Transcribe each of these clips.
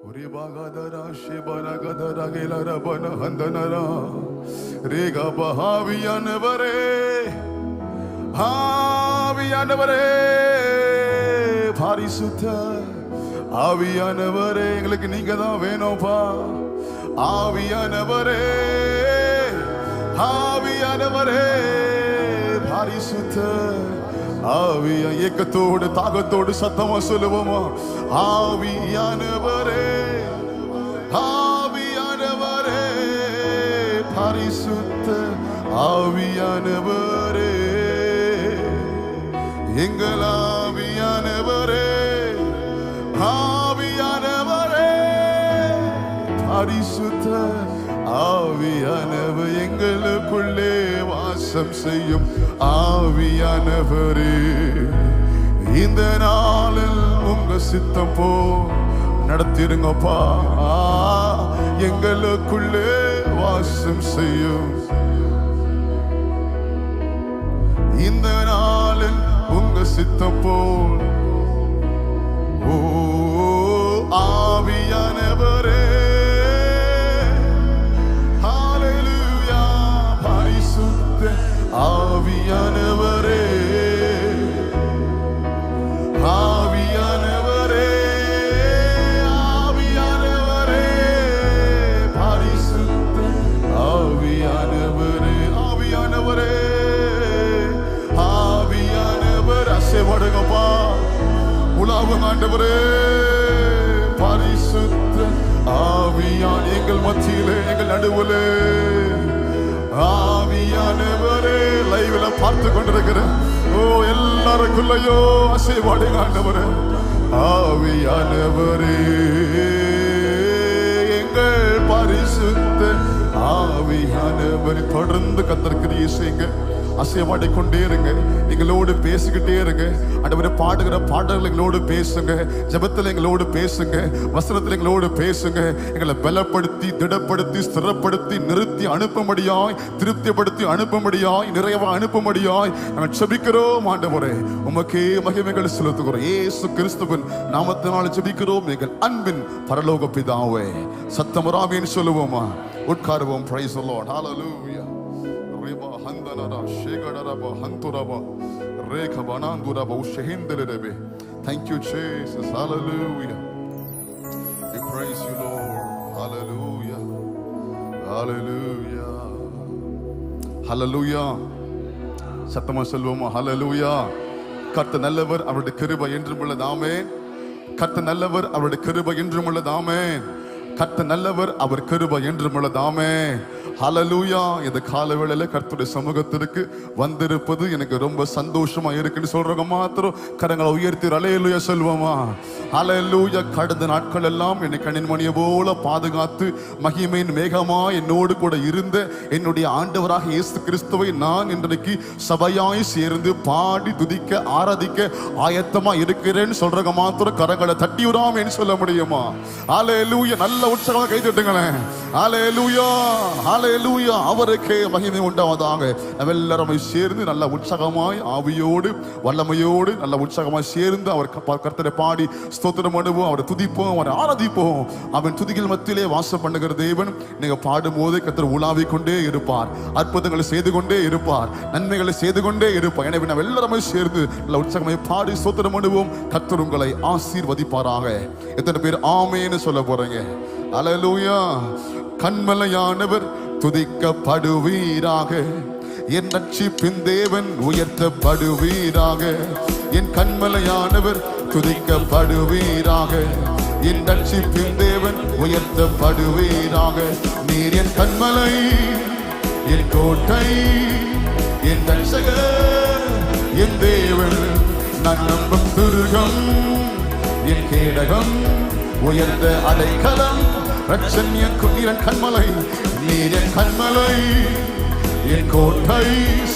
Uribagadara Shibaragadara Gilarabana Handanara Regaba Haviyanavare Haviyanavare Parisutta Haviyanavare எங்களுக்கு நீங்க தான் வேணும்பா Haviyanavare Haviyanavare Parisutta ஆவியா ஏக்கத்தோடு தாகத்தோடு சத்தமா சொல்லுவோமா ஆவியானவரே ஆவியானவரே பரிசுத்த ஆவியானவரே எங்கள் ஆவியானவரே ஆவியானவரே பரிசுத்த ஆவியானவர் எங்களுக்குள்ளே வாசம் செய்யும் ஆவியானவரே இந்த நாளில் உங்க சித்தம் போ நடத்திருங்கப்பா எங்களுக்குள்ளே வாசம் செய்யும் இந்த நாளில் உங்க சித்தம் போ ஓ ஆவியானவரே ஆவியானவரே ஆவியானவரே ஆவியானவரே பரிசுத்த ஆவியானவரே ஆவியானவரே ஆவியானவர் அசைவடுங்கப்பா உலாவுங்க ஆண்டவரே பரிசுத்த ஆவியான எங்கள் மத்தியிலே எங்கள் நடுவிலே ஆவியானவரே லைவ்ல பார்த்து கொண்டிருக்கிற ஓ எல்லாருக்குள்ளயோ அசைவாடுங்க ஆண்டவரே ஆவியானவரே எங்கள் பரிசுத்த ஆவியானவரே தொடர்ந்து கர்த்தர் கிரியை செய்யுங்க அசைவாடி கொண்டே இருங்க எங்களோடு பேசிக்கிட்டே இருங்க ஆண்டவரே பாடுகிற பாடல்கள் எங்களோடு பேசுங்க ஜெபத்தில் எங்களோடு பேசுங்க வசனத்தில் எங்களோடு பேசுங்க எங்களை பலப்படுத்தி திடப்படுத்தி ஸ்திரப்படுத்தி நிறுத்தி அனுப்பும்படியாய் திருப்திப்படுத்தி அனுப்பும்படியாய் நிறைவா அனுப்பும்படியாய் நாங்கள் ஜெபிக்கிறோம் ஆண்டவரே உமக்கே மகிமைகள் செலுத்துகிறோம் இயேசு கிறிஸ்துவின் நாமத்தினால் ஜெபிக்கிறோம் எங்கள் அன்பின் பரலோக பிதாவே சத்தமராமேன்னு சொல்லுவோமா உட்காருவோம் praise the Lord hallelujah Reba handanara shegaraba hanturaba rekha bananduraba ushehindelebe. Thank you Jesus, hallelujah. We praise you Lord, hallelujah, hallelujah, hallelujah. சத்தமா சொல்லுவோமா hallelujah. கர்த்தர் நல்லவர் அவருடைய கிருபை என்றும் உள்ளது ஆமென். கர்த்தர் நல்லவர் அவருடைய கிருபை என்றும் உள்ளது ஆமென். கர்த்தர் நல்லவர் அவர் கிருபை என்றும் உள்ளது ஆமென். ஹalleluya. இந்த காலவேளையில கர்த்தருடைய சமூகத்திற்கு வந்திருப்பது எனக்கு ரொம்ப சந்தோஷமா இருக்குன்னு சொல்றவங்க மாத்திரம் கரங்களை உயர்த்தி ஹalleluya சொல்வோமா ஹalleluya. கடந்த நாட்கள் எல்லாம் என்னை கண்ணின் மணியை போல பாதுகாத்து மகிமையின் மேகமா என்னோடு கூட இருந்த என்னுடைய ஆண்டவராக இயேசு கிறிஸ்துவை நான் இன்றைக்கு சபையாய் சேர்ந்து பாடி துதிக்க ஆராதிக்க ஆயத்தமா இருக்கிறேன்னு சொல்றவங்க மாத்திரம் கரங்களை தட்டி விடாமேன்னு சொல்ல முடியுமா ஹalleluya. நல்ல உற்சாகமா கை தட்டுங்களேன் ஹalleluya ஹalleluya. அவருக்கே மகிமை உண்டாவதாக. நம்ம எல்லாரும் சேர்ந்து நல்ல உற்சாகமாய் ஆவியோடு வல்லமையோடு நல்ல உற்சாகமாய் சேர்ந்து அவர் கர்த்தரை பாடி ஸ்தோத்திரம் பண்ணுவோம் அவரை துதிப்போம் அவரை ஆராதிப்போம். அவன் துதிகள் மத்தியிலே வாசம் பண்ணுகிற தேவன் நீங்க பாடும் போது கர்த்தர் உலாவிக் கொண்டே இருப்பார் அற்புதங்களை செய்து கொண்டே இருப்பார் நன்மைகளை செய்து கொண்டே இருப்பார். எனவே நம்ம எல்லாருமே சேர்ந்து நல்ல உற்சாகமாய் பாடி ஸ்தோத்திரம் பண்ணுவோம். கர்த்தர் உங்களை ஆசீர்வதிப்பாராக. எத்தனை பேர் ஆமென்னு சொல்ல போறீங்க ஹalleluya. கண்மலையானவர் துதிக்கப்படுவீராக என் ரட்சிப்பின் தேவன் உயர்த்தப்படுவீராக. என் கண்மலையானவர் துதிக்கப்படுவீராக என் ரட்சிப்பின் தேவன் உயர்த்தப்படுவீராக. நீர் என் கண்மலை என் கோட்டை என் ரட்சகர் என் தேவன் நான் நம்பும் துருகம் என் கேடகம் உயர்ந்த அடைக்கலம் ரட்சண்ய நீரன் கண்மலை நீர் என் கண்மலை என் கோட்டை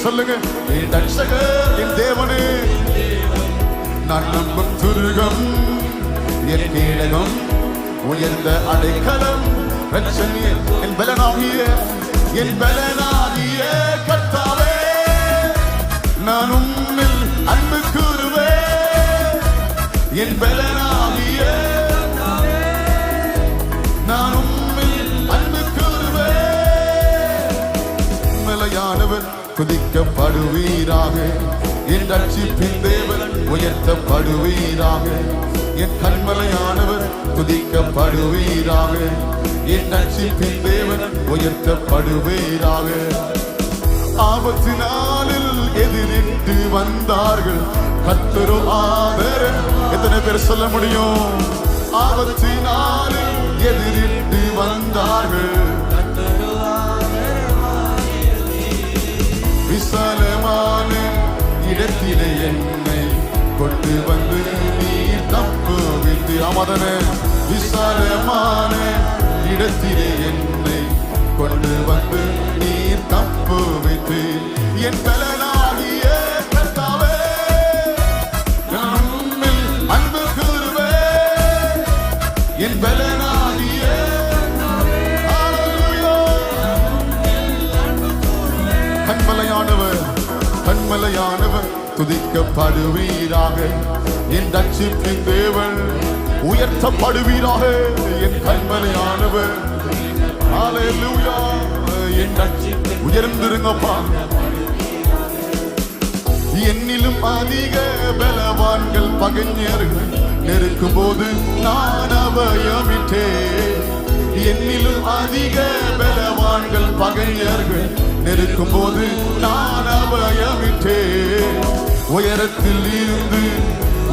சொல்லுங்க என் ரட்சகர் என் தேவனே நான் நம்பும் துருகம் என் கேடகம் உயர்ந்த அடைக்கலம் ரட்சண்ய என் பலனாகிய கர்த்தாவே நான் உம்மில் அன்பு கூறுவேன் என் பலனாகிய துதிக்கப்படுவீராக. என் ரட்சிப்பின் தேவன் உயர்த்தப்படுவீராக. என் கன்மலையானவர் துதிக்கப்படுவீராக. என் ரட்சிப்பின் தேவன் உயர்த்தப்படுவீராக. ஆபத்து நாளில் எதிரிட்டு வந்தார்கள் கர்த்தரோ ஆதரவு. எத்தனை பேர் சொல்ல முடியும்? ஆபத்து நாளில் எதிரிட்டு வந்தார்கள். விசாலமான இடத்திலே என்னை கொண்டு வந்து நீர் தப்புவித்து. ஆமாதன விசாலமான இடத்திலே என்னை கொண்டு வந்து நீர் தப்புவித்து. என் பலனாகிய கர்த்தாவே நம்மில் அன்பு கூறுவேன். என் பலனாகிய கண்மலையானவர் கண்மலையானவர் துதிக்கப்படுவீராக. என் ரட்சிப்பின் தேவன் உயர்த்தப்படுவீராக. என் கண்மலையானவர் ஹல்லேலூயா. என் ரட்சிப்பு உயர்ந்திருங்கப்பா. என்னிலும் அதிக பலவான்கள் பகைஞர்கள் நெருக்கும் போது நான் அபயமிட்டேன். என்னிலும் அதிக பலவான்கள் பகைஞர்கள் நெருக்கும் போது நான் அபயமிட்டேன். உயரத்தில் இருந்து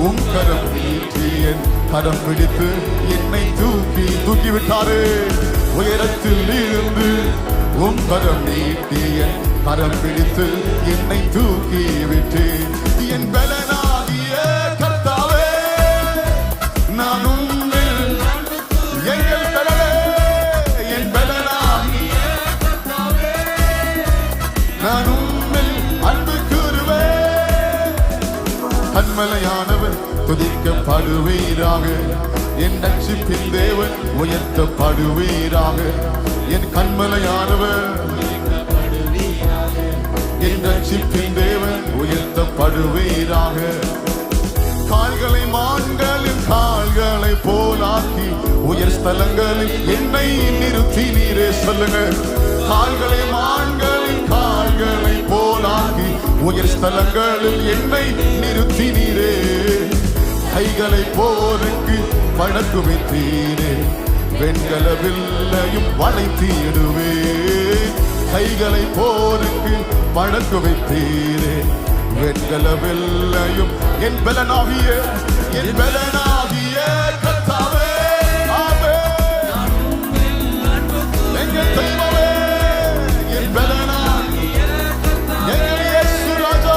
உம் கரம் நீட்டி என் கரம் பிடித்து என்னை தூக்கி விட்டாரே. உயரத்தில் இருந்து உம் கரம் நீட்டி என் கரம் பிடித்து என்னை தூக்கி விட்டு. என் பலனாகிய கர்த்தாவே நான் உம்மில் எங்கள் பலனே. என் பலனாகிய கர்த்தாவே நான் உம்மில் அன்பு கூறுவேன். கன்மலையானவர் துதிக்கப்படுவீராக. என் ரட்சிப்பின் தேவன் உயர்த்தப்படுவீராக. என் கன்மலையானவர் என் ரட்சிப்பின் தேவன் உயர்த்தப்படுவீராக. கால்களை மான்களின் கால்களை போலாக்கி உயர் ஸ்தலங்களில் என்னை நிறுத்தி நீரே. சொல்லுங்க. கால்களை மான்களின் கால்களை போலாக்கி உயர் ஸ்தலங்களில் என்னை நிறுத்தி நீரே. கைகளை போருக்கு வழக்கு வைத்தீரே. வெண்கல வில்லையும் வளைத்தீடுவே. கைகளை போருக்கு வழக்கு வைத்தீரே. வெண்கல வில்லையும் என் பலனாகிய கர்த்தாவே. ஆமென். எங்கள் தெய்வமே என் பலனாகிய எங்கள் இயேசு ராஜா.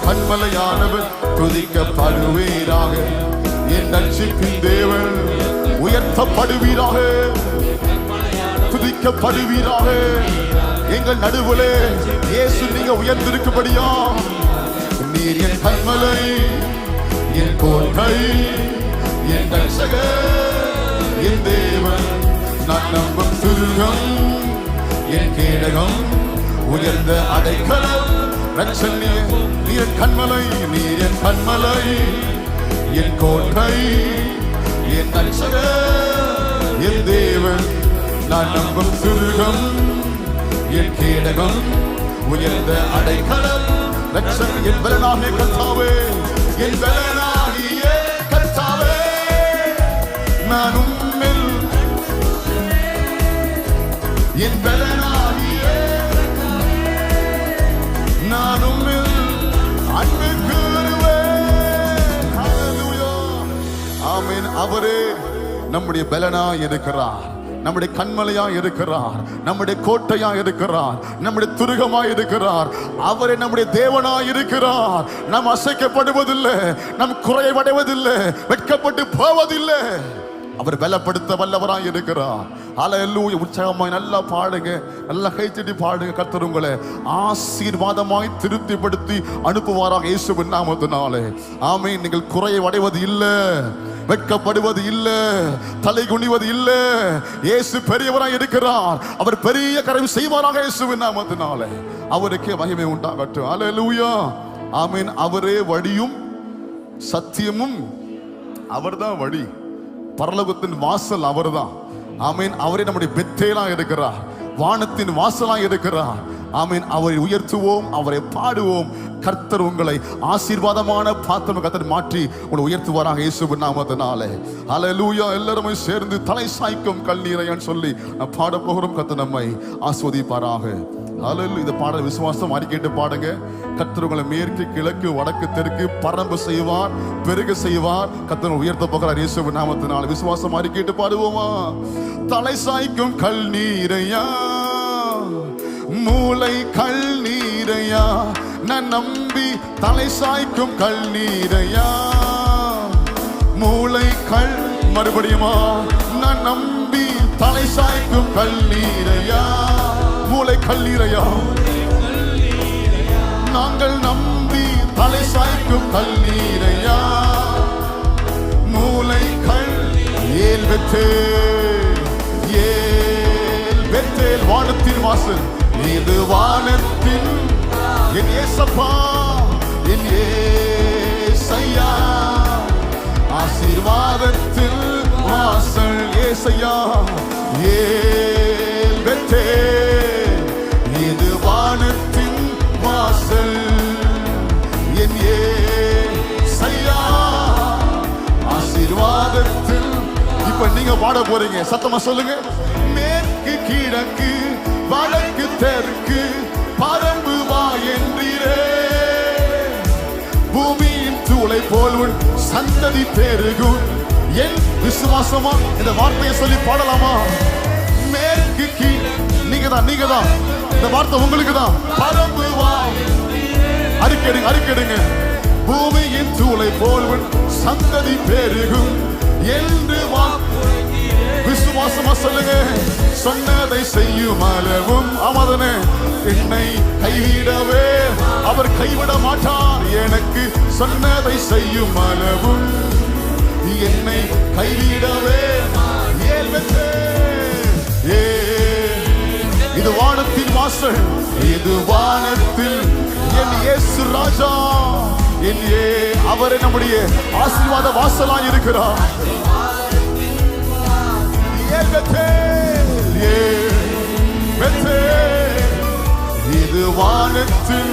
கன்மலையானவர் துதிக்கப்படுவீராக. என் ரட்சிப்பின் தேவன் உயர்த்தப்படுவீராக. துதிக்கப்படுவீராக. எங்கள் நடுவிலே இயேசு நீங்க உயர்ந்திருக்கும்படியா. நீர் என் கன்மலை, என் கோட்டை, என் ரட்சகர், என் தேவன், நான் நம்பும் துருகம், என் கேடகம், உயர்ந்த அடைக்கலம், ரட்சண்யே. நீர் கன்மலை, நீர் என் கன்மலை, என் கோட்டை, என் ரட்சகர், என் தேவன், நான் நம்பும் துருகம், என் கேடகம், உயர்ந்த அடைக்கலம், ரட்சண். என் பலனாகிய கர்த்தாவே, என் பலனாகிய கர்த்தாவே, நான் உம்மில் என் பலனாகிய நான் உம்மில் அன்பு கூறுவேன். ஹல்லேலூயா. ஆமென். அவரே நம்முடைய பலனா இருக்கிறார். நம்முடைய கண்மலையா இருக்கிறார். நம்முடைய கோட்டையா இருக்கிறார். நம்முடைய துருகமா இருக்கிறார். அவரே நம்முடைய தேவனா இருக்கிறார். நாம் அசைக்கப்படுவதில்லை. நம் குறைவடைவதில்லை. வெட்கப்பட்டு போவதில்லை. அவர் பலப்படுத்த வல்லவராய் இருக்கிறார். ஹல்லேலூயா. உற்சாகமாய் நல்லா பாடுங்க. நல்லா கைத்தட்டி பாடுங்க. கர்த்தர் உங்களை ஆசீர்வாதமாய் திருப்திப்படுத்தி அனுப்புவாராக இயேசுவின் நாமத்தினாலே. ஆமென். நீங்கள் குறைவடைவது இல்லை. வெட்கப்படுவது இல்லை. தலை குனிவது இல்லை. இயேசு பெரியவராய் இருக்கிறார். அவர் பெரிய காரியம் செய்வாராக இயேசுவின் நாமத்தினாலே. அவருக்கே மகிமை உண்டாகட்டும். ஹல்லேலூயா. ஆமென். அவரே வழியும் சத்தியமும். அவர்தான் வழி. பரலோகத்தின் வாசல் அவர்தான். ஆமீன். அவரே நம்முடைய பெத்தேலா இருக்கிறார், வானத்தின் வாசலா இருக்கிறார். ஆமீன். அவரை உயர்த்துவோம், அவரை பாடுவோம். கர்த்தர் உங்களை ஆசீர்வாதமான பாத்திரம் கர்த்தர் மாற்றி உங்களை உயர்த்துவாராக இயேசுவின் நாமத்தினாலே. ஹல்லேலூயா. எல்லாரும் சேர்ந்து தலை சாய்க்கும் கல்லீரையான்னு சொல்லி நான் பாட போகிறோம். கர்த்தர் நம்மை ஆஸ்வதிப்பாராக. ஹல்லேலூயா. இந்த பாடல் விசுவாசம் அறிக்கையிட்டு பாடுங்க. கர்த்தர் உங்களை மேற்கு கிழக்கு வடக்கு தெற்கு பரம்பு செய்வார், பெருக செய்வார். கர்த்தர் உயர்த்த போகிறார் இயேசுவின் நாமத்தினாலே. விசுவாசம் அறிக்கையிட்டு பாடுவோமா? தலை சாய்க்கும் கல்லீரையா, மூளை கல்லீரையா, நான் நம்பி தலை சாய்க்கும் கல்லீரையா, மூளை கல் மறுபடியுமா, நான் நம்பி தலை சாய்க்கும் கல்லீரையா, மூளை கல்லீரையா, நாங்கள் நம்பி தலை சாய்க்கும் கல்லீரையா, மூளை கல் ஏல் பெத்தேல் வானத்தின் வாசல், இது வானத்தின் என் ஏசப்பா, என் ஏசையா, ஆசீர்வாதத்தில் வாசல் ஏசையா, ஏல் பெத்தேல் இது வானத்தின் வாசல், என் ஏசையா, ஆசீர்வாதத்தில். இப்ப நீங்க பாட போறீங்க, சத்தமா சொல்லுங்க. மேற்கு கிழக்கு வடக்கு தெற்கு பரம்பு வா என்றீரே, பூமியின் தூளை போல் உன் சந்ததி பெருகும். என் விசுவாசமா இந்த வார்த்தையை சொல்லி பாடலாமா? மேற்கு கீழ் நீங்கதான், நீங்கதான், இந்த வார்த்தை உங்களுக்கு தான். பரம்பு வா, அறிக்கெடுங்க. பூமியின் தூளை போல் உன் சந்ததி பெருகும் என்று வா. விசுவாசமா சொல்லுங்க. சொன்னதை செய்யும் அளவும் அவதனே என்னை கைவிடவே அவர் கைவிட மாட்டார். எனக்கு சொன்னதை செய்யும் அளவும் என்னை கைவிடவே. இது வானத்தின் வாசல், இது வானத்தில் என் இயேசு ராஜா, என் அவரே நம்முடைய ஆசீர்வாத வாசலாய் இருக்கிறார். இது வானத்தில்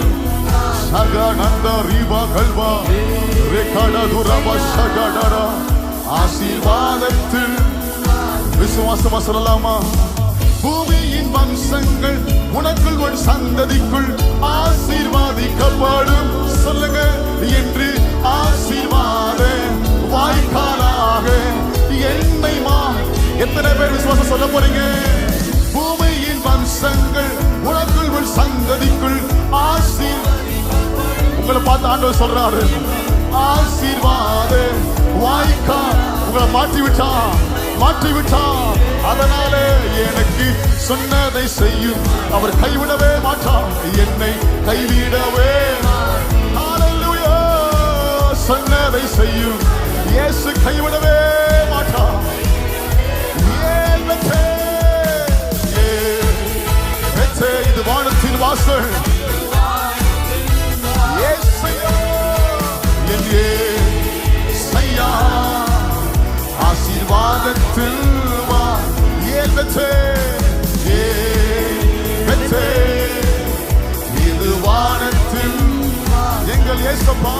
ஆசீர்வாதத்தில். விசுவாசமா சொல்லலாமா? பூமியின் வம்சங்கள் உனக்குள் உன் சந்ததிக்குள் ஆசீர்வாதிக்கப்படும். சொல்லுங்க. என்று ஆசீர்வாத வாய்க்காலாக என்னை எத்தனை பேர் விசுவாசம் சொல்ல போறீங்க? பூமியின் வம்சங்கள் உனக்குள் உன் சந்ததிக்குள் உங்களை பார்த்து ஆண்டவர் சொல்றாரு, ஆசீர்வாத வாய்க்கால் உங்களை மாற்றி விட்டா. அதனால எனக்கு சொன்னதை செய்யும் அவர் கைவிடவே மாட்டார், என்னை கைவிடவே. ஹல்லேலூயா. சொன்னதை செய்யும் இயேசு கைவிடவே மாட்டார். இது வானத்தின் வாசல், என் ஏசையா, ஆசீர்வாதத்தில் வா. இது வானத்தில் எங்கள் ஏசப்பா,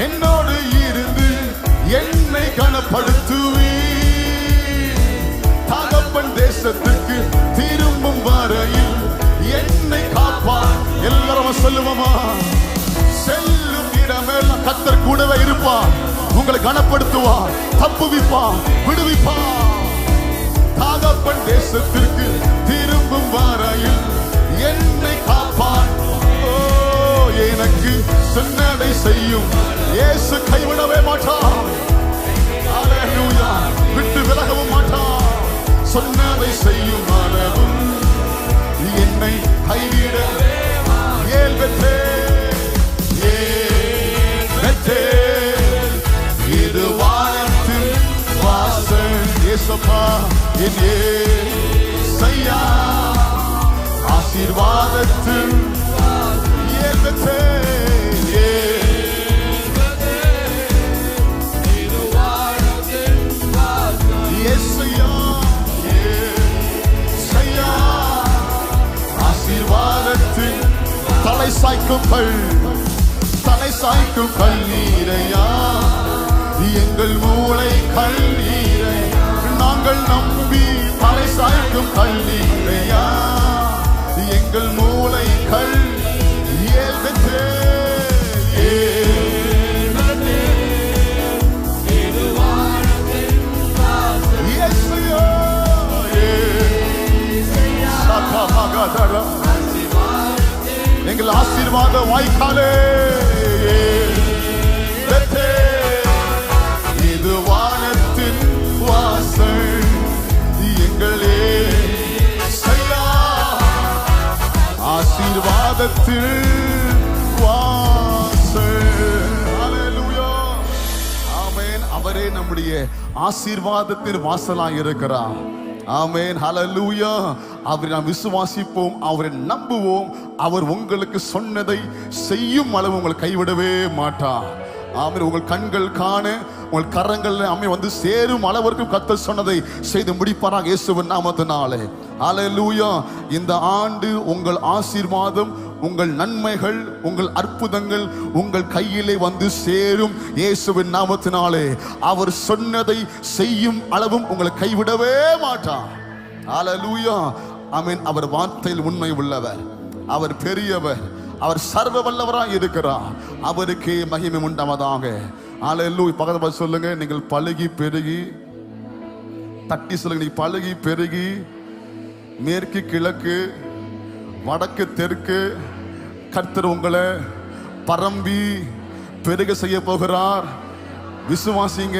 என்னோடு இருந்து என்னை கனப்படுத்துவி. தகப்பன் தேசத்துக்கு திரும்பும் வரையில் என்னை காப்பார். எல்லாரும் சொல்லுவோமா? செல்லும் இடமெல்லாம் கர்த்தர் கூடவே இருப்பார், உங்களை கனப்படுத்துவார், தப்புவிப்பார், விடுவிப்பார். தகப்பன் தேசத்திற்கு திரும்பும் வரையில் என்னை காப்பார். எனக்கு சொன்னதை செய்யும் இயேசு கைவிடவே மாட்டார். ஹல்லேலூயா. விட்டு விலகவும் மாட்டார். சொன்னதை செய்யும் அளவும் என்னை கைவிடவே. இது வானத்தின் வாசல், இயேசப்பா, என் இயேசையா, ஆசீர்வாதத்தில் ஏற்பட்டே ஆசீர்வாதத்தில் தலை சாய்க்கும் கல்லீரையா எங்கள் மூளை கல்லீரை நாங்கள் நம்பி தலை சாய்க்கும் கல்லீரையா எங்கள் மூளை கல் ஏற்பட்டே எங்கள் ஆசீர்வாத வாய்க்காலே இது வானத்தின் வாசல் எங்களே ஆசீர்வாதத்தில் வாசல். ஹல்லேலூயா. ஆமென். அவரே நம்முடைய ஆசீர்வாதத்தின் வாசலாய் இருக்கிறார். ஆமென். ஹல்லேலூயா. அவரை நாம் விசுவாசிப்போம், அவரை நம்புவோம். அவர் உங்களுக்கு சொன்னதை செய்யும் அளவு உங்களை கைவிடவே மாட்டார். ஆமென். உங்கள் கண்கள் காண உங்கள் கரங்கள் அம்மை வந்து சேரும் அளவிற்கு கர்த்தர் சொன்னதை செய்து முடிப்பாராக இயேசுவின் நாமத்தினாலே. ஹல்லேலூயா. இந்த ஆண்டு உங்கள் ஆசீர்வாதம், உங்கள் நன்மைகள், உங்கள் அற்புதங்கள் உங்கள் கையிலே வந்து சேரும் இயேசுவின் நாமத்தினாலே. அவர் சொன்னதை செய்யும் அளவும் உங்களை கைவிடவே மாட்டார். ஹல்லேலூயா. ஆமென். அவர் வார்த்தையில் உண்மை உள்ளவர், அவர் பெரியவர், அவர் சர்வ வல்லவராய் இருக்கிறார். அவருக்கே மகிமை உண்டாவதாக. ஹல்லேலூயா. பக்கத்துல சொல்லுங்க, நீங்கள் பழகி பெருகி, தட்டி சொல்லுங்க, நீங்க பழகி பெருகி மேற்கு கிழக்கு வடக்கு தெற்கு கர்த்தர் உங்களை பரம்பி பெருக செய்ய போகிறார். விசுவாசிங்க,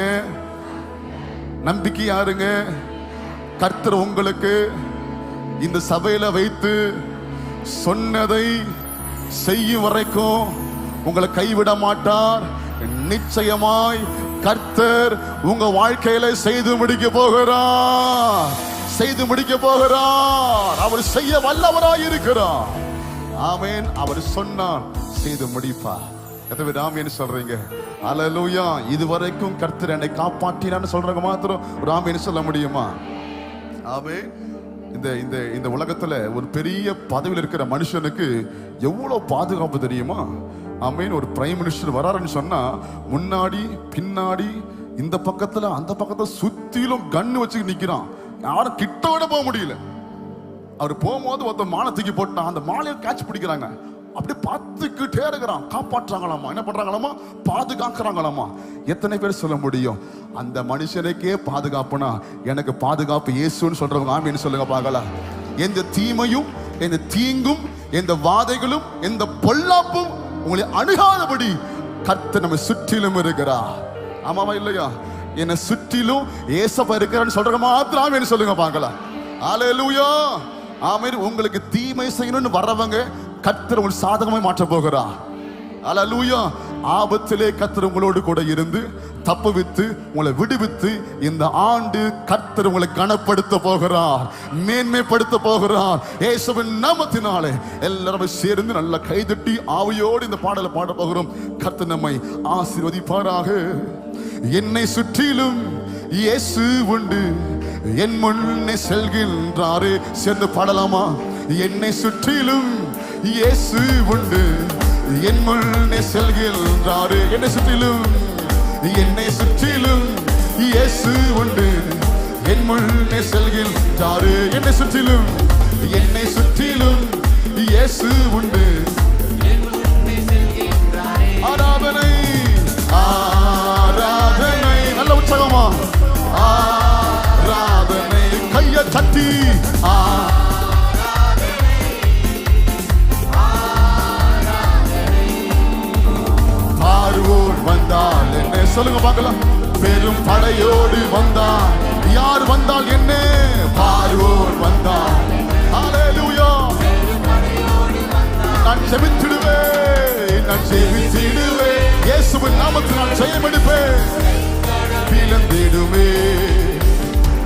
நம்பிக்கையா இருங்க. கர்த்தர் உங்களுக்கு இந்த சபையில வைத்து சொன்னதை செய்யும் வரைக்கும் உங்களை கைவிட மாட்டார். நிச்சயமாய் கர்த்தர் உங்க வாழ்க்கையில செய்து முடிக்க போகிறார். அவர் செய்ய வல்லவராய் இருக்கிறார். ஆமென். அவர் சொன்னார், செய்து முடிப்பார். எத்தனை ஆமென் சொல்றீங்க? ஹல்லேலூயா. இதுவரைக்கும் கர்த்தர் என்னை காப்பாற்றினான்னு சொல்றவங்க மாத்திரம் ஒரு ஆமென் சொல்ல முடியுமா? ஆமென். இந்த உலகத்துல ஒரு பெரிய பதவியில் இருக்கிற மனுஷனுக்கு எவ்வளவு பாதுகாப்பு தெரியுமா? ஆமென். ஒரு பிரைம் மினிஸ்டர் வராருன்னு சொன்னா முன்னாடி பின்னாடி இந்த பக்கத்துல அந்த பக்கத்துல சுத்திலும் கண்ணு வச்சு நிக்கிறான். யாரும் கிட்ட விட போக முடியல. அவர் போகும்போது ஒருத்தர் மாலை தூக்கி போட்டான், அந்த மாலையை கேட்ச் பிடிக்கிறாங்க. அப்படி பார்த்துக்கிட்டே இருக்கிறான். காப்பாற்றாங்களாமா, என்ன பண்றாங்களாமா, பாதுகாக்கிறாங்களாமா. எத்தனை பேர் சொல்ல முடியும் அந்த மனுஷனுக்கே பாதுகாப்புனா எனக்கு பாதுகாப்பு இயேசுன்னு சொல்றவங்க ஆமென் சொல்லுங்க பார்க்கலாம். எந்த தீமையும் எந்த தீங்கும் எந்த வாதைகளும் எந்த பொல்லாப்பும் உங்களை அணுகாதபடி கர்த்தர் நம்ம சுற்றிலும் இருக்கிறார். ஆமாவா இல்லையா? என்னை சுற்றிலும் ஏசப்பா இருக்கிறான்னு சொல்றவங்க மாத்திரம் ஆமென் சொல்லுங்க பார்க்கலாம். ஹல்லேலூயா. ஆமென். உங்களுக்கு தீமை செய்யணும்னு வர்றவங்க கர்த்தர் உங்களுக்கு சாதகமாய் மாற்ற போகிறார். ஹல்லேலூயா. ஆபத்திலே கர்த்தர் உங்களோடு கூட இருந்து தப்புவித்து உங்களை விடுவித்து இந்த ஆண்டு கர்த்தர் உங்களை கனப்படுத்த போகிறார், மேன்மைப்படுத்த போகிறார் இயேசுவின் நாமத்தினாலே. எல்லாரும் சேர்ந்து நல்ல கைதட்டி ஆவியோடு இந்த பாடலை பாட போகிறோம். கர்த்தர் நம்மை ஆசீர்வதிப்பாராக. என்னை சுற்றிலும் இயேசு உண்டு, என் முன்னே செல்கின்றாரே. சேர்ந்து பாடலாமா? என்னை சுற்றிலும் இயேசு உண்டு, என் முன்னே செல்கின்றாரே. என்னை சுற்றிலும் இயேசு உண்டு, என் முன்னே செல்கின்றாரே. என்னை சுற்றிலும் இயேசு உண்டு. ஆராதனை ஆராதனை நல்ல உற்சாகமா ஆராதனை கைய தட்டி பார்வோர் வந்தால் என்ன சொல்லுங்க பார்க்கலாம். பெரும் படையோடு வந்தால் யார் வந்தால் என்ன? பார்வோர் வந்தால். ஹல்லேலூயா. நான் ஜெபித்திடுவேன், இயேசுவின் நாமத்தில் நான் ஜெயம் எடுப்பேன். பிளந்திடுவேன்,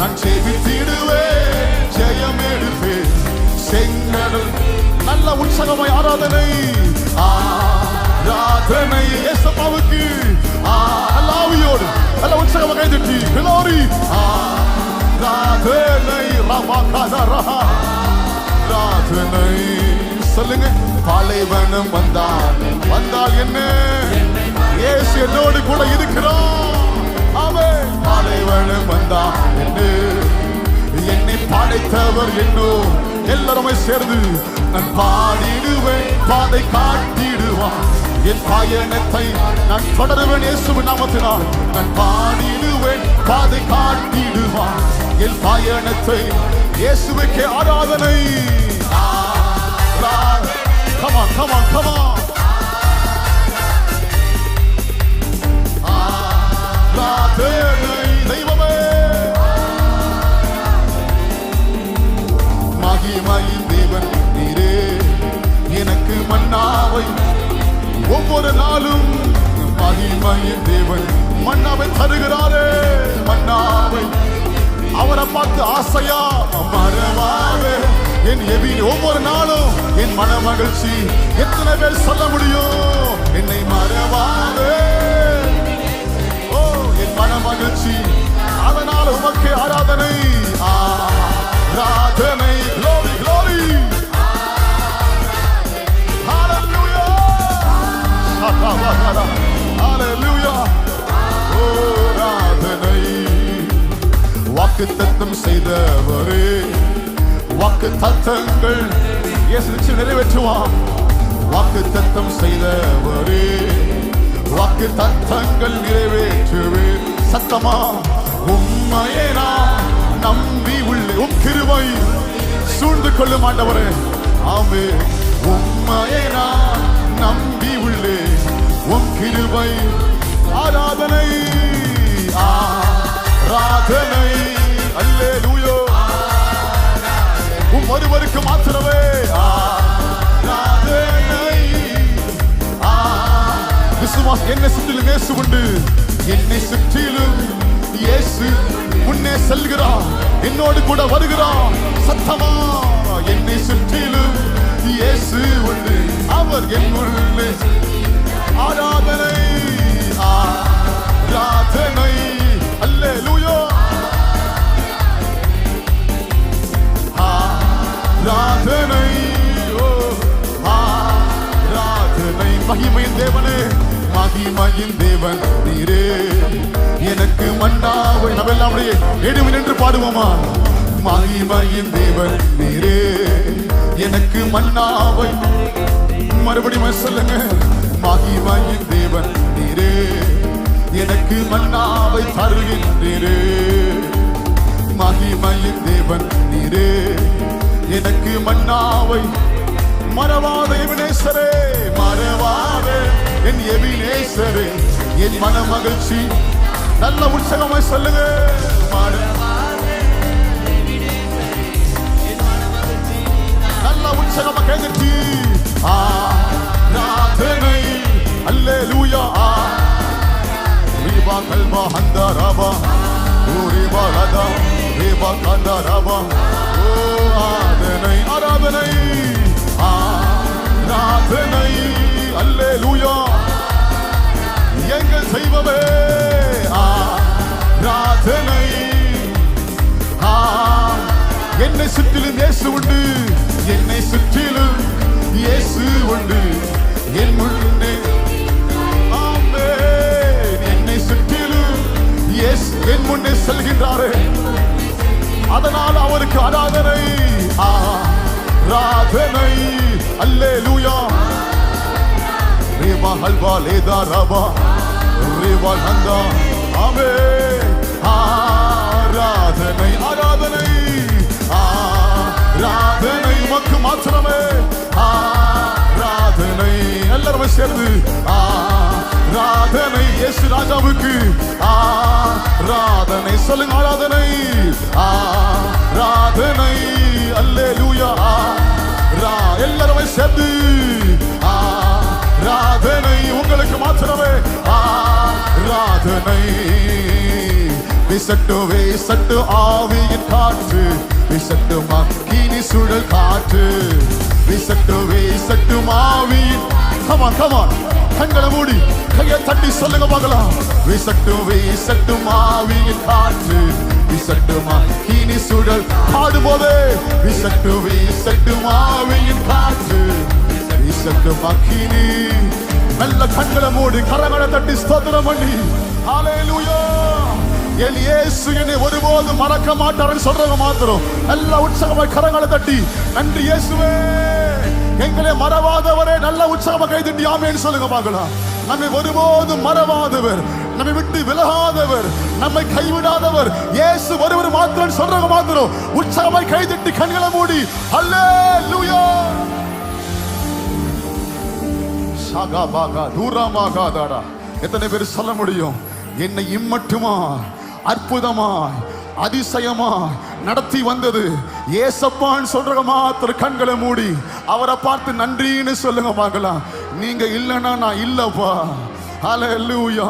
நான் ஜெபித்திடுவேன், ஜெயம் எடுப்பேன். செங்கடல் நல்ல உற்சாகமாய் ஆராதனை ஆராதனை இயேசுவுக்கு நல்ல ஆவியோடு நல்ல உற்சாகமாக கைதட்டி glory ஆராதனை ஆராதனை சொல்லுங்க. பாலைவனம் வந்தால் என்ன இயேசு என்னோடு கூட இருக்கிறார். ஆமென். பாலைவனம் வந்தால் என்ன என்னை படைத்தவர் என்னோ எல்லாருமே சேர்ந்து நான் பாடிடுவேன் பாதை காட்டிடுவான் என் பயணத்தை நான் தொடருவேன் இயேசுவின் நாமத்தினால் நான் பாடிடுவேன் பாதை காட்டிடுவான் என் பயணத்தை இயேசுவுக்கே ஆராதனை come on come on come on ஆராதனை தெய்வமே மகிமையின் தேவன் நீரே எனக்கு மன்னாவை ஒவ்வொரு நாளும் மகிமையின் தேவன் மன்னாவை தருகிறாரே மன்னாவை அவரை பார்த்து ஆசையா மறவாவே என் எபின் ஒவ்வொரு நாளும் என் மன மகிழ்ச்சி எத்தனை பேர் சொல்ல முடியும் என்னை மறவாவே ஓ என் மன மகிழ்ச்சி அதனால் உமக்கு ஆராதனை ஆராதனை glory glory hallelujah hallelujah ஆராதனை வாக்குத்தத்தம் செய்தவரே வாக்குத்தத்தங்கள் இயேசு நிச்சயம் நிறைவேற்றுவார். வாக்குத்தத்தம் செய்தவரே வாக்குத்தத்தங்கள் நிறைவேற்றுவே சத்தமா உம்மையே நான் நம்பி உள்ளே உம் கிருபை சூழ்ந்து கொள்ளும் ஆண்டவரே ஆமென். உம்மையே நான் நம்பி உள்ளே உம் கிருபை ஆராதனை ஆராதனை அல்லேலூயா உம் ஒருவருக்கு மாத்திரமே ஆராதனை விசுவாஸ் என்னை சுற்றிலும் இயேசு உண்டு என்னை சுற்றிலும் இயேசு முன்னே செல்கிறார் என்னோடு கூட வருகிறார் சத்தமா என்னை சுற்றிலும் இயேசு உண்டு அவர் என் உள்ளே ஆராதனை ஆராதனை அல்லேலூயா ஆராதனை ஆராதனை மகிமையின் தேவனே மகிமையின் தேவன் நீரே எனக்கு மன்னாவை நம்ம எல்லாம் அப்படியே எடுவி நின்று பாடுவோமா மகிமையின் தேவன் நீரே எனக்கு மன்னாவை மறுபடியும் சொல்லுங்க மகிமையின் தேவன் நீரே எனக்கு மன்னாவை தருகின்றீரே மகிமையின் தேவன் நீரே எனக்கு மன்னாவை மறவாத எபினேசரே மறவாத என் எபினேசரே என் மன மகிழ்ச்சி நல்ல உற்சாகமாய் சொல்லுங்க நல்ல உற்சாகமா கைதட்டி ஆராதனை அல்லேலூயா ரிபா கல்பா ஹந்தரபா ரிபா லதா ரிபா கந்தரபா ஆராதனை ஆராதனை ஆராதனை அல்லேலூயா எங்கள் செய்வமே ஆராதனை என்னை சுற்றிலும் இயேசு உண்டு என்னை சுற்றிலும் இயேசு உண்டு என் முன்னே ஆமென் என்னை சுற்றிலும் இயேசு என் முன்னே செல்கின்றாரே அதனால் அவருக்கு ஆராதனை ஆராதனை அல்லேலூயா ரேவா ஹல்வா லேதா ரபா ரேவா நந்தா ஆமென் ஆராதனை ஆராதனை ஆராதனை உமக்கு மாத்திரமே ஆராதனை எல்லாரும் சேர்ந்து ஆராதனை இயேசு ராஜாவுக்கு ஆராதனை சொல்லுங்க ஆராதனை ஆராதனை அல்லேலூயா எல்லாரும் சேர்ந்து ஆராதனை உங்களுக்கு மாத்திரமே ஆராதனை விசட்டு விசட்டு ஆவியின் காற்று விசட்டு மக்கினி சுழல் காற்று வீசட்டும் ஆவியின். Come on, come on. கண்களை மூடி கையை தட்டி சொல்லுங்க பார்க்கலாம். வீசட்டும் ஆவியின் காற்று, வீசட்டும் இனி சுழல் பாடும்போதே. வீசட்டும் ஆவியின் காற்று, வீசட்டும் அக்கினி. நல்ல கண்களை மூடி கரங்களை தட்டி ஸ்தோத்திரம் பண்ணி ஹல்லேலூயா. என் இயேசு என்னை ஒருபோதும் மறக்க மாட்டார்னு சொல்றவங்க மாத்திரம் நல்ல உற்சாகமாய் கரங்களை தட்டி நன்றி இயேசுவே, எங்களை மறவாதவரே, நல்ல உற்சாகமா கை தட்டி ஆமென் சொல்லுங்க பார்க்கலாம். நம்மை ஒருபோதும் மறவாதவர், நம்மை விட்டு விலகாதவர், நம்மை கைவிடாதவர் இயேசு ஒருவர் மாத்திரம் சொல்றவங்க மாத்திரம் உற்சாகமாய் கை தட்டி கண்களை மூடி ஹல்லேலூயா. சாகா பாகா தூரமாக தாடா. எத்தனை பேர் சொல்ல முடியும்? என்னை இம்மட்டுமா அற்புதமாய் அதிசயமாய் நடத்தி வந்தது ஏசப்பான்னு சொல்ற மாத்திர கண்களை மூடி அவரை பார்த்து நன்றின்னு சொல்லுங்க பார்க்கலாம். நீங்க இல்லைன்னா நான் இல்லப்பா. ஹல்லேலூயா,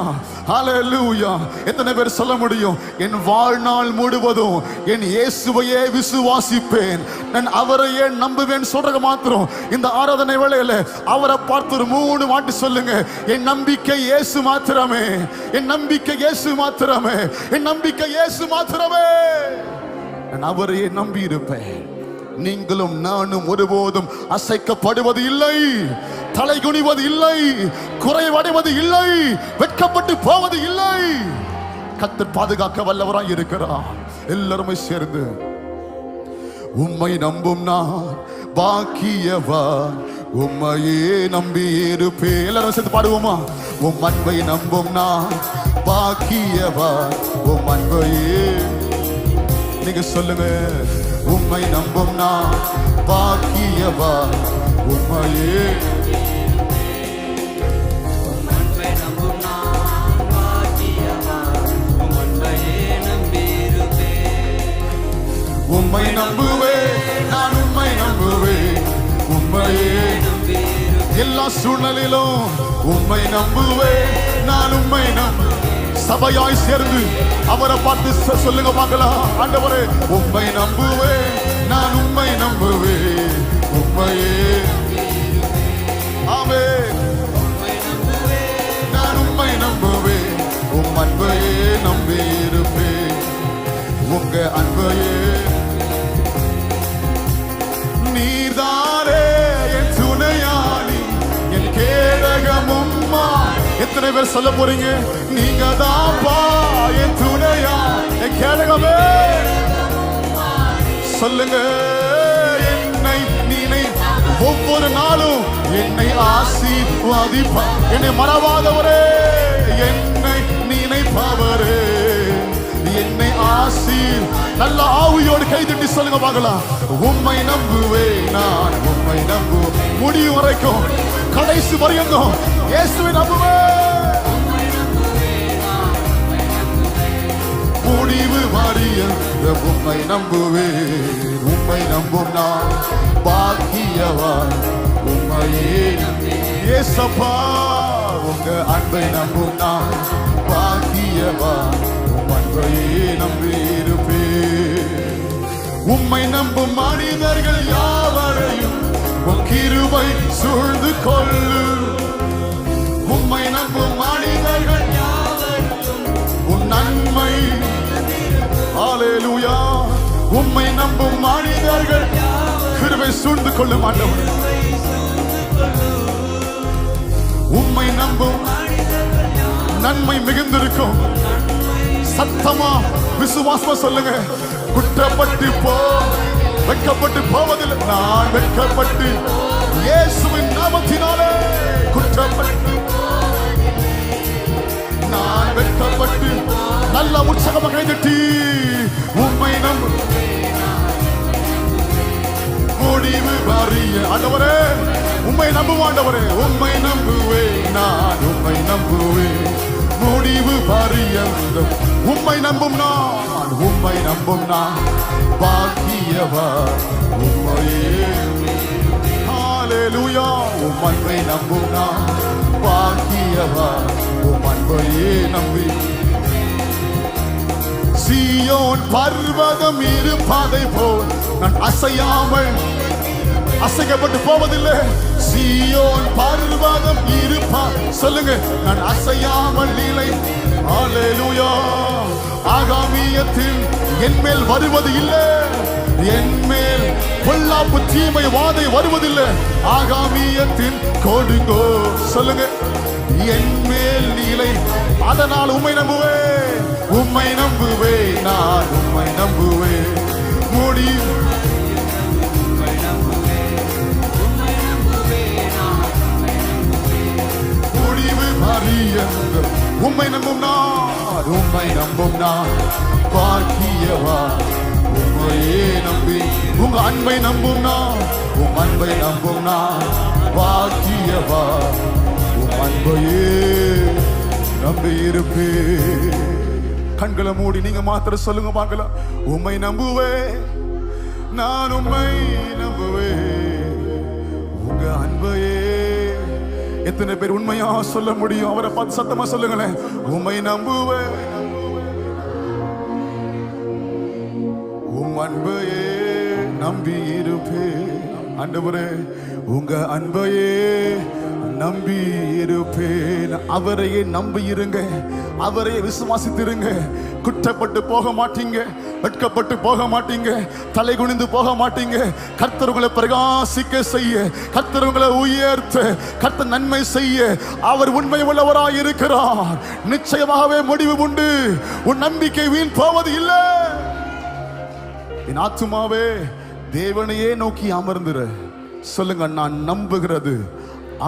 ஹல்லேலூயா. எத்தனை பேர் சொல்ல முடியும்? என் வாழ்நாள் முழுவதும் என் இயேசுவையே விசுவாசிப்பேன், நான் அவரையே நம்புவேன் சொல்ற மாத்திரம் இந்த ஆராதனை வேளையில அவரை பார்த்து ஒரு 3 வாட்டி சொல்லுங்க. என் நம்பிக்கை இயேசு மாத்திரமே, என் நம்பிக்கை இயேசு மாத்திரமே, என் நம்பிக்கை இயேசு மாத்திரமே. நான் அவரையே நம்பி இருப்பேன். நீங்களும் நானும் ஒருபோதும் அசைக்கப்படுவது இல்லை, தலை குனிவது இல்லை, குறைவடைவது இல்லை, வெட்கப்பட்டு போவது இல்லை. கர்த்தர் பாதுகாக்க வல்லவராய் இருக்கிறார். எல்லாருமே சேர்ந்து உம்மை நம்பும் நான் பாக்கியவான், உம்மையே நம்பி இருப்பேன். எல்லாரும் சேர்ந்து பாடுவோமா? உம் அன்பை நம்பும் நான் பாக்கியவான், உம் அன்பையே. நீங்க சொல்லுங்க. உம்மை நம்பும் நான் பாக்கியவான், உம்மையே. உம்மை நம்புவே, நான் உம்மை நம்புவே, உம்மையே. எல்லா சூழ்நிலையிலும் உம்மை நம்புவே, நான் உம்மை நம்புவே. சபையாய் சேர்ந்து அவரை பார்த்து சொல்லுங்க பார்க்கலாம். ஆண்டவரே, உம்மை நம்புவே, நான் உம்மை நம்புவே, உம்மையே. ஆமென். நான் உம்மை நம்புவே, உம் அன்பையே நம்பி இருப்பேன், உங்க அன்பையே. நீர்தாரே என் துணையாளி, என் கேடகமும்மா. எத்தனை பேர் சொல்ல போறீங்க? நீங்க தான்ப்பா என் துணையா, என் கேடகமே. சொல்லுங்க. என்னை நீனை ஒவ்வொரு நாளும் என்னை ஆசீர்வதிப்பா, என்னை மறவாதவரே, என்னை நினைப்பவரே, என்னை ஆசீர். நல்ல ஆவியோடு கைதட்டி சொல்லுங்க பார்க்கலாம். உம்மை நம்புவே, நான் உம்மை நம்பு. முடிவு வரைக்கும், கடைசி வரைக்கும் இயேசுவை நம்புவே. முடிவு வரிய உம்மை நம்புவே, உம்மை நம்பும் நான் பாக்கியவான், உம்மையே. ஏசப்பா, உங்க அன்பை நம்பும் நான் பாக்கியவான், உம் அன்பையே நம்பி இருப்பேன். உம்மை நம்பும் மனிதர்கள் யாவரையும் உன் கிருபை சூழ்ந்து கொள்ளு. உம்மை நம்பும் மனிதர்கள் யாவரையும் உன் நன்மை. ஹல்லேலூயா. உம்மை நம்பும் மனிதர்கள் கிருபை சூழ்ந்து கொள்ளும் ஆண்டவரே. உம்மை நம்பும் நன்மை மிகுந்திருக்கும். சத்தமா விசுவாசமா சொல்லுங்க. குற்றப்பட்டு வெட்கப்பட்டு போவதில்லை. நான் வெட்கப்பட்டு இயேசுவின் நாமத்தினாலே குற்றப்பட்டு, நான் வெட்கப்பட்டு. நல்ல உற்சாகமாக கைதட்டி உம்மை நம்பு. முடிவு வரிய ஆண்டவரே, உம்மை நம்புவாண்டவரே. உம்மை நம்புவே, நான் உம்மை நம்புவே. முடிவு பரியந்தம் உம்மை நம்பும் நான், உம்மை நம்பும் நான் பாக்கியவான், உம்மையே. ஹல்லேலூயா. உம் அன்பை நம்பும் நான் பாக்கியவான், உம் அன்பையே நம்பி. சீயோன் பர்வதம் இருப்பதை போல் நான் அசையாமல் அசைக்கப்பட்டு போவதில்லை. சீயோன் பர்வதம் இருப்பார். சொல்லுங்க, நான் அசையாமல் நிலை. ஹல்லேலூயா. ஆகாமியத்தில் என் மேல் வருவது இல்லை, என் மேல் பொல்லாப்பு தீமை வாதை வருவதில்லை. ஆகாமியத்தின் கொடுங்கோ. சொல்லுங்க, என் மேல் நீலை. அதனால் உம்மை நம்புவேன், உம்மை நம்புவேன், நான் உம்மை நம்புவேன். முடிவு அறியங்க. உம்மை நம்பும் நான், உம்மை நம்பும் நான் பாக்கியவா. உம்மையே நம்பி உங்க அன்பை நம்பும் நான், உம் அன்பை நம்பும் நான் பாக்கியவா. உம் அன்பையே நம்பி இருப்பே. கண்களை மூடி நீங்க மாத்திர சொல்லுங்க பார்க்கலாம். உம்மை நம்புவேன், நான் உம்மை நம்புவேன், உங்க அன்பையே. எத்தனை பேர் உண்மையா சொல்ல முடியும்? அவரை பார்த்து சத்தமா சொல்லுங்களேன். உம்மை நம்புவேன், உம் அன்பையே நம்பி இருப்பேன். ஆண்டவரே, உங்க அன்பையே நம்பி இருப்பேன். அவரையே நம்பி இருங்க, அவரையே விசுவாசித்திருங்க. குற்றப்பட்டு போக மாட்டீங்க, வெட்கப்பட்டு போக மாட்டீங்க, தலை குனிந்து போக மாட்டீங்க. கர்த்தர் உங்களை பிரகாசிக்க செய்ய, கர்த்தர் உங்களை உயர்த்த, கர்த்தர் நன்மை செய்ய அவர் உண்மை உள்ளவராய் இருக்கிறார். நிச்சயமாகவே முடிவு உண்டு. உன் நம்பிக்கை வீண் போவது இல்லை. என் ஆத்துமாவே தேவனையே நோக்கி அமர்ந்திரு. சொல்லுங்க, நான் நம்புகிறது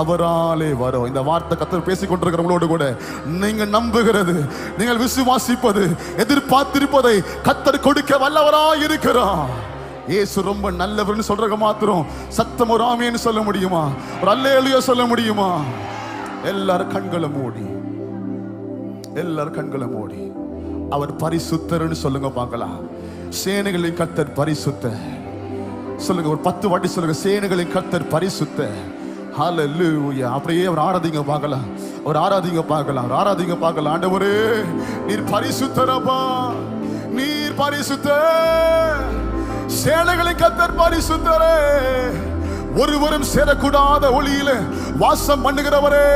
அவராலே வரும். இந்த வார்த்தை கர்த்தர் பேசிக் கொண்டிருக்கிறவங்களோடு கூட நீங்க நம்புகிறது, நீங்கள் விசுவாசிப்பது, எதிர்பார்த்திருப்பதை கர்த்தர் கொடுக்க வல்லவராய் இருக்கிறார். இயேசு ரொம்ப நல்லவர்னு சொல்றத மாத்திரம் சத்தம் ஒரு ஆமென்னு சொல்ல முடியுமா? ஒரு அல்லேலூயா சொல்ல முடியுமா? எல்லாரும் கண்களை மூடி, எல்லாரும் கண்களை மூடி அவர் பரிசுத்தர்னு சொல்லுங்க பார்க்கலாம். சேனைகளின் கர்த்தர் பரிசுத்தர். சொல்லுங்க, ஒரு 10 வாட்டி சொல்லுங்க, சேனைகளின் கர்த்தர் பரிசுத்தர். ஹல்லேலூயா. அப்படியே அவர் ஆராதிங்க பார்க்கலாம், அவர் ஆராதிங்க பார்க்கலாம், அவர் ஆராதிங்க பார்க்கலாம். ஆண்டவரே, நீர் பரிசுத்தரப்பா, நீர் பரிசுத்தர். சேனைகளின் கர்த்தர் பரிசுத்தரே. ஒருவரும் சேரக்கூடாத ஒளியில வாசம் பண்ணுகிறவரே,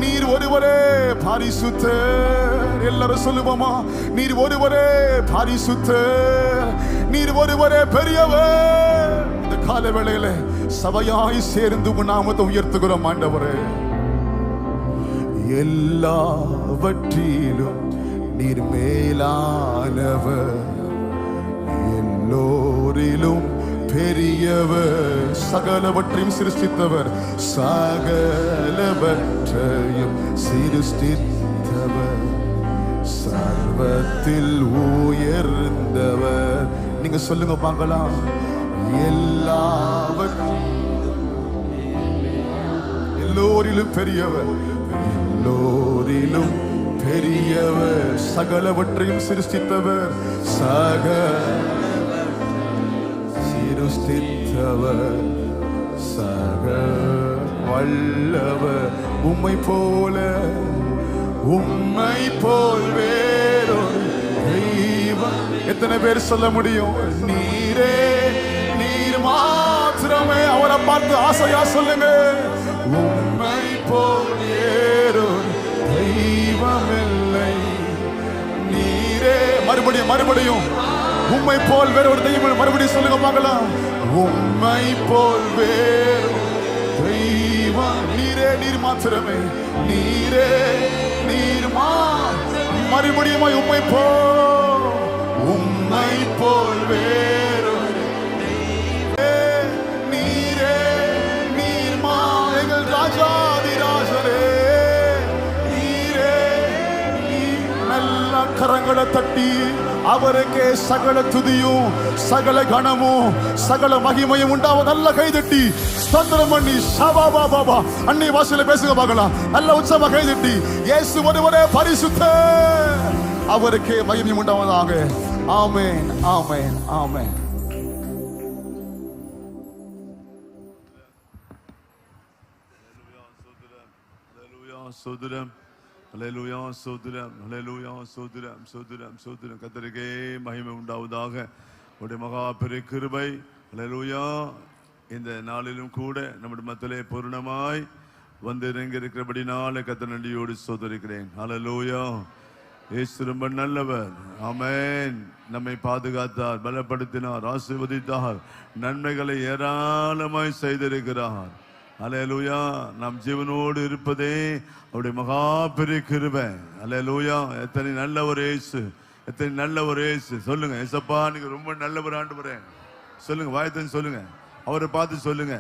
நீர் ஒருவரே பரிசுத்தர். எல்லாரும் சொல்லுவோமா? நீர் ஒருவரே பரிசுத்தர், நீர் ஒருவரே பெரியவர். இந்த கால வேளையில சபையாய் சேர்ந்து உங்க நாமத்தை உயர்த்துகிறோம். ஆண்டவரே, எல்லாவற்றிலும் நீர் மேலானவர், எல்லோரிலும் பெரியவர், சகலவற்றையும் சிருஷ்டித்தவர், சகலவற்றையும் சிருஷ்டித்தவர், சர்வத்தில் உயர்ந்தவர். நீங்க சொல்லுங்க பார்க்கலாம். எல்லோரிலும் பெரியவர், எல்லோரிலும் பெரியவர், சகலவற்றையும் சிருஷ்டித்தவர், சிருஷ்டித்தவர், சகல வல்லவர். உம்மை போல, உம்மை போல் வேறொரு தெய்வம். எத்தனை பேர் சொல்ல முடியும்? நீரே, நீர் மாத்திரமே. அவரை பார்த்து ஆசையா சொல்லுங்க, உம்மை போல் வேறொரு தெய்வம் இல்லை. நீரே. மறுபடியும் மறுபடியும், உம்மை போல் வேற ஒரு தெய்வம். மறுபடியும் சொல்லுங்க பார்க்கலாம். உம்மை போல் வேறு தெய்வம் நீரே, நீர் மாத்திரமே. நீரே, நீர் மறுபடியும் உம்மை போல், உம்மை போல் வேறு நீரே, நீர் எங்கள் ராஜாதி ராஜரே. நீரே, நீர். நல்ல கரங்களை தட்டி அவருக்கே சகல துதியும், சகல கணமும், சகல மகிமையும் உண்டாவது. நல்ல கைதட்டி ஸ்தோத்திரம் பண்ணி ஷபா பாபா அன்னை வாசல்ல பேசுங்க பார்க்கலாம். நல்ல உற்சவ கைதட்டி இயேசு ஒருவரே பரிசுத்தர், அவருக்கே மகிமை உண்டாவதாக. ஆமென், ஆமென், ஆமென். சோதரம் ஹல்லேலூயா, சோதரம் ஹல்லேலூயா, சோதரம் சோதரம் சோதரம். கர்த்தருக்கே மகிமை உண்டாவதாக. உடைய மகா பெரிய கிருபை. ஹல்லேலூயா. இந்த நாளிலும் கூட நம்முடைய மத்தியிலே பூர்ணமாய் வந்து இருக்கிறபடினால கர்த்தர் நன்றியோடு ஸ்தோத்திரிக்கிறேன். ஹல்லேலூயா. இயேசு ரொம்ப நல்லவர். ஆமென். நம்மை பாதுகாத்தார், பலப்படுத்தினார், ஆசீர்வதித்தார், நன்மைகளை ஏராளமாய் செய்திருக்கிறார். ஹல்லேலூயா. நாம் ஜீவனோடு இருப்பதே அவருடைய மகா பெரிய கிருபை. ஹல்லேலூயா. எத்தனை நல்லவர் இயேசு, எத்தனை நல்லவர் இயேசு. சொல்லுங்க, ஏசப்பா நீங்க ரொம்ப நல்லவர் ஆண்டவரே. சொல்லுங்க, வாயத்தன் சொல்லுங்க, அவரை பார்த்து சொல்லுங்க.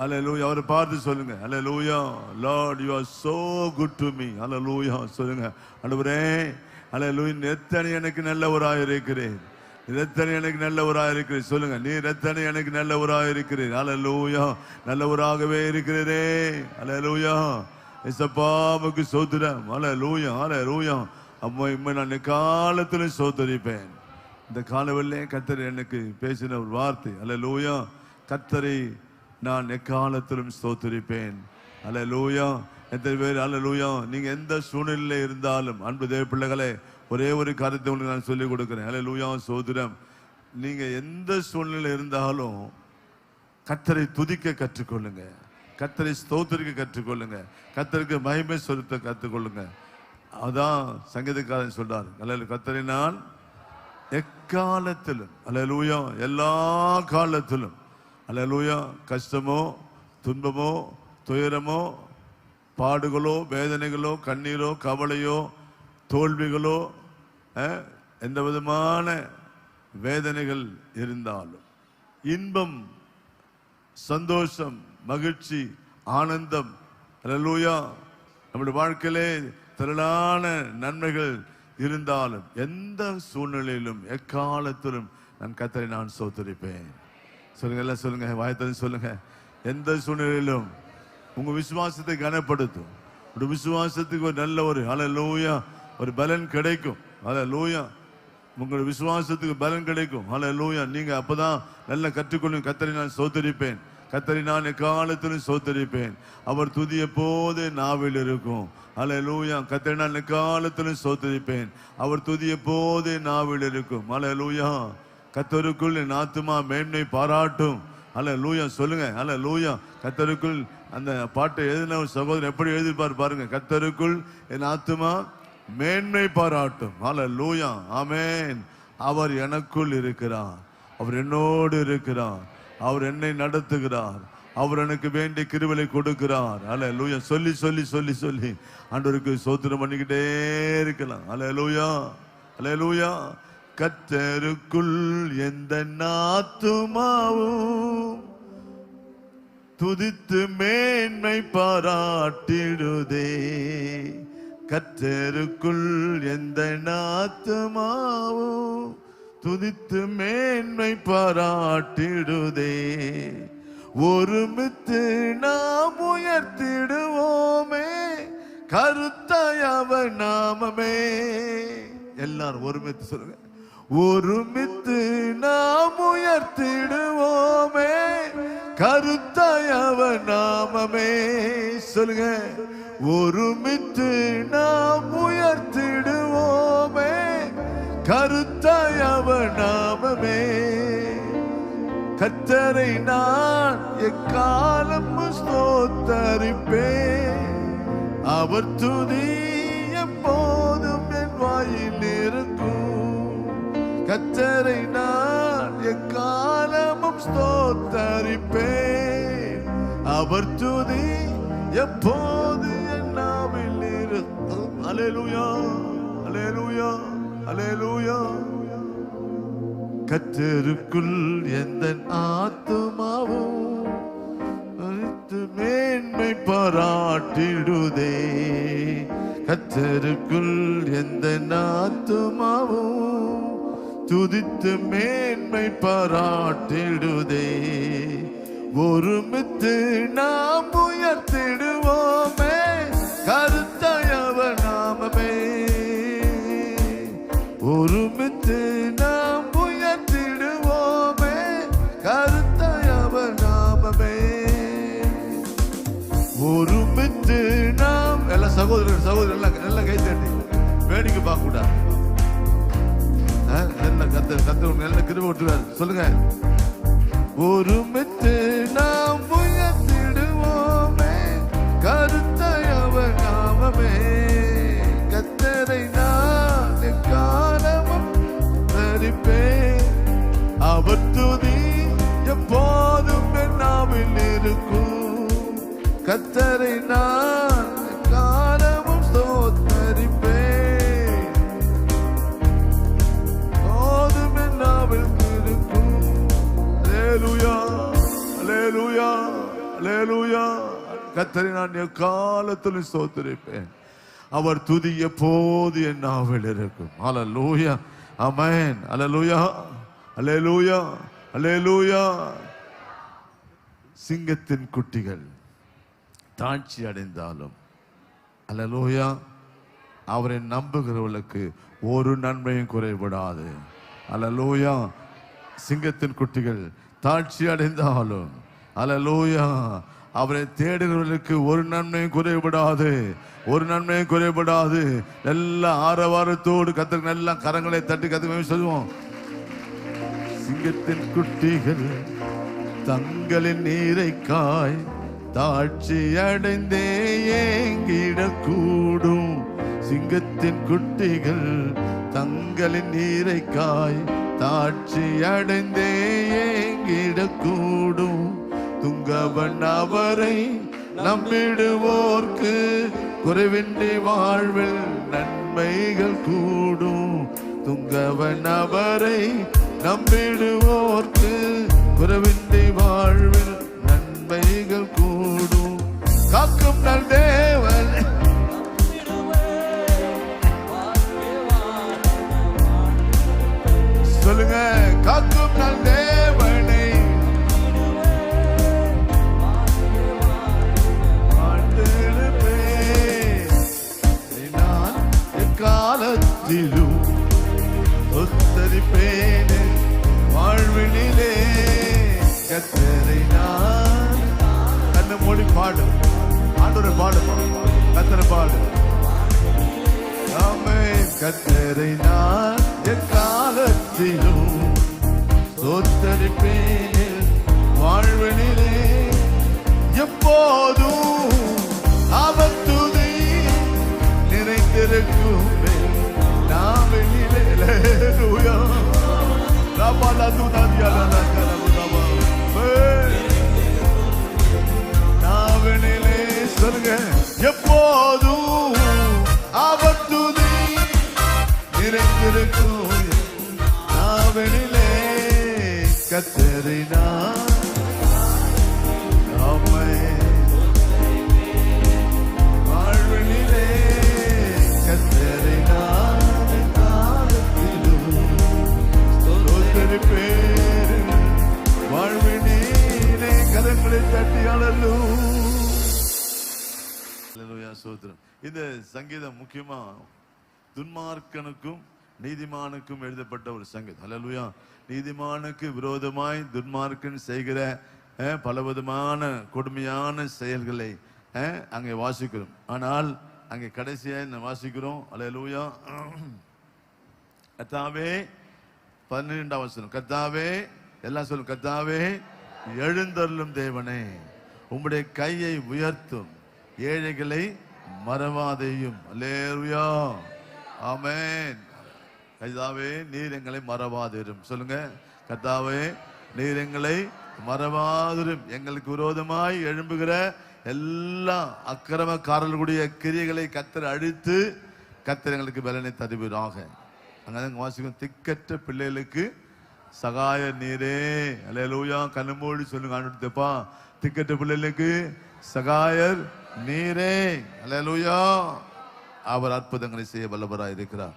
ஹல்லேலூயா. அவரை பார்த்து சொல்லுங்க. Hallelujah. Lord you are so good to me. Hallelujah. சொல்லுங்க, ஆண்டவரே ஹல்லேலூயா, எத்தனை எனக்கு நல்லவராய் இருக்கிறேன், எத்தனை எனக்கு நல்லவராய் இருக்கிறேன். சொல்லுங்க, நீர் எத்தனை எனக்கு நல்லவராய் இருக்கிறேன். ஹல்லேலூயா. நல்லவராகவே இருக்கிறதே. ஹல்லேலூயா. இயேசுவுக்கு ஸ்தோத்திரம். ஹல்லேலூயா. ஹல்லேலூயா. அம்மா இம்மை நான் காலத்தில் ஸ்தோத்திரிப்பேன். இந்த காலவெல்லே கர்த்தர் எனக்கு பேசின ஒரு வார்த்தை. ஹல்லேலூயா. கர்த்தரை நான் எக்காலத்திலும் ஸ்தோத்திரிப்பேன். ஹல்லேலூயா. எத்தனை பேர் ஹல்லேலூயா. நீங்க எந்த சூழ்நிலையில் இருந்தாலும் அன்பு தேவ பிள்ளைகளே, ஒரே ஒரு காரியத்தை உங்களுக்கு நான் சொல்லிக் கொடுக்கிறேன். ஹல்லேலூயா. ஸ்தோத்திரம். நீங்க எந்த சூழ்நிலையில் இருந்தாலும் கர்த்தரை துதிக்க கற்றுக்கொள்ளுங்க, கர்த்தரை ஸ்தோத்திரிக்க கற்றுக்கொள்ளுங்க, கர்த்தருக்கு மகிமை செலுத்த கற்றுக்கொள்ளுங்க. அதான் சங்கீதக்காரன் சொல்றார், கர்த்தரை நான் எக்காலத்திலும், ஹல்லேலூயா, எல்லா காலத்திலும், ஹல்லேலூயா, கஷ்டமோ துன்பமோ துயரமோ பாடுகளோ வேதனைகளோ கண்ணீரோ கவலையோ தோல்விகளோ எந்த விதமான வேதனைகள் இருந்தாலும் இன்பம் சந்தோஷம் மகிழ்ச்சி ஆனந்தம், ஹல்லேலூயா, நம்முடைய வாழ்க்கையிலே திரளான நன்மைகள் இருந்தாலும் எந்த சூழ்நிலையிலும் எக்காலத்திலும் நான் கர்த்தரை நான் ஸ்தோத்திரிப்பேன். சொல்லுங்க, எல்லாம் சொல்லுங்க, வாயத்தன் சொல்லுங்க. எந்த சூழ்நிலையிலும் உங்க விசுவாசத்தை கனப்படுத்தும். உங்க விசுவாசத்துக்கு ஒரு நல்ல ஒரு ஹல்லேலூயா ஒரு பலன் கிடைக்கும். ஹல்லேலூயா. உங்க விசுவாசத்துக்கு பலன் கிடைக்கும். ஹல்லேலூயா. நீங்க அப்பதான் நல்லா கற்றுக்கொள்ளும். கர்த்தரை நான் ஸ்தோத்திரிப்பேன், கர்த்தரை நான் எக்காலத்திலும் ஸ்தோத்திரிப்பேன். அவர் துதி எப்போது நாவில் இருக்கும். ஹல்லேலூயா. கர்த்தரை நான் எக்காலத்திலும் ஸ்தோத்திரிப்பேன். அவர் துதி எப்போது நாவில் இருக்கும். ஹல்லேலூயா. கர்த்தருக்குள் என் ஆத்துமா மேன்மை பாராட்டும். ஹல்லேலூயா. சொல்லுங்க, ஹல்லேலூயா. கர்த்தருக்குள் அந்த பாட்டை எழுதின ஒரு சகோதரன் எப்படி எழுதிப்பார் பாருங்க. கர்த்தருக்குள் என் ஆத்துமா மேன்மை பாராட்டும். ஹல்லேலூயா. ஆமென். அவர் எனக்குள் இருக்கிறார், அவர் என்னோடு இருக்கிறார், அவர் என்னை நடத்துகிறார், அவர் எனக்கு வேண்டிய கிருபையை கொடுக்கிறார். ஹல்லேலூயா. சொல்லி சொல்லி சொல்லி சொல்லி ஆண்டவருக்கு ஸ்தோத்திரம் பண்ணிக்கிட்டே இருக்கலாம். ஹல்லேலூயா. ஹல்லேலூயா. கர்த்தருக்குள் எந்த ஆத்துமாவும் துதித்து மேன்மை பாராட்டிடுதே. கர்த்தருக்குள் எந்த ஆத்துமாவும் துதித்து மேன்மை பாராட்டிடுதே. ஒருமித்து நாம் உயர்த்திடுவோமே கருத்தாய் அவர் நாமமே. எல்லாரும் ஒருமித்து சொல்லுங்க. ஒருமித்து நாம் உயர்த்திடுவோமே கருத்தாய் அவர் நாமமே. சொல்லுங்க. ஒருமித்து நாம் உயர்த்திடுவோமே கருத்தாய் அவர் நாமமே. கர்த்தரை நான் எக்காலம் ஸ்தோத்தரிப்பேன். அவர் துதி எப்போதும் என் வாயில் இருக்கும். கர்த்தரை நான் எக்காலமும் ஸ்தோத்தரிப்பேன். அவர் துதி எப்போது என் நாவில் இருக்கும். ஹல்லேலூயா. ஹல்லேலூயா. ஹல்லேலூயா. கர்த்தருக்குள் எந்த ஆத்துமாவும் மேன்மை பாராட்டிடுதே. கர்த்தருக்குள் எந்த ஆத்துமாவும் துதித்து மேன்மை பாராட்டிடுதே. ஒருமித்து நாம் உயர்த்திடுவோமே கருத்தாய் அவர் நாமமே. ஒருமித்து நாம் உயர்த்திடுவோமே கருத்தாய் அவர் நாமமே. ஒருமித்து நாம் எல்லா சகோதரர் சகோதரர் நல்லா கை தட்டி வேடிக்கை பார்க்க கூடாது. கத்த நல்ல கிருபை விட்டுவார். சொல்லுங்க. ஒருமித்து நாம் உயர்த்திடுவோமே கருத்தாய் அவர் நாமமே. கர்த்தரை நான் எக்காலமும் தரிப்பேன், அவர் துதி எப்போதும் என் நாவில் இருக்கும். கர்த்தரை நான் எக்காலமும் ஸ்தோத்தரிப்பேன், போதும் என் நாவில் இருக்கும். அல்லேலூயா அல்லேலூயா அல்லேலூயா. கர்த்தரை நான் எக்காலத்திலும் ஸ்தோத்தரிப்பேன், அவர் துதி எப்போது என் நாவில் இருக்கும். அல்லேலூயா ஆமென். அல்லேலூயா அல்லேலூயா அல்லேலூயா. சிங்கத்தின் குட்டிகள் தாழ்ச்சி அடைந்தாலும் அல்லேலூயா அவரை நம்புகிறவர்களுக்கு ஒரு நன்மையும் குறைபடாது. அல்லேலூயா. சிங்கத்தின் குட்டிகள் தாழ்ச்சி அடைந்தாலும் அல்லேலூயா அவரை தேடுகிறவர்களுக்கு ஒரு நன்மையும் குறைபடாது, ஒரு நன்மையும் குறைபடாது. எல்லா ஆரவாரத்தோடு கர்த்தருக்கு நல்லா கரங்களை தட்டி கர்த்தருக்கு சொல்லுவோம். சிங்கத்தின் குட்டிகள் தங்களின் நீரைக்காய் தாழ்ச்சி அடைந்தே ஏங்கிடக்கூடும். சிங்கத்தின் குட்டிகள் தங்களின் நீரைக்காய் தாழ்ச்சி அடைந்தே ஏங்கிடக்கூடும். துங்கவன் அவரை நம்பிடுவோர்க்கு குறைவின்றி வாழ்வில் நன்மைகள் கூடும். துங்கவன் அவரை நம்பிடுவோர்க்கு குறைவின்றி வாழ்வில் நன்மைகள் கூடும். காக்கும் நல் தேவன் சொல்லுங்க. காக்கும் நல் தேவனை நான் எக்காலத்திலும் சொத்தரிப்பேனே வாழ்வினிலே. கர்த்தரை நான் கண்ணு மூடி பாடு, ஆண்டவரை பாடு, கர்த்தரை பாடு. ஆமென். கர்த்தரை நான் எக்காலத்திலும் சொத்தரிப்பேனே வாழ்வினிலே. எப்போதும் அவர் துதி நிறைந்திருக்கும் நாவினிலே. அல்லேலூயா. நாவினிலே சொல்லுங்க. எப்போதும் அவர் துதி நிறைந்திருக்கும் நாவினிலே. கர்த்தரை நான் வாழ்வினிலே. கர்த்தரை நான் காலத்திலும் பேரு வாழ்வினே. கரங்களை தட்டி அல்லேலூயா ஸ்தோத்திரம். இந்த சங்கீதம் முக்கியமா துன்மார்க்கனுக்கும் நீதிமானுக்கும் எழுதப்பட்ட ஒரு சங்கீதம். அல்லேலூயா. நீதிமானுக்கு விரோதமாய் துன்மார்க்கன் செய்கிற பலவிதமான கொடுமையான செயல்களை அங்கே வாசிக்கிறோம். ஆனால் அங்கே கடைசியாக வாசிக்கிறோம். அல்லேலூயா. கர்த்தாவே 12ஆம் வசனம். கர்த்தாவே எல்லாம் சொல்லும். கர்த்தாவே எழுந்தருளும் தேவனே, உம்முடைய கையை உயர்த்தும், ஏழைகளை மறவாதேயும். அல்லேலூயா ஆமென். கர்த்தாவே நீர் எங்களை மறவாதிரும். சொல்லுங்க. கர்த்தாவே நீர் எங்களை மறவாதிரும். எங்களுக்கு விரோதமாய் எழும்புகிற எல்லா அக்கிரமக்காரர்களுடைய கிரியைகளை கர்த்தர் அழித்து கர்த்தர் எங்களுக்கு பலனை தருவீராக. அங்கதான் வாசிக்கும். திக்கற்ற பிள்ளைகளுக்கு சகாய நீரே. அல்லேலூயா. கண்ணுமூடி சொல்லுங்க. ஆண்டுப்பா திக்கற்ற பிள்ளைகளுக்கு சகாயர் நீரே. அல்லேலூயா. அவர் அற்புதங்களை செய்ய வல்லவராய் இருக்கிறார்.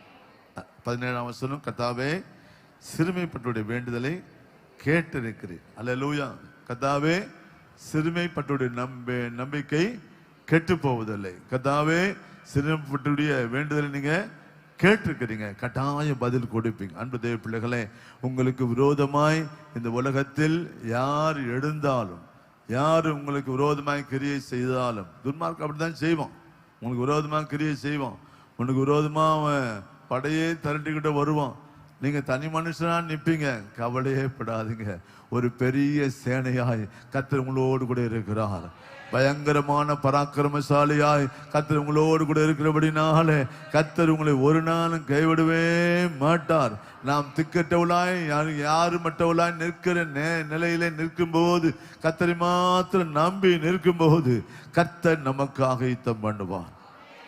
17ஆம் வசனம். கர்த்தாவே சிறுமைப்பட்டுடைய வேண்டுதலை கேட்டிருக்கிறேன். அல்லேலூயா. கர்த்தாவே சிறுமைப்பட்டுடைய நம்பிக்கை கெட்டு போவதில்லை. கர்த்தாவே சிறுமைப்பட்டுடைய வேண்டுதலை நீங்க கேட்டிருக்கிறீங்க. கட்டாய பதில் கொடுப்பீங்க. அன்பு தேவ பிள்ளைகளே, உங்களுக்கு விரோதமாய் இந்த உலகத்தில் யார் எழுந்தாலும், யார் உங்களுக்கு விரோதமாய் கிரியை செய்தாலும், துன்மார்க்கம் அப்படித்தான் செய்வோம். உங்களுக்கு விரோதமாக கிரியை செய்வோம். உனக்கு விரோதமா அவன் படையே திரட்டிக்கிட்ட வருவான். நீங்க தனி மனுஷனா நிப்பீங்க, கவலையே படாதீங்க. ஒரு பெரிய சேனையாய் கர்த்தர் உங்களோடு கூட இருக்கிறார். பயங்கரமான பராக்கிரமசாலியாய் கர்த்தர் உங்களோடு கூட இருக்கிறபடினாலே கர்த்தர் உங்களை ஒரு நாளும் கைவிடவே மாட்டார். நாம் திக்கற்றவளாய் யாரு மற்றவளாய் நிற்கிற நிலையிலே நிற்கும் போது, கர்த்தரை மாத்திரம் நம்பி நிற்கும் போது கர்த்தர் நமக்காக யுத்தம் பண்ணுவார்.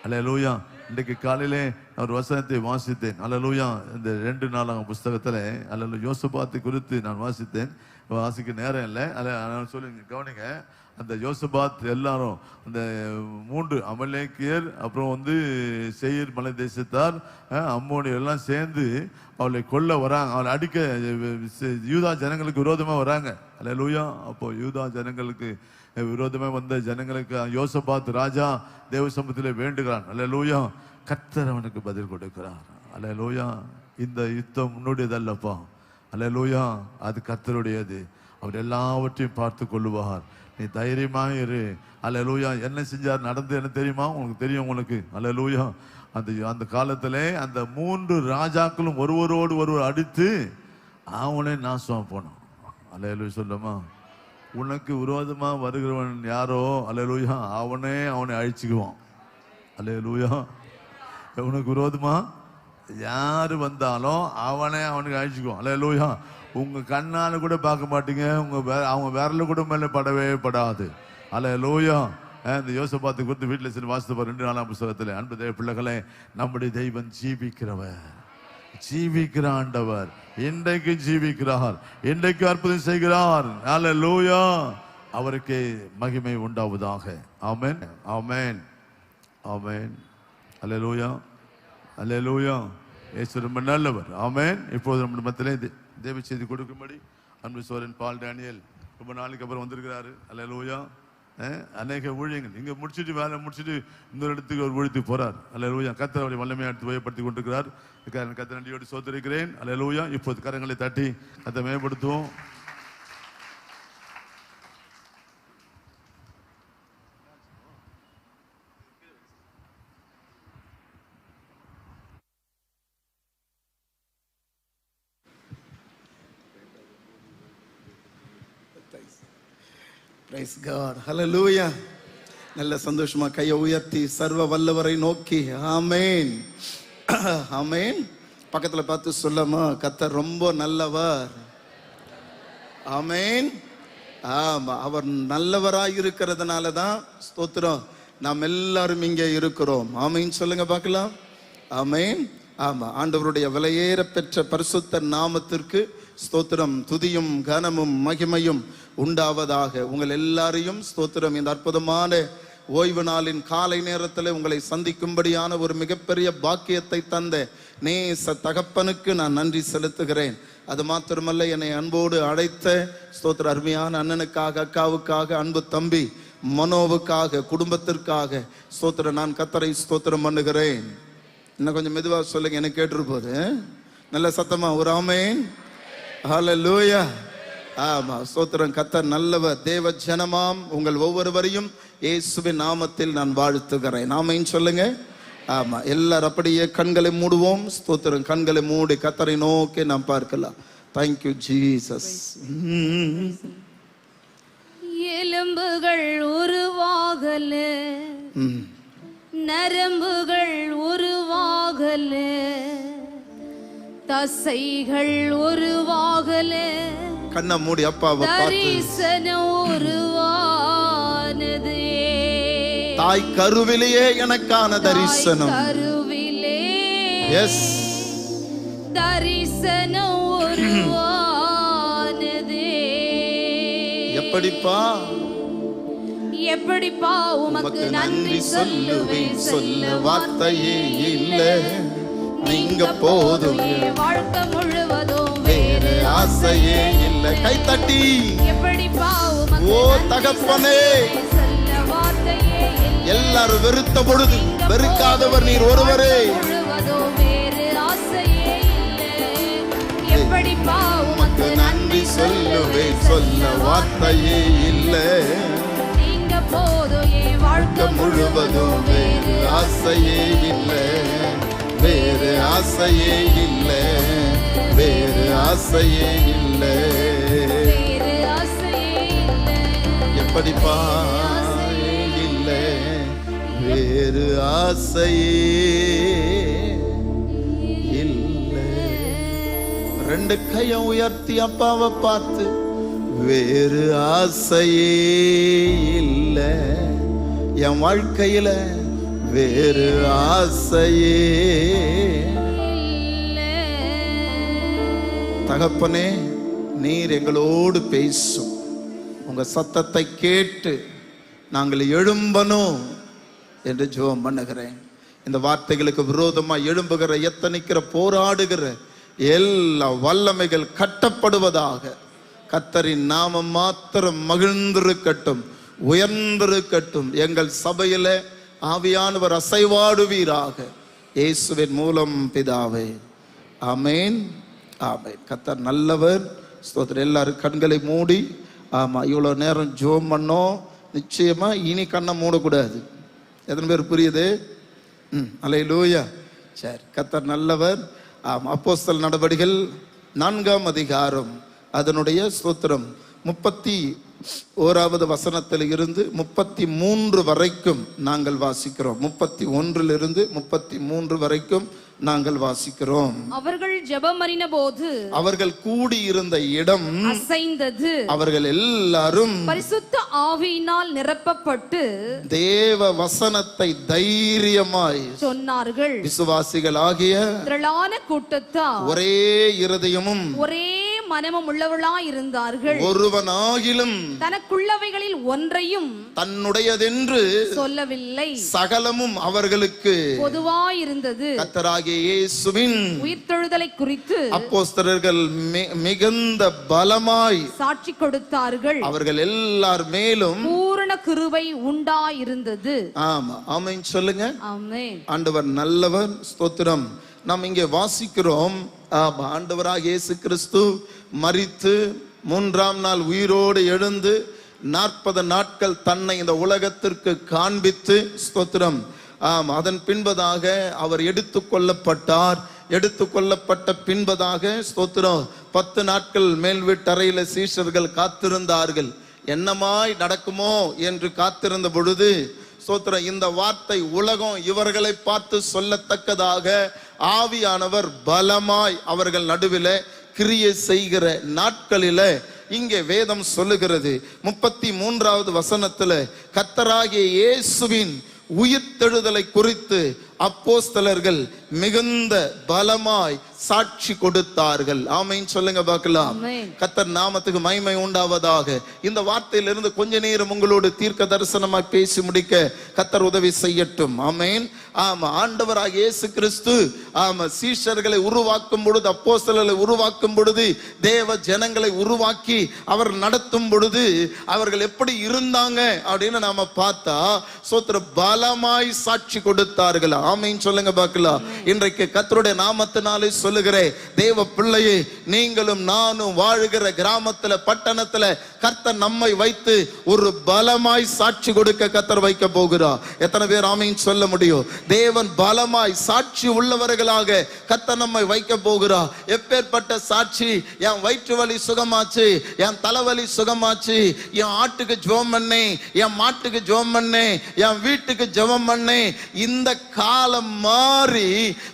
அல்லேலூயா. இன்றைக்கு காலையிலே நான் ஒரு வசனத்தை வாசித்தேன். அல்லேலூயா. இந்த 2 நாளாம் புஸ்தகத்துல அல்லேலூயா யோசபாத்தை குறித்து நான் வாசித்தேன். வாசிக்க நேரம் இல்லை, அதை சொல்லி கவனிங்க. அந்த யோசபாத் எல்லாரும் அந்த 3 அமலேக்கியர், அப்புறம் சேயீர் மலை தேசத்தார், அம்மோனியர் எல்லாம் சேர்ந்து அவளை கொல்ல வராங்க, அவளை அடிக்க யூதா ஜனங்களுக்கு விரோதமா வராங்க. அல்லேலூயா. அப்போ யூதா ஜனங்களுக்கு விரோதமா வந்த ஜனங்களுக்கு யோசபாத் ராஜா தேவ சமூகத்திலே வேண்டுகிறான். அல்லேலூயா. கர்த்தர் அவனுக்கு பதில் கொடுக்கிறார். அல்லேலூயா. இந்த யுத்தம் உன்னுடையதல்லப்பா. அல்லேலூயா. அது கர்த்தருடையது. அவர் எல்லாவற்றையும் பார்த்து கொள்ளுவார். நீ தைரியமாயிரு. அல்லேலூயா. என்ன செஞ்சார் நடந்து என்ன தெரியுமா? உங்களுக்கு தெரியும். உங்களுக்கு அல்லேலூயா. அந்த காலத்திலே அந்த 3 ராஜாக்களும் ஒருவரோடு ஒருவர் அடித்து அவனே நாசமா போனான். அல்லேலூயா. சொல்லுமா, உனக்கு விரோதமா வருகிறவன் யாரோ அல்லேலூயா அவனை அழிச்சுக்குவான். அல்லேலூயா. உனக்கு விரோதமா யாரு வந்தாலும் அவனுக்கு அழிச்சுக்குவான். அல்லேலூயா. உங்க கண்ணால கூட பார்க்க மாட்டீங்க, அவங்க விரல கூட மேல படவே படாது. அல்லேலூயா. இந்த யோசபாத்தை குறித்து வீட்டில் சென்று வாசித்து 2 நாளாம் புஸ்தகத்தில், அன்பு தேவ பிள்ளைகளே, நம்முடைய தெய்வம் ஜீவிக்கிறவர், ஜீவிக்கிற ஆண்டவர். இன்றைக்கு ஜீவிக்கிறார், இன்றைக்கு அற்புதம் செய்கிறார். அல்லேலூயா. அவருக்கு மகிமை உண்டாவதாக. ஆமென், ஆமென், ஆமென். அல்லேலூயா, அல்லேலூயா. இயேசு ரொம்ப நல்லவர். ஆமென். இப்போது நம்ம மத்தியிலே தேவ செய்தி கொடுக்கும்படி அன்பு சோரன் பால் டேனியல் ரொம்ப நாளைக்கு அப்புறம் வந்திருக்கிறாரு. அல்லேலூயா. அநேக ஊழியங்கள் இங்க முடிச்சுட்டு வேலை முடிச்சுட்டு இன்னொரு இடத்துக்கு ஒரு ஊழியத்துக்கு போறார். அல்லேலூயா. கர்த்தர் அவரை வல்லமையை எடுத்து உபயோகப்படுத்தி கொண்டிருக்கிறார். கர்த்தர் நன்றியோடு சோதரிக்கிறேன். அல்லேலூயா. இப்போது கரங்களை தட்டி கர்த்தரை மேம்படுத்துவோம். Praise God. Hallelujah. நல்ல சந்தோஷமா கையை உயர்த்தி சர்வ வல்லவரை நோக்கி ஆமென், ஆமென். பக்கத்துல பார்த்து சொல்லமா, கர்த்தர் ரொம்ப நல்லவர். ஆமென். ஆமா, அவர் நல்லவராய் இருக்கிறதுனால தான் ஸ்தோத்திரம் நாம் எல்லாரும் இங்கே இருக்கிறோம். ஆமென் சொல்லுங்க பார்க்கலாம். ஆமென். ஆமா, ஆண்டவருடைய விலையேற பெற்ற பரிசுத்த நாமத்திற்கு ஸ்தோத்திரம், துதியும் கனமும் மகிமையும் உண்டாவதாக. உங்கள் எல்லாரையும் ஸ்தோத்திரம் இந்த அற்புதமான ஓய்வு நாளின் காலை நேரத்தில் உங்களை சந்திக்கும்படியான ஒரு மிகப்பெரிய பாக்கியத்தை தந்த நேச தகப்பனுக்கு நான் நன்றி செலுத்துகிறேன். அது மாத்திரமல்ல, என்னை அன்போடு அழைத்த ஸ்தோத்திர அருமையான அண்ணனுக்காக, அக்காவுக்காக, அன்பு தம்பி மனோவுக்காக, குடும்பத்திற்காக ஸ்தோத்திரம் நான் கர்த்தரை ஸ்தோத்திரம் பண்ணுகிறேன். இன்னும் கொஞ்சம் மெதுவா சொல்லுங்க, எனக்கு கேட்டுரு போது நல்ல சத்தமா ஒரு ஆமென். ஹல்லேலூயா. ஆமா, ஸ்தோத்திரம். கர்த்தர் நல்லவர். தேவ ஜனமாம் உங்கள் ஒவ்வொருவரையும் இயேசுவின் நாமத்தில் நான் வாழ்த்துகிறேன். ஆமென் சொல்லுங்க. ஆமா, எல்லாரும் அப்படியே கண்களை மூடுவோம். ஸ்தோத்திரம். கண்களை மூடி கர்த்தரை நோக்கி நாம் பார்க்கலாம். Thank you Jesus. எலும்புகள் உருவாகல, நரம்புகள் உருவாகல, தசைகள் உருவாகல, கண்ணை மூடி அப்பாவை பார்த்து தரிசனம் உருவானது. தாய் கருவிலேயே எனக்கான தரிசனம். கருவிலே எஸ், தரிசனம் உருவானது. எப்படிப்பா எப்படிப்பா உமக்கு நன்றி சொல்லுவேன், சொல்ல வார்த்தையே இல்லை. நீங்க போதும், வாழ்க்கை முழுவதும் வேறு ஆசையே இல்லை. கை தட்டி எப்படிப்பா ஓ தகப்பனே, சொல்ல வார்த்தையே இல்லை. எல்லாரும் வெறுத்த பொழுது வெறுக்காதவர் நீர் ஒருவரே. முழுவதும் வேறு ஆசையே இல்லை. எப்படிப்பா உமக்கு நன்றி சொல்லுவேன், சொல்ல வார்த்தையே இல்லை. நீங்க போதும், என் வாழ்க்கை முழுவதும் வேறு ஆசையே இல்லை. வேறு ஆசையே இல்லை, வேறு ஆசையே இல்லை. வேறு ஆசையே இல்லை. எப்படிப்பா இல்லை, வேறு ஆசையே இல்லை. ரெண்டு கையை உயர்த்தி அப்பாவை பார்த்து, வேறு ஆசையே இல்லை என் வாழ்க்கையில, வேறு ஆசையே. தகப்பனே, நீர் எங்களோடு பேசும். உங்க சத்தத்தை கேட்டு நாங்கள் எழும்பணும் என்று ஜெபம் பண்ணுகிறேன். இந்த வார்த்தைகளுக்கு விரோதமா எழும்புகிற, எத்தனைக்கிற, போராடுகிற எல்லா வல்லமைகள் கட்டப்படுவதாக. கர்த்தரின் நாமம் மாத்திரம் மகிழ்ந்திருக்கட்டும், உயர்ந்திருக்கட்டும். எங்கள் சபையில ஆவியானவர் அசைவாடுவீராக, இயேசுவின் மூலம் பிதாவே, ஆமேன், ஆமேன். கர்த்தர் நல்லவர். ஸ்தோத்திரம். எல்லாரும் கண்களை மூடி, ஆமா, இவ்வளவு நேரம் ஜெபம் பண்ணோம். நிச்சயமா இனி கண்ணை மூடக்கூடாது. எத்தனை பேர் புரியுது? அல்லேலூயா. சரி, கர்த்தர் நல்லவர். ஆமா, அப்போஸ்தலர் நடபடிகள் 4ஆம் அதிகாரம் அதனுடைய ஸ்தோத்திரம் 31வது வசனத்தில் இருந்து 33 வரைக்கும் நாங்கள் வாசிக்கிறோம். 31 33 வரைக்கும் நாங்கள் வாசிக்கிறோம். அவர்கள் ஜெபம் பண்ணின போது அவர்கள் கூடியிருந்த இடம் அசைந்தது. அவர்கள் எல்லாரும் பரிசுத்த ஆவியினால் நிரப்பப்பட்டு தேவ வசனத்தை தைரியமாய் சொன்னார்கள். விசுவாசிகளாகிய திரளான கூட்டத்தார் ஒரே இருதயமும் ஒரே மனமும் உள்ளவர்களாய் இருந்தார்கள். ஒருவனாகிலும் தனக்குள்ளவைகளில் ஒன்றையும் தன்னுடையதென்று சொல்லவில்லை. சகலமும் அவர்களுக்கு பொதுவாய் இருந்தது. கர்த்தராகிய இயேசுவின் உயிர்த்தெழுதலை குறித்து அப்போஸ்தலர்கள் மிகுந்த பலமாய் சாட்சி கொடுத்தார்கள். அவர்கள் எல்லார் மேலும் பூரண கிருபை உண்டாயிருந்தது. ஆமா, ஆமென் சொல்லுங்க. ஆமென். ஆண்டவர் நல்லவர். ஸ்தோத்திரம். நாம் இங்கே வாசிக்கிறோம், ஆண்டவராக இயேசு கிறிஸ்து மரித்து 3ஆம் நாள் உயிரோடு எழுந்து 40 நாட்கள் தன்னை இந்த உலகத்திற்கு காண்பித்து, ஸ்தோத்திரம், அதன் பின்பதாக அவர் எடுத்துக்கொள்ளப்பட்டார். எடுத்துக்கொள்ளப்பட்ட பின்பதாக, ஸ்தோத்திரம், 10 நாட்கள் மேல் வீட்டறையில சீஷர்கள் காத்திருந்தார்கள். என்னமாய் நடக்குமோ என்று காத்திருந்த பொழுது, ஸ்தோத்திரம், இந்த வார்த்தை உலகம் இவர்களை பார்த்து சொல்லத்தக்கதாக ஆவியானவர் பலமாய் அவர்கள் நடுவில் கிரியை செய்கிற நாட்களில இங்கே வேதம் சொல்லுகிறது. 33வது வசனத்துல கர்த்தராகிய இயேசுவின் உயிர்த்தெழுதலை குறித்து அப்போஸ்தலர்கள் மிகுந்த பலமாய் சாட்சி கொடுத்தார்கள். ஆமென் சொல்லுங்க பார்க்கலாம். கர்த்தர் நாமத்துக்கு மகிமை உண்டாவதாக. இந்த வார்த்தையிலிருந்து கொஞ்ச நேரம் உங்களோடு தீர்க்க தரிசனமாய் பேசி முடிக்க கர்த்தர் உதவி செய்யட்டும். ஆமென். ஆமா, ஆண்டவராகிய இயேசு கிறிஸ்து சீஷர்களை உருவாக்கும் பொழுது, அப்போஸ்தலர்களை உருவாக்கும் பொழுது, தேவ ஜனங்களை உருவாக்கி அவர் நடத்தும் பொழுது அவர்கள் எப்படி இருந்தாங்க அப்படின்னு நாம பார்த்தா, ஸ்தோத்திரம், பலமாய் சாட்சி கொடுத்தார்கள். ஆமென் சொல்லுங்க பார்க்கலாம். இன்றைக்கு கர்த்தருடைய நாமத்தினாலே சொல்லுகிறேன், தேவ பிள்ளையே, நீங்களும் நானும் வாழுகிற கிராமத்துல, பட்டணத்துல கர்த்தர் நம்மை வைத்து ஒரு பலமாய் சாட்சி கொடுக்க கர்த்தர் வைக்க போகிறார். எத்தனை பேர் ஆமென் சொல்ல முடியும்? தேவன் பலமாய் சாட்சி உள்ளவர்களாக கர்த்தர் நம்மை வைக்க போகிறார். எப்பேற்பட்ட சாட்சி? என் வயிற்று வலி சுகமாச்சு, என் தலைவலி சுகமாச்சு, என் ஆட்டுக்கு ஜெபம் பண்ணேன், என் மாட்டுக்கு ஜெபம் பண்ணேன், என் வீட்டுக்கு ஜெபம் பண்ணேன். இந்த காலம் மாறி,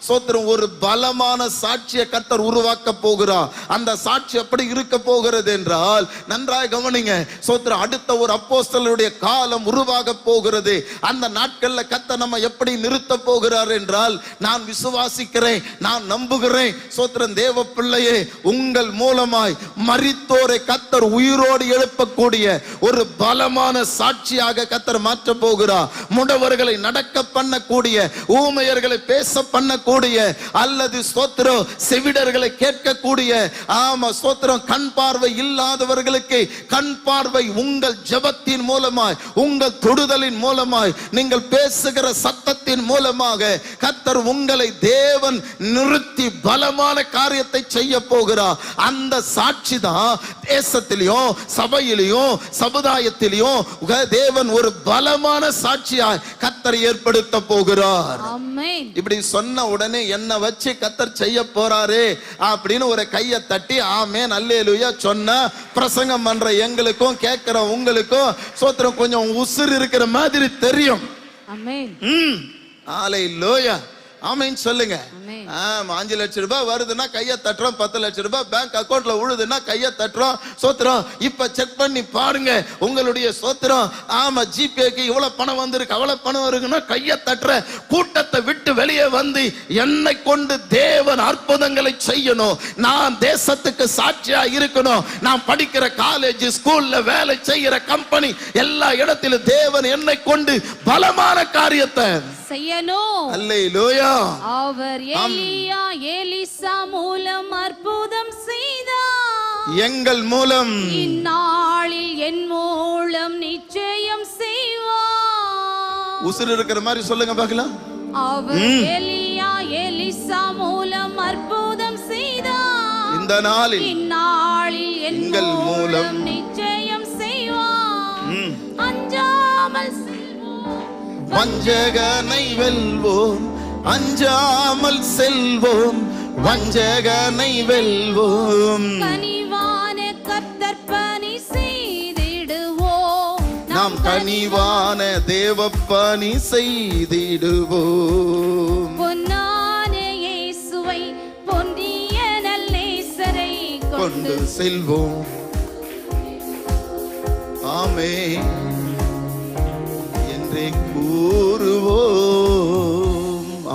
சோத்திரம், ஒரு பலமான சாட்சியை கர்த்தர் உருவாக்க போகிறார். அந்த சாட்சி எப்படி இருக்க போகிறது என்றால், நன்றாக கவனிங்க. சோத்திரம், அடுத்த ஒரு அப்போஸ்தலருடைய காலம் உருவாக போகிறது. அந்த நாட்கள்ல கர்த்தர் நம்ம எப்படி நிறுத்த போகிறார் என்றால், நான் விசுவாசிக்கிறேன், நான் நம்புகிறேன். சோத்திரம், தேவ பிள்ளையே, உங்கள் மூலமாய் மரித்தோரை கர்த்தர் உயிரோடு எழுப்பக்கூடிய ஒரு பலமான சாட்சியாக கர்த்தர் மாற்ற போகிறார். முடவர்களை நடக்க பண்ணக்கூடிய, ஊமையர்களை பேச பண்ணக்கூடிய, அல்லது ஸ்தோத்திரம், செவிடர்களை கேட்கக்கூடிய, ஆமா ஸ்தோத்திரம், கண் பார்வை இல்லாதவர்களுக்கு கண் பார்வை உங்கள் ஜெபத்தின் மூலமாய், உங்கள் தொடுதலின் மூலமாய், நீங்கள் பேசுகிற சத்தத்தின் மூலமாக கர்த்தர் உங்களை தேவன் நிறுத்தி பலமான காரியத்தை செய்ய போகிறார். அந்த சாட்சி தான் தேசத்திலையும் சபையிலையும் சமுதாயத்திலையும் தேவன் ஒரு பலமான சாட்சியாய் கர்த்தர் ஏற்படுத்த போகிறார். போகிறார். ஆமென். இப்படி சொன்ன உடனே என்ன வச்சு கர்த்தர் செய்ய போறாரு அப்படின்னு ஒரு கையை தட்டி ஆமென் அல்லேலூயா சொன்னா பிரசங்கம் பண்ற எங்களுக்கும் கேட்கிற உங்களுக்கும் சோத்திரம் கொஞ்சம் உசுர் இருக்கிற மாதிரி தெரியும். ஆமென். அல்லேலூயா ஆமென் சொல்லுங்க. ஆமென். 5 லட்சம் ரூபாய் வருதுன்னா கையை தட்டுறோம், 10 லட்சம் ரூபாய் பேங்க் அக்கௌண்ட்ல விழுதுன்னா கையை தட்டுறோம். சோத்திரம் இப்ப செக் பண்ணி பாருங்க உங்களுடைய சோத்திரம். ஆமா ஜிபேக்கு இவ்வளவு பணம் வந்திருக்கு, அவ்வளவு பணம் இருக்குன்னா கையை தட்டுற கூட்டத்தை விட்டு வெளியே வந்து என்னை கொண்டு தேவன் அற்புதங்களை செய்யணும், நான் தேசத்துக்கு சாட்சியா இருக்கணும், நான் படிக்கிற காலேஜ் ஸ்கூல்ல வேலை செய்கிற கம்பெனி எல்லா இடத்திலும் தேவன் என்னை கொண்டு பலமான காரியத்தை செய்யணும். அல்லேலூயா. அவர் எலியா எலிசா மூலம் அற்புதம் செய்தார், எங்கள் மூலம் இந்நாளில் என் மூலம் நிச்சயம் செய்வார். உசுர் இருக்கிற மாதிரி சொல்லுங்க பார்க்கலாம். அவர் எலியா எலிசா மூலம் அற்புதம் செய்தார், இந்த நாளில் இந்நாளில் எங்கள் மூலம் நிச்சயம் செய்வார். அஞ்சாமல் செல்வோம், வஞ்சகனை வெல்வோம், அஞ்சாமல் செல்வோம், வஞ்சகனை வெல்வோம். கனிவான கர்த்தர் பணி செய்திடுவோம், நாம் கனிவான தேவ பணி செய்திடுவோம். பொன்னான இயேசுவை பொன்னிய நல்லேசரை கொண்டு செல்வோம். ஆமென் என்றே கூறுவோம்.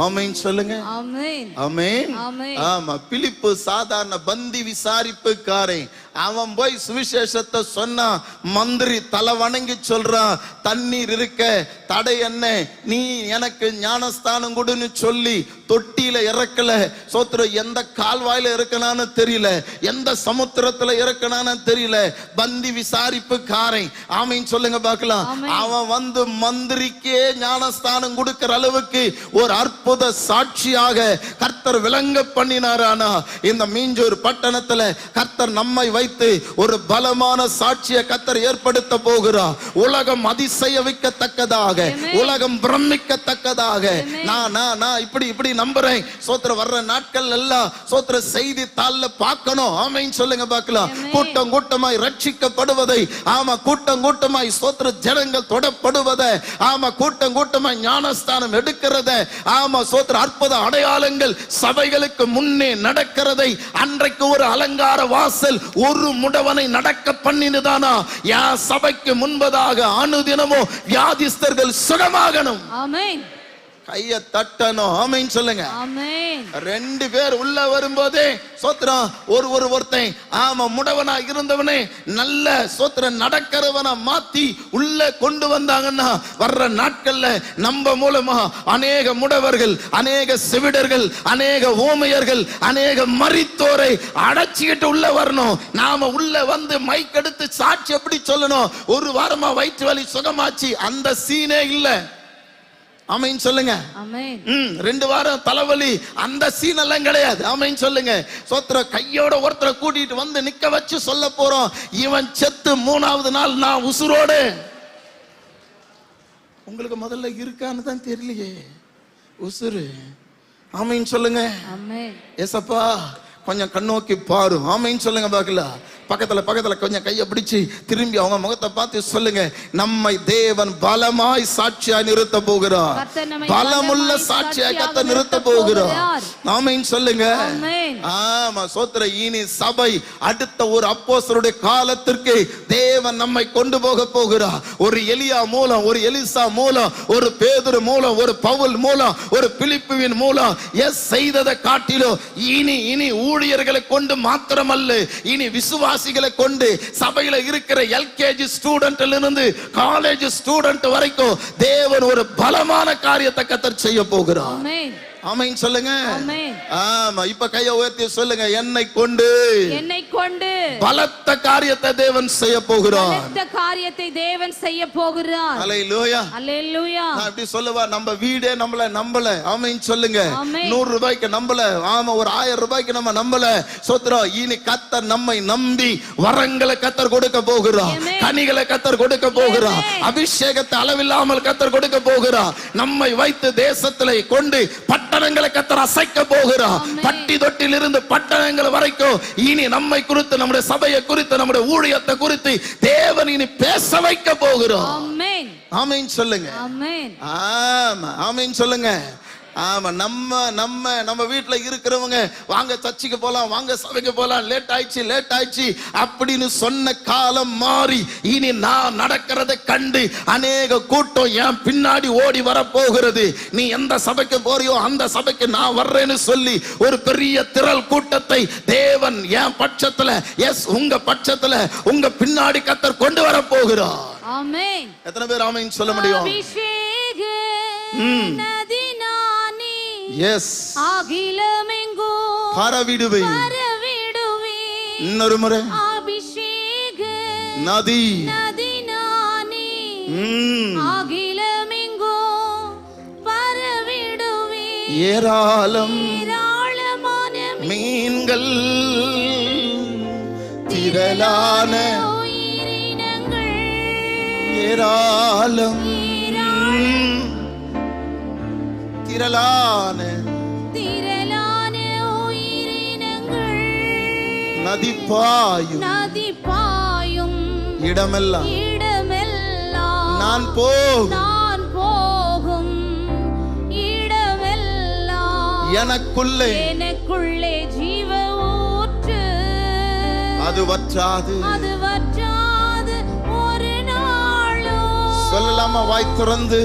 ஆமென் சொல்லுங்க. ஆமென். ஆமென். ஆமென். ஆமா பிலிப்பு சாதாரண பந்தி விசாரிப்புக்காரன். அவன் போய் சுவிசேஷத்தை சொன்னா மந்திரி தலை வணங்கி சொல்றான், தண்ணீர் இருக்க தடை என்ன, நீ எனக்கு ஞானஸ்தானம் கொடுன்னு சொல்லி தொட்டியில இறக்கல. சோத்திரம் எந்த கால்வாயில இருக்கனான்னு தெரியல, எந்த சமுத்திரத்துல இருக்கனான்னு தெரியல. பந்தி விசாரிப்புக்காரன். ஆமென் சொல்லுங்க பார்க்கலாம். அவன் வந்து மந்திரிக்கே ஞானஸ்தானம் கொடுக்கிற அளவுக்கு ஒரு அற்புத சாட்சியாக கர்த்தர் விளங்க பண்ணினாரானா இந்த மீஞ்சூர் பட்டணத்துல கர்த்தர் நம்மை வைத்து ஒரு பலமான சாட்சியை கர்த்தர் ஏற்படுத்த போகிறார். உலகம் அதிசயவிக்கத்தக்கதாக, உலகம் பிரமிக்கத்தக்கதாக நான் இப்படி நம்புறேன். சோத்திர வர்ற நாட்கள் எல்லாம் சோத்திர செய்தி தாள்ல பார்க்கணும். ஆமென் சொல்லுங்க பார்க்கலாம். கூட்டம் கூட்டமாய் ரட்சிக்கப்படுவதை, ஆமா கூட்டம் கூட்டமாய் சோத்திர ஜனங்கள் தொடப்படுவதை, ஆமா கூட்டம் கூட்டமாய் ஞானஸ்தானம் எடுக்கிறத, ஆமா சோத்திர அற்புத அடையாளங்கள் சபைகளுக்கு முன்னே நடக்கிறதை, அன்றைக்கு ஒரு அலங்கார வாசல் ஒரு முடவனை நடக்க பண்ணினதானா என் சபைக்கு முன்பதாக அனுதினமோ வியாதிஸ்தர்கள் சுகமாகணும். ஆமென். கைய தட்டணும். ஆமென் சொல்லுங்க. ஆமென். 2 பேர் உள்ள வரும்போதே சோத்திரம் ஒருத்தன் ஆமா முடவனா இருந்தவனே நல்ல சோத்திரம் நடக்கிறவனா மாத்தி உள்ள கொண்டு வந்தாங்கன்னா வர்ற நாட்கள்ல நம்ம மூலமா அநேக முடவர்கள், அநேக செவிடர்கள், அநேக ஊமையர்கள், அநேக மரித்தோரை அடைச்சிக்கிட்டு உள்ள வரணும். நாம உள்ள வந்து மைக் எடுத்து சாட்சி எப்படி சொல்லணும், 1 வாரமா வயிற்று வலி சுகமாச்சு அந்த சீனே இல்ல. ஆமென் சொல்லுங்க. ஆமென். 2 வாரம் தலைவலி அந்த சீன் எல்லாம் கிடையாது. ஆமென் சொல்லுங்க. சோத்திர கையோட ஒருத்தரை கூட்டிட்டு வந்து நிக்க வச்சு சொல்ல போறோம், இவன் செத்து 3வது நாள் நான் உசுரோடு. உங்களுக்கு முதல்ல இருக்கான்னு தான் தெரியலையே உசுரு. ஆமென் சொல்லுங்க. ஆமென். ஏசப்பா கொஞ்சம் கண்ணோக்கி பாரு. ஆமென் சொல்லுங்க பார்க்கலாம். பக்கத்துல கொஞ்சம் கையை பிடிச்சு திரும்பி அவங்க முகத்தை பார்த்து சொல்லுங்க, நம்மை தேவன் பலமாய் சாட்சியாய் நிறுத்த போகிறார். பலமுள்ள சாட்சியாய் கர்த்தர் நிறுத்த போகிறார். ஆமென் சொல்லுங்க. ஆமா சோத்திர இனி சபை அடுத்த ஒரு அப்போஸ்தலருடைய காலத்திற்கு தேவன் நம்மை கொண்டு போக போகிறார். ஒரு எலியா மூலம், ஒரு எலிசா மூலம், ஒரு பேதுரு மூலம், ஒரு பவுல் மூலம், ஒரு பிலிப்புவின் மூலம் செய்ததை காட்டிலும் இனி ஊழியர்களை கொண்டு மாத்திரமல்ல, இனி விசுவாசிகளை கொண்டு சபையில இருக்கிற எல்கேஜி ஸ்டூடெண்ட்ல இருந்து காலேஜ் ஸ்டூடெண்ட் வரைக்கும் தேவன் ஒரு பலமான காரியத்தை கர்த்தர் செய்ய போகிறார். ஆமென் சொல்லுங்க. ஆமா இப்ப கையை உயர்த்தி சொல்லுங்க, என்னை கொண்டு பலத்த காரியத்தை தேவன் செய்ய போகிறார். பலத்த காரியத்தை தேவன் செய்ய போகிறார். அல்லேலூயா. அல்லேலூயா. நான் இப்படி சொல்லவா, நம்ம வீடே நம்மள நம்பல. ஆமென் சொல்லுங்க. 100 ரூபாய்க்கு நம்பல, ஆமா ஒரு 1000 ரூபாய்க்கு நம்ம நம்பல. சோத்ரா இனி கர்த்தர் நம்மை நம்பி வரங்களை கர்த்தர் கொடுக்க போகிறார். கனிகளை கத்தர் கொடுக்க போகிறார். அபிஷேகத்தை அளவில்லாமல் கத்தர் கொடுக்க போகிறார். நம்மை வைத்து தேசத்திலே கொண்டு பட்டணங்களை கத்தர் அசைக்க போகிறார். பட்டி தொட்டில் இருந்து பட்டணங்கள் வரைக்கும் இனி நம்மை குறித்து, நம்முடைய சபையை குறித்து, நம்முடைய ஊழியத்தை குறித்து தேவன் இனி பேச வைக்க போகிறார். ஆமென். ஆமென் சொல்லுங்க. ஆமென். ஆமா, ஆமென் சொல்லுங்க. ஆமா, நம்ம வீட்டுல இருக்கிறவங்க வாங்க சர்ச்சுக்கு போலாம், வாங்க சபைக்கு போலாம், லேட் ஆயிடுச்சு அப்படின்னு சொன்ன காலம் மாறி இனி நான் நடக்கிறதை கண்டு அநேக கூட்டம் என் பின்னாடி ஓடி வர போகிறது. நீ எந்த சபைக்கு போறியோ அந்த சபைக்கு நான் வர்றேன்னு சொல்லி ஒரு பெரிய திரள் கூட்டத்தை தேவன் என் பட்சத்துல, எஸ் உங்க பட்சத்துல, உங்க பின்னாடி கத்தர் கொண்டு வர போகிறார். ஆமென். எத்தனை பேர் ஆமென் சொல்ல முடியும்? அபிஷேக நதி எஸ், அகிலமெங்கோ பரவிடுவே. இன்னொரு முறை, அபிஷேக நதி நானே அகிலமெங்கோ பரவிடுவே. ஏராளமான மீன்கள், திரளான உயிரினங்கள், ஏராளம் திரளான உயிரினங்கள், நதி பாயும் இடமெல்லாம் நான் போகும் இடமெல்லாம் எனக்குள்ளே ஜீவ ஊற்று, அது வற்றாது ஒரு நாளும். சொல்லலாமா வாய் திறந்து?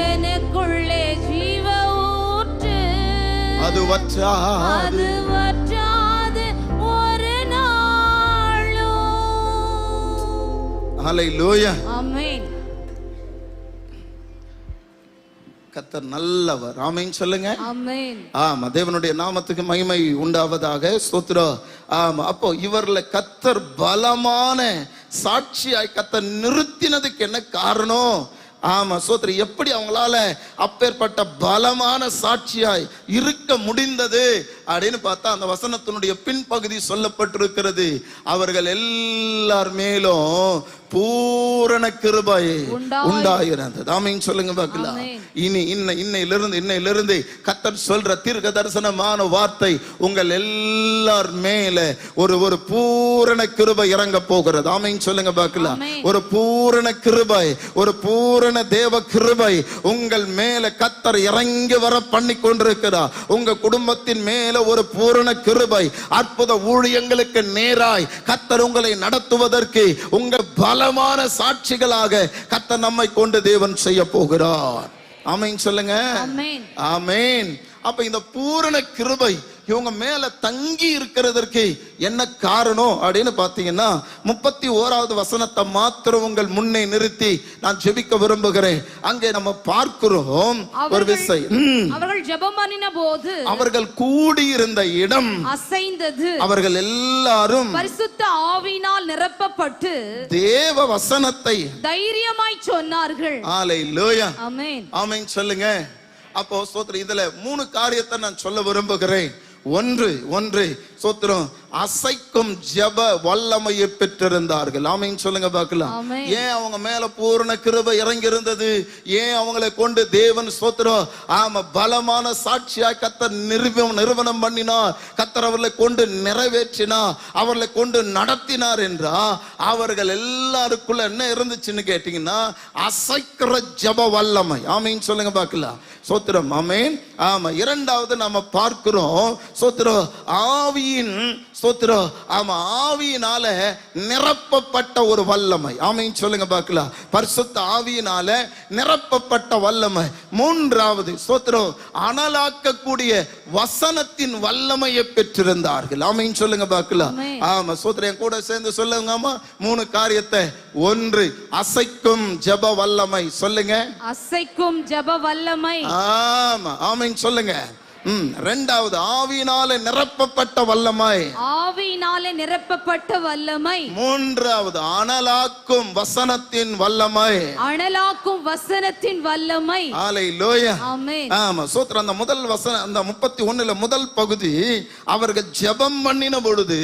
எனக்குள்ளே ஜீவ ஊற்று, அது வற்றாது ஒரு நாளும். ஹல்லேலூயா. ஆமென். கர்த்தர் நல்லவர். ஆமென் சொல்லுங்க. ஆமென். ஆமா, தேவனுடைய நாமத்துக்கு மகிமை உண்டாவதாக. ஸ்தோத்திரம். ஆமா, அப்போ இவர்ல கர்த்தர் பலமான சாட்சியாய் கர்த்தர் நிறுத்தினதுக்கு என்ன காரணம்? ஆமா, ஸ்தோத்திரம். எப்படி அவங்களால அப்பேற்பட்ட பலமான சாட்சியாய் இருக்க முடிந்தது அப்படின்னு பார்த்தா அந்த வசனத்தினுடைய பின்பகுதி சொல்லப்பட்டிருக்கிறது. அவர்கள் எல்லார் மேலும் பூரண கிருபை உண்டாயிருந்தது. ஆமென் சொல்லுங்க பார்க்கலாம். இனி இன்னையிலிருந்து கர்த்தர் சொல்ற தீர்க்க தரிசனமான வார்த்தை உங்கள் எல்லார் மேல ஒரு பூரண கிருபை இறங்க போகிறது. ஆமென் சொல்லுங்க பார்க்கலாம். ஒரு பூரண கிருபை, ஒரு பூரண தேவ கிருபை உங்கள் மேல கர்த்தர் இறங்கி வர பண்ணி கொண்டிருக்கிறார். உங்க குடும்பத்தின் மேல ஒரு பூரண கிருபை, அற்புத ஊழியங்களுக்கு நேராய் கர்த்தர் உங்களை நடத்துவதற்கு உங்க பலமான சாட்சிகளாக கர்த்தர் நம்மை கொண்டு தேவன் செய்ய போகிறார். ஆமென் சொல்லுங்க. ஆமென். அப்ப இந்த பூரண கிருபை இவங்க மேல தங்கி இருக்கிறதற்கு என்ன காரணம் அப்படின்னு பாத்தீங்கன்னா 31வது வசனத்தை மாத்திரம் உங்கள் முன்னே நிறுத்தி நான் ஜெபிக்க விரும்புகிறேன். அங்கே நம்ம பார்க்கிறோம் ஒரு விஷயம். அவர்கள் ஜெபம் பண்ணின போது அவர்கள் கூடியிருந்த இடம் அசைந்தது. அவர்கள் எல்லாரும் பரிசுத்த ஆவியினால் நிரப்பப்பட்டு தேவ வசனத்தை தைரியமாய் சொன்னார்கள். ஹல்லேலூயா. ஆமென். ஆமென் சொல்லுங்க. அப்போ ஸ்தோத்திரம், இதுல 3 காரியத்தை நான் சொல்ல விரும்புகிறேன். ஒன்று ஸ்தோத்திரம், அசைக்கும் ஜெப வல்லமையை பெற்றிருந்தார்கள். ஆமென் சொல்லுங்க பார்க்கலாம். ஏன் அவங்க மேல பூரண கிருபை இறங்கி இருந்தது? ஏன் அவங்களை கொண்டு தேவன் ஸ்தோத்திரம் ஆமா பலமான சாட்சியா கர்த்தர் நிறுவனம் பண்ணினார், கர்த்தர் அவர்களை கொண்டு நிறைவேற்றினார், அவர்களை கொண்டு நடத்தினார் என்றா அவர்கள் எல்லாருக்குள்ள என்ன இருந்துச்சுன்னு கேட்டீங்கன்னா அசைக்கிற ஜெப வல்லமை. ஆமென் சொல்லுங்க பார்க்கலாம். ஸ்தோத்திரம். ஆமென். ஆமா, இரண்டாவது நாம பார்க்கிறோம் ஸ்தோத்திரம் ஆவியின் ஸ்தோத்திரம் ஆமா ஆவியினால நிரப்பப்பட்ட ஒரு வல்லமை. ஆமென் சொல்லுங்க பார்க்கலாம். பரிசுத்த ஆவியினால நிரப்பப்பட்ட வல்லமை. மூன்றாவது ஸ்தோத்திரம் அனலாக்கக்கூடிய வசனத்தின் வல்லமையை பெற்றிருந்தார்கள். ஆமென் சொல்லுங்க பார்க்கலாம். ஆமா ஸ்தோத்திரம், என் கூட சேர்ந்து சொல்லுங்க. ஆமா, 3 காரியத்தை. ஒன்று, அசைக்கும் ஜெப வல்லமை. சொல்லுங்க, அசைக்கும் ஜெப வல்லமை. ஆமா, ஆமென் சொல்லுங்க. இரண்டாவது ஆவியினாலே நிரப்பப்பட்ட வல்லமை. ஆவியினாலே நிரப்பப்பட்ட வல்லமை. மூன்றாவது அனலாக்கும் வசனத்தின் வல்லமை. அனலாக்கும் வசனத்தின் வல்லமை. ஹல்லேலூயா. ஆமென். ஆமா, சோத்திரம். அந்த முதல் வசனம், அந்த 31ல முதல் பகுதி, அவர்கள் ஜெபம் பண்ணின பொழுது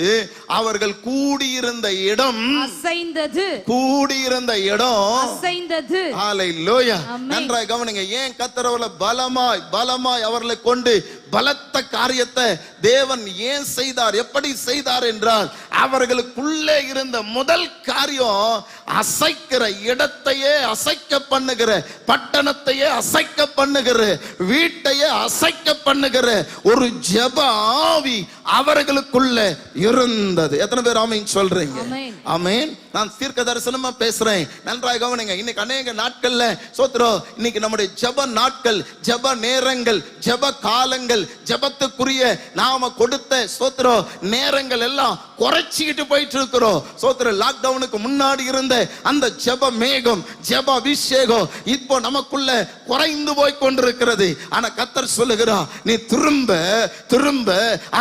அவர்கள் கூடியிருந்த இடம் அசைந்தது. கூடியிருந்த இடம் அசைந்தது. ஹல்லேலூயா. ஆமென். நன்றாய் கவனிங்க. ஏன் கர்த்தர் அவர்களை பலமாய் அவர்களை கொண்டு பலத்த காரியத்தை தேவன் ஏன் செய்தார், எப்படி செய்தார் என்றால், அவர்களுக்குள்ளே இருந்த முதல் காரியம் அசைக்கிற இடத்தையே அசைக்க பண்ணுகிற, பட்டணத்தையே அசைக்க பண்ணுகிற, வீட்டையே அசைக்க பண்ணுகிற ஒரு ஜெப ஆவி அவர்களுக்குள்ள இருந்தது. எத்தனை பேர் ஆமென் சொல்றீங்க? ஆமென். நான் தீர்க்க தரிசனமா பேசுறேன். நன்றாக கவனிங்க. இன்னைக்கு அநேக நாட்கள்ல சோத்ரம், இன்னைக்கு நம்முடைய ஜெப நாட்கள், ஜெப நேரங்கள், ஜெப காலங்கள், ஜெபத்துக்குரிய நாம கொடுத்த சோத்ரம் நேரங்கள் எல்லாம் குறைச்சிக்கிட்டு போயிட்டு இருக்கிறோம். சோத்ரம், லாக்டவுனுக்கு முன்னாடி இருந்த அந்த ஜெப மேகம், ஜெப அபிஷேகம் இப்போ நமக்குள்ள குறைந்து போய் கொண்டிருக்கிறது. ஆனா கர்த்தர் சொல்லுகிறார், நீ திரும்ப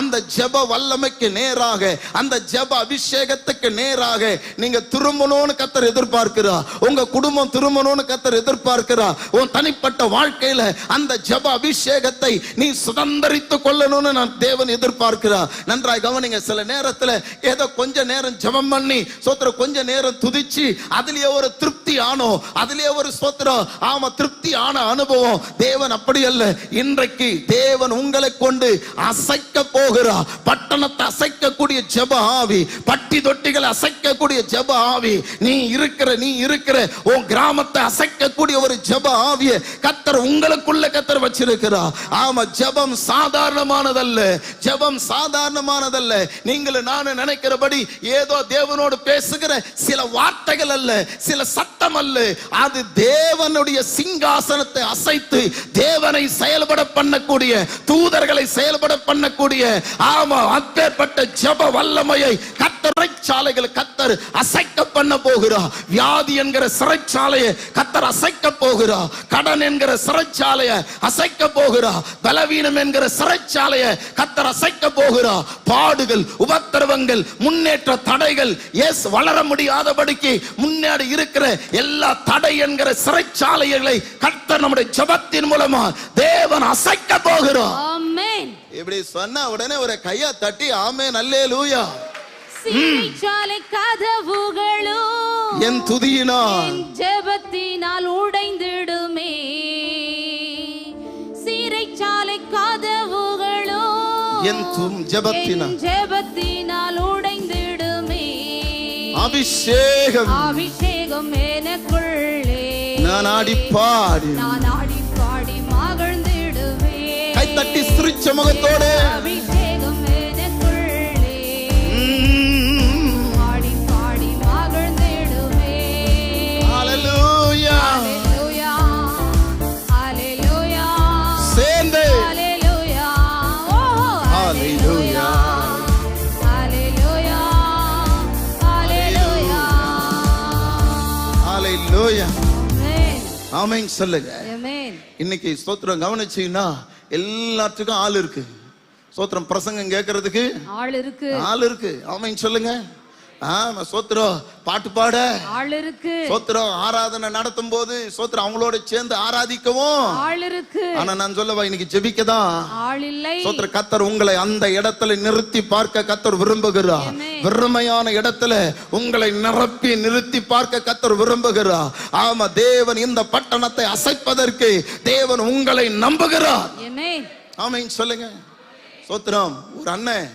அந்த ஜெப வல்லமைக்கு நேராக, அந்த ஜெப அபிஷேகத்துக்கு நேராக நீங்க திரும்பணும்னு கர்த்தர் எதிர்பார்க்கிறார். உங்க குடும்பம் திரும்பணும்னு கர்த்தர் எதிர்பார்க்கிறார். உன் தனிப்பட்ட வாழ்க்கையில அந்த ஜெப அபிஷேகத்தை நீ சுதந்தரித்துக் கொள்ளணும்னு நான் தேவன் எதிர்பார்க்கிறார். நன்றாய் கவனிங்க. சில நேரத்துல ஏதோ கொஞ்ச நேரம் ஜெபம் பண்ணி சோத்திரம், கொஞ்ச நேரம் துதிச்சு அதிலே ஒரு திருப்தி ஆனோம், அதிலே ஒரு சோத்திரம் ஆமா திருப்தி ஆன அனுபவம். தேவன் அப்படி அல்ல. இன்றைக்கு தேவன் உங்களை கொண்டு அசைக்க போகிறார். பட்டணத்தை அசைக்கக்கூடிய ஜெப ஆவி, பட்டி தொட்டிகளை அசைக்கக்கூடிய ஜெப ஆவி, நீ இருக்கிற உன் கிராமத்தை அசைக்கக்கூடிய ஒரு ஜெப ஆவியை கர்த்தர் உங்களுக்குள்ள கர்த்தர் வச்சிருக்கிறார். ஆமா, ஜெபம் சாதாரணமானதல்ல. ஜெபம் சாதாரணமானதல்ல. நீங்களும் நானும் நினைக்கிறபடி ஏதோ தேவனோடு பேசுகிற சில வார்த்தைகள் அல்ல, சில சத்தம் அல்ல. அது தேவனுடைய சிங்காசனத்தை அசைத்து தேவனை செயல்பட பண்ணக்கூடிய, தூதர்களை செயல்பட பண்ணக்கூடிய ஆமா அப்பேற்பட்ட ஜெப வல்லமையை கர்த்தர் சிறைச்சாலைகள் கர்த்தர் அசைக்க பண்ண போகிறார். வியாதி என்கிற சிறைச்சாலையை கர்த்தர் அசைக்க போகிறார். கடன் என்கிற சிறைச்சாலையை அசைக்க போகிறார். பலவீனம் என்கிற சிறைச்சாலையை கர்த்தர் அசைக்க போகிறார். பாடுகள், உபத்திரவங்கள், முன்னேற்ற தடைகள், வளர முடியாதபடிக்கு முன்னாடி இருக்கிற எல்லா தடை என்கிற சிறைச்சாலைகளை கர்த்தர் நம்முடைய ஜெபத்தின் மூலமா தேவன் அசைக்க போகிறார். ஆமென். இப்படி சொன்ன உடனே ஒரு கையை தட்டி ஆமென் அல்லேலூயா. சிறைச்சாலை கதவுகளும் என் துதியினால், ஜெபத்தினால் உடைந்திடுமே. சிறைச்சாலை கதவுகளும் என் ஜெபத்தினால் உடைந்திடுமே. அபிஷேகம் எனக்குள்ளே நான் ஆடி பாடி மகிழ்ந்திடுவேன். கை தட்டி சிரிச்ச முகத்தோடு அபிஷேகம் எனக்குள்ளே ஆடி பாடி மகிழ்ந்திடுவேன். ஹல்லேலூயா. ஹல்லேலூயா. ஹல்லேலூயா. சேர்ந்து ஹல்லேலூயா. ஓ ஹல்லேலூயா. ஹல்லேலூயா. ஹல்லேலூயா. ஹல்லேலூயா. ஆமென். ஆமென் சொல்லுங்க. ஆமென். இன்னைக்கு ஸ்தோத்திரம் கவனிச்சீங்கன்னா எல்லாத்துக்கும் ஆள் இருக்கு. ஸ்தோத்திரம் பிரசங்கம் கேட்கறதுக்கு ஆள் இருக்கு. ஆமென் சொல்லுங்க. ஸ்தோத்திரம் பாட்டு பாட ஆள் இருக்கு. ஸ்தோத்திரம் ஆராதனை நடத்தும் போது ஸ்தோத்திரம் அவங்களோட சேர்ந்து ஆராதிக்கவும் ஆள் இருக்கு. ஆனா நான் சொல்லவா, இன்னைக்கு ஜெபிக்கதான் ஆள் இல்லை. ஸ்தோத்திரம் கர்த்தர் உங்களை அந்த இடத்துல நிறுத்தி பார்க்க கர்த்தர் விரும்புகிறார். வெறுமையான இடத்துல உங்களை நிறுத்தி பார்க்க கர்த்தர் விரும்புகிறார். ஆமா, தேவன் இந்த பட்டணத்தை அசைப்பதற்கு தேவன் உங்களை நம்புகிறார். ஆமென் சொல்லுங்க. ஸ்தோத்திரம். ஒரு அண்ணன்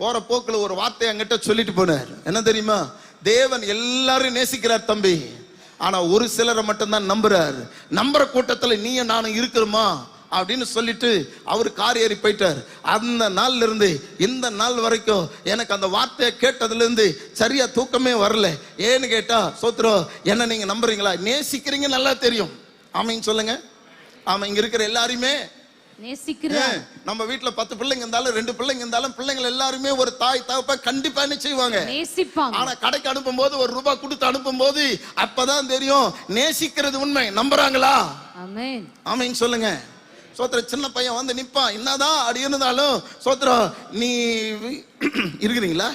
போற போக்குல ஒரு வார்த்தை அங்கிட்ட சொல்லிட்டு போனார். என்ன தெரியுமா? தேவன் எல்லாரும் நேசிக்கிறார் தம்பி, ஆனா ஒரு சிலரை மட்டும்தான் நம்புறார். நம்புற கூட்டத்துல நீயும் நானும் இருக்கிறோமா அப்படின்னு சொல்லிட்டு அவர் கார் ஏறி போயிட்டார். அந்த நாள்ல இருந்து இந்த நாள் வரைக்கும் எனக்கு அந்த வார்த்தையை கேட்டதுல இருந்து சரியா தூக்கமே வரல. ஏன்னு கேட்டா, சோத்ரம், என்ன நீங்க நம்புறீங்களா? நேசிக்கிறீங்க நல்லா தெரியும். ஆமைன்னு சொல்லுங்க. ஆமா, இங்க இருக்கிற எல்லாருமே நேசிக்கிறார். நம்ம வீட்டுல 10 பிள்ளைங்க இருந்தாலும் 2 பிள்ளைங்க இருந்தாலும் பிள்ளைங்க எல்லாருமே ஒரு தாய் தகப்ப கண்டிப்பா என்ன செய்வாங்க? நேசிப்பாங்க. ஆனா கடைக்கு அனுப்பும் போது ₹1 கொடுத்து அனுப்பும் போது அப்பதான் தெரியும் நேசிக்கிறது உண்மை. நம்புறாங்களா? ஆமென். ஆமென் சொல்லுங்க. சோத்திரம் சின்ன பையன் வந்து நிப்பான், என்னதான் அப்படி இருந்தாலும் சோத்திரம் நீ இருக்கிறீங்களா?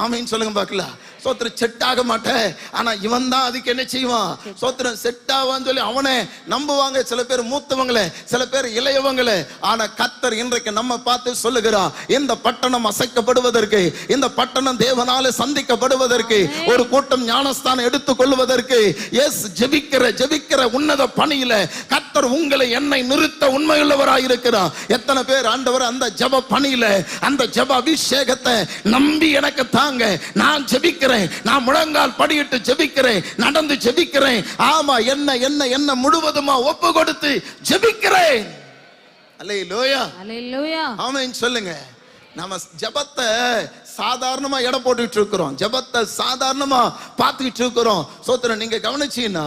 ஆமீன் சொல்லுங்க பார்க்கலாம். சோத்திரம் செட் ஆக மாட்டேன், ஆனா இவன் தான் அதுக்கு என்ன செய்வான்? சோத்திரம் செட் ஆவான்னு சொல்லி அவனை நம்புவாங்க. சில பேர் மூத்தவங்களே, சில பேர் இளையவங்களே. ஆனா கர்த்தர் இன்றைக்கு நம்ம பார்த்து சொல்லுகிறார், இந்த பட்டணம் அசைக்கப்படுவதற்கு, இந்த பட்டணம் தேவனால சந்திக்கப்படுவதற்கு, ஒரு கூட்டம் ஞானஸ்தானம் எடுத்துக் கொள்வதற்கு, எஸ் ஜெபிக்கிற உன்னத பணியில கர்த்தர் உங்களை என்னை நிறுத்த உண்மையுள்ளவராய் இருக்கிறார். எத்தனை பேர் ஆண்டவர் அந்த ஜெப பணியில, அந்த ஜெப அபிஷேகத்தை நம்பி எனக்கு தாங்க, நான் ஜெபிக்கிறேன், நான் முழங்கால் படியிட்டு ஜெபிக்கிறேன், நடந்து ஜெபிக்கிறேன், ஆமா என்ன என்ன என்ன முழுவதுமா ஒப்பு கொடுத்து ஜெபிக்கிறேன். அல்லேலூயா, அல்லேலூயா, ஆமென் சொல்லுங்க. நம்ம ஜெபத்தை சாதாரணமா எடை போட்டுட்டு இருக்கிறோம், ஜெபத்தை சாதாரணமா பார்த்துக்கிட்டு இருக்கிறோம். சோத்திரம் நீங்க கவனிச்சீங்கன்னா,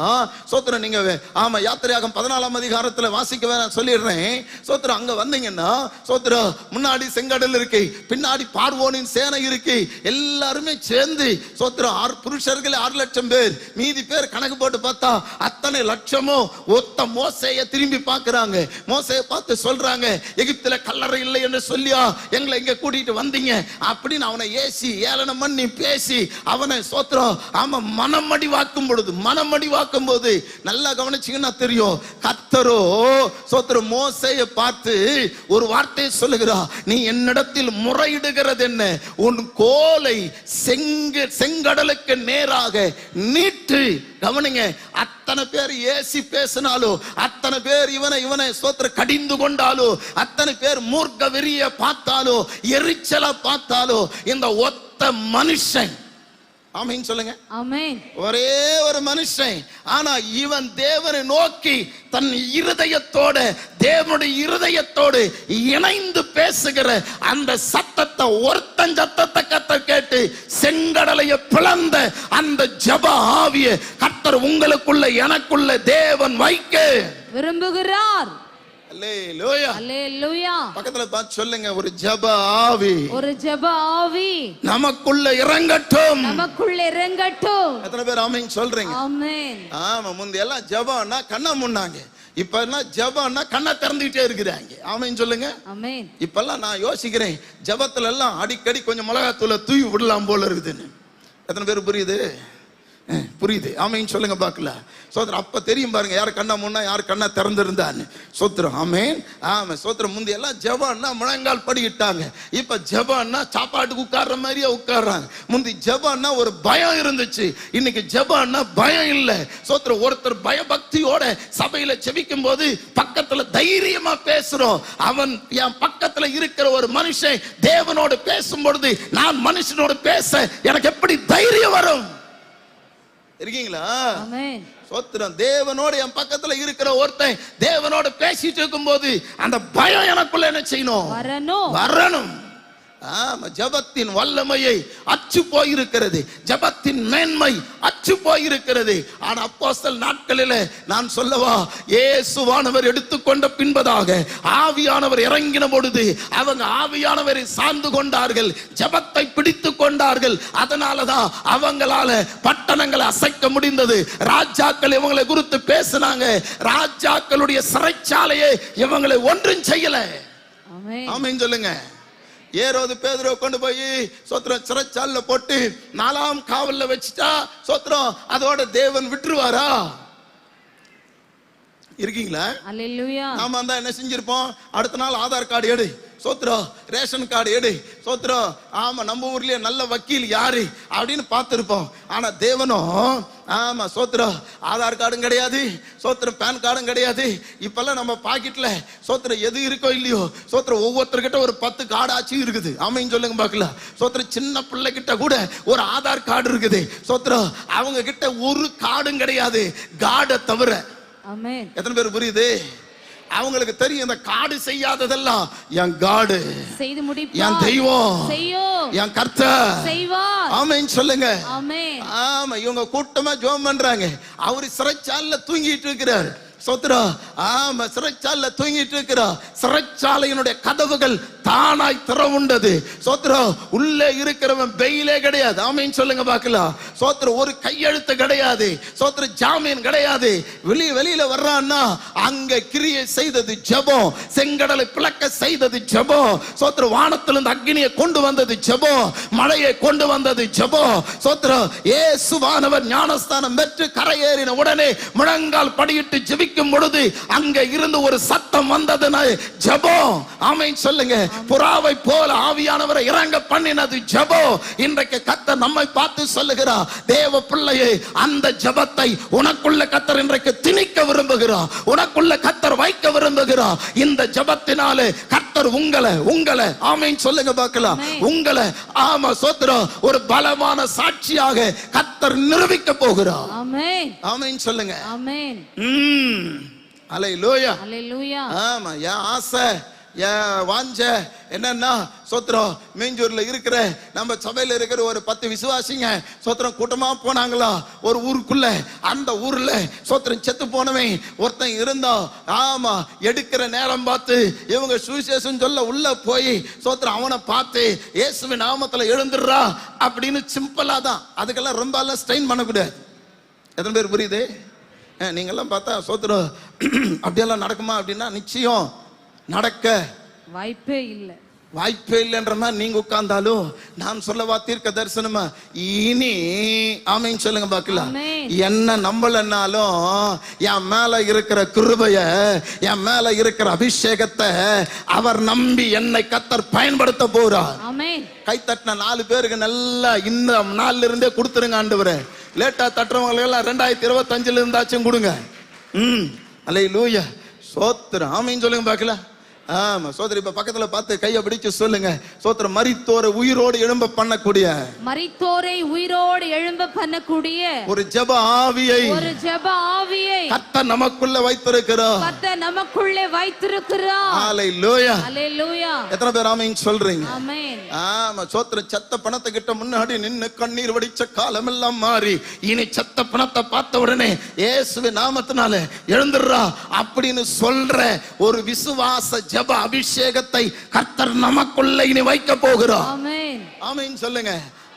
சோத்திரம் நீங்க ஆமா யாத்திரையாகம் 14ஆம் அதிகாரத்துல வாசிக்க சொல்லிடுறேன். சோத்திரம் அங்க வந்தீங்கன்னா, சோத்திரம் முன்னாடி செங்கடல் இருக்கு, பின்னாடி பார்வோனின் சேனை இருக்கு, எல்லாருமே சேர்ந்து சோத்திரம் புருஷர்கள் 6 லட்சம் பேர், மீதி பேர் கணக்கு போட்டு பார்த்தா அத்தனை லட்சமும் ஒத்த மோசேயை திரும்பி பார்க்கிறாங்க. மோசேயை பார்த்து சொல்றாங்க, எகிப்துல கல்லறை இல்லை என்று சொல்லியா எங்களை இங்க கூட்டிட்டு வந்தீங்க அப்படின்னு அவனை ஏசி ஏளனம் பண்ணி பேசி அவனை சோத்திரம் ஆமா மனமடி வாக்கும் போது நல்லா கவனிச்சீங்கன்னா தெரியும், கர்த்தரோ சோத்திரம் மோசேயை பார்த்து ஒரு வார்த்தையை சொல்லுகிறார், நீ என்னிடத்தில் முறையிடுகிறது என்ன? உன் கோலை செங்கடலுக்கு நேராக நீட்டு. கவனிங்க, அத்தனை பேர் ஏசி பேசினாலோ, அத்தனை பேர் இவனை சோத்திர கடிந்து கொண்டாலோ, அத்தனை பேர் மூர்க்க வெறிய பார்த்தாலோ, எரிச்சலை பார்த்தாலோ, இந்த ஒத்த மனுஷன், ஆமென் சொல்லுங்க, ஆமென், ஒரே ஒரு மனுஷன், ஆனா இவன் தேவனை நோக்கி தன் இருதயத்தோட தேவனுடைய இருதயத்தோடு இணைந்து பேசுகிற அந்த சத்தத்தை, ஒருத்தன் சத்தத்தை கர்த்தர் கேட்டு செங்கடலைய பிளந்த அந்த ஜெப ஆவியை கர்த்தர் உங்களுக்குள்ள எனக்குள்ள தேவன் வைக்க விரும்புகிறார். அல்லேலூயா, அல்லேலூயா. பக்கத்துல பார்த்து சொல்லுங்க, ஒரு ஜெப ஆவி, ஒரு ஜெப ஆவி நமக்குள்ள இறங்கட்டும், நமக்குள்ள இறங்கட்டும். எத்தனை பேர் ஆமென் சொல்றீங்க? ஆமென். ஆமா, முந்தி எல்லாம் ஜெபம்னா கண்ண முன்னாங்க, இப்ப எல்லாம் ஜெபம்னா கண்ணை திறந்துட்டே இருக்கிறாங்க. ஆமென் சொல்லுங்க, ஆமென். இப்பெல்லாம் நான் யோசிக்கிறேன், ஜெபத்துல எல்லாம் அடிக்கடி கொஞ்சம் மிளகாத்தூளை தூவி விடலாம் போல இருக்குதுன்னு. எத்தனை பேர் புரியுது? புரியுது, ஆமென் சொல்லுங்க பார்க்கலாம். சோத்திரம் அப்ப தெரியும் பாருங்க, யார் கண்ணா முன்னா யார் கண்ணா திறந்திருந்தான்னு. சோத்திரம் ஆமென். ஆமா, சோத்திரம் முந்தி எல்லாம் ஜெபம்னா முழங்கால் படிக்கிட்டாங்க, இப்ப ஜெபம்னா சாப்பாட்டுக்கு உட்கார்ற மாதிரியே உட்கார்றாங்க. முந்தி ஜெபம்னா ஒரு பயம் இருந்துச்சு, இன்னைக்கு ஜெபம்னா பயம் இல்ல. சோத்திரம் ஒருத்தர் பயபக்தியோட சபையில ஜெபிக்கும் போது பக்கத்துல தைரியமா பேசுறோம். அவன் என் பக்கத்துல இருக்கிற ஒரு மனுஷன் தேவனோடு பேசும் பொழுது நான் மனுஷனோடு பேச எனக்கு எப்படி தைரியம் வரும்? இருக்கீங்களா? ஆமென். சோத்திரம். தேவனோட என் பக்கத்துல இருக்கிற ஒருத்தன் தேவனோட பேசிட்டு இருக்கும் போது அந்த பயம் எனக்குள்ள என்ன செய்யணும்? வரணும். ஆமா, ஜெபத்தின் வல்லமையை அச்சு போயிருக்கிறது, ஜெபத்தின் மேன்மை அச்சு போயிருக்கிறது. ஆனா அப்போஸ்தலர் நாட்களில் நான் சொல்லவா, இயேசுவானவர் எடுத்துக்கொண்ட பின்பதாக ஆவியானவர் இறங்கின பொழுது அவங்க ஆவியானவரை சார்ந்து கொண்டார்கள், ஜெபத்தை பிடித்து கொண்டார்கள். அதனாலதான் அவங்களால பட்டணங்களை அசைக்க முடிந்தது. ராஜாக்கள் இவங்களை குறித்து பேசினாங்க, ராஜாக்களுடைய சிறைச்சாலையை இவங்களை ஒன்றும் செய்யல. ஆமென் சொல்லுங்க. ஏரோது பேதுருவை கொண்டு போய் சோத்திரம் சிறைச்சாலையில போட்டு 4ஆம் காவல்ல வச்சுட்டா சோத்திரம் அதோட தேவன் விட்டுருவாரா? இருக்கீங்களா? அல்லேலூயா. நாம அந்த என்ன செஞ்சிருப்போம், அடுத்த நாள் ஆதார் கார்டு எடு, சோத்திரம் ரேஷன் கார்டு எடு, சோத்திரம் ஆமா நம்ம ஊர்லயே நல்ல வக்கீல் யாரு அப்படின்னு பார்த்திருப்போம். ஆனா தேவனும் ஆமா சோத்திரம் ஆதார் கார்டும் கிடையாது, சோத்திரம் பேன் கார்டும் கிடையாது. இப்பெல்லாம் நம்ம பாக்கெட்ல சோத்திரம் எது இருக்கோ இல்லையோ சோத்திரம் ஒவ்வொருத்தர்கிட்ட ஒரு 10 கார்டு ஆச்சு இருக்குது. ஆமைன்னு சொல்லுங்க பார்க்கலாம். சோத்திரம் சின்ன பிள்ளை கிட்ட கூட ஒரு ஆதார் கார்டு இருக்குது. சோத்திரம் அவங்க கிட்ட ஒரு கார்டும் கிடையாது கார்டை தவிர. எத்தனை பேர் புரியுது? அவங்களுக்கு தெரியும் இந்த காடு செய்யாததெல்லாம் என் காடு செய்து முடிப்பார், என் தெய்வம் செய்யும், என் கர்த்தர் செய்வார். ஆமென் சொல்லுங்க. ஆமென். ஆமா, இவங்க கூட்டமா ஜெபம் பண்றாங்க. அவரு சிறைச்சாலையில தூங்கிட்டு இருக்கிறார். சோத்ரா ஆமா, சிறைச்சாலையில தூங்கிட்டு இருக்கிறார். சிறைச்சாலையினுடைய கதவுகள் தானாய் திறவுண்டது. சோத்திரம். உள்ளே இருக்கிறவன் பெயிலே கிடையாது. ஆமீன் சொல்லுங்க பார்க்கலாம். சோத்திரம். ஒரு கையெழுத்து கிடையாது. சோத்திரம். ஜாமீன் கிடையாது. வெளியில வர்றான்னா அங்க கிரியை செய்தது ஜெபம். செங்கடலை பிளக்க செய்தது ஜெபம். சோத்திரம். வானத்திலிருந்து அக்கினியை கொண்டு வந்தது ஜெபம். மழையை கொண்டு வந்தது ஜெபம். சோத்திரம். இயேசுவானவர் ஞானஸ்தானம் பெற்று கரையேறின உடனே முழங்கால் படியிட்டு ஜெபிக்கும் பொழுது அங்க இருந்து ஒரு சத்தம் வந்ததுனா ஜெபம். ஆமென் சொல்லுங்க. புறாவை போல ஆவியானவரை இறங்க பண்ணினது ஜெபம். இன்றைக்கு கர்த்தர் நம்மை பார்த்து சொல்லுகிறார், தேவ பிள்ளையே, அந்த ஜெபத்தை உனக்குள்ள கர்த்தர் இன்றைக்கு திணிக்க விரும்புகிறார். உனக்குள்ள கர்த்தர் வைக்க விரும்புகிறார். இந்த ஜெபத்தினாலே கர்த்தர் உங்களை ஆமென் சொல்லுங்க பார்க்கலாம், உங்களை ஆமா சோத்திரம் ஒரு பலமான சாட்சியாக கர்த்தர் நிரூபிக்க போகிறார். ஆமென். ஆமென் சொல்லுங்க. ஆமென். அல்லேலூயா. அல்லேலூயா. ஆமா. என் ஆசை, என் வாஞ்ச என்னன்னா சோத்திரம், மேஞ்சூர்ல இருக்கிற நம்ம சபையில இருக்கிற ஒரு 10 விசுவாசிங்க சோத்திரம் கூட்டமா போனாங்களா ஒரு ஊருக்குள்ள. அந்த ஊர்ல சோத்திரம் செத்து போனவன் ஒருத்தன் இருந்தான். ஆமா. எடுக்கிற நேரம் பார்த்து இவங்க சுவிசேஷம் சொல்ல உள்ள போய் சோத்திரம் அவனை பார்த்து இயேசுவின் நாமத்துல எழுந்துடுறா அப்படின்னு சிம்பிளா தான். அதுக்கெல்லாம் ரொம்ப எல்லாம் ஸ்ட்ரெயின் பண்ணக்கூடாது. எத்தனை பேர் புரியுது? நீங்கெல்லாம் பார்த்தா சோத்திரம் அப்படியெல்லாம் நடக்குமா அப்படின்னா நிச்சயம் நடக்க வாய்ப்பே இல்லைன்ற மாதிரி நீங்க உட்கார்ந்தாலும் நான் சொல்லவா தீர்க்க தரிசனமா இனி ஆமென் சொல்லுங்க பார்க்கலாம். என்ன நம்பலன்னாலும் என் மேல இருக்கிற கிருபைய, என் மேல இருக்கிற அபிஷேகத்தை அவர் நம்பி என்னை கர்த்தர் பயன்படுத்த போறார். கை தட்டின 4 பேருக்கு நல்லா இந்த நாள்ல இருந்தே கொடுத்துருங்க ஆண்டவரே. லேட்டா தட்டுறவங்க எல்லாம் 2025 இருந்தாச்சும் கொடுங்க. அல்லேலூயா. சோத்திரம். ஆமென் சொல்லுங்க பார்க்கலாம். ஆமா சோதரி இப்ப பக்கத்துல பார்த்து கையை பிடிச்சு சொல்லுங்க. சோத்திரம். மரித்தோரை உயிரோடு எழும்ப பண்ணக்கூடிய ஒரு ஜெப ஆவியை கர்த்தர் நமக்குள்ள வைத்திருக்கிறார். அல்லேலூயா. எத்தனை பேர் ஆமென் சொல்றீங்க? ஆமா சோத்திரம். செத்த பணத்தை கிட்ட முன்னாடி நின்னு கண்ணீர் வடிச்ச காலம் எல்லாம் மாறி இனி செத்த பணத்தை பார்த்த உடனே இயேசுவின் நாமத்தினால எழுந்துடுறா அப்படின்னு சொல்ற ஒரு விசுவாச ஜெப அபிஷேகத்தை கர்த்தர் நமக்குள்ள இனி வைக்க போகிறார். ஆமென். ஆமென் சொல்லுங்க.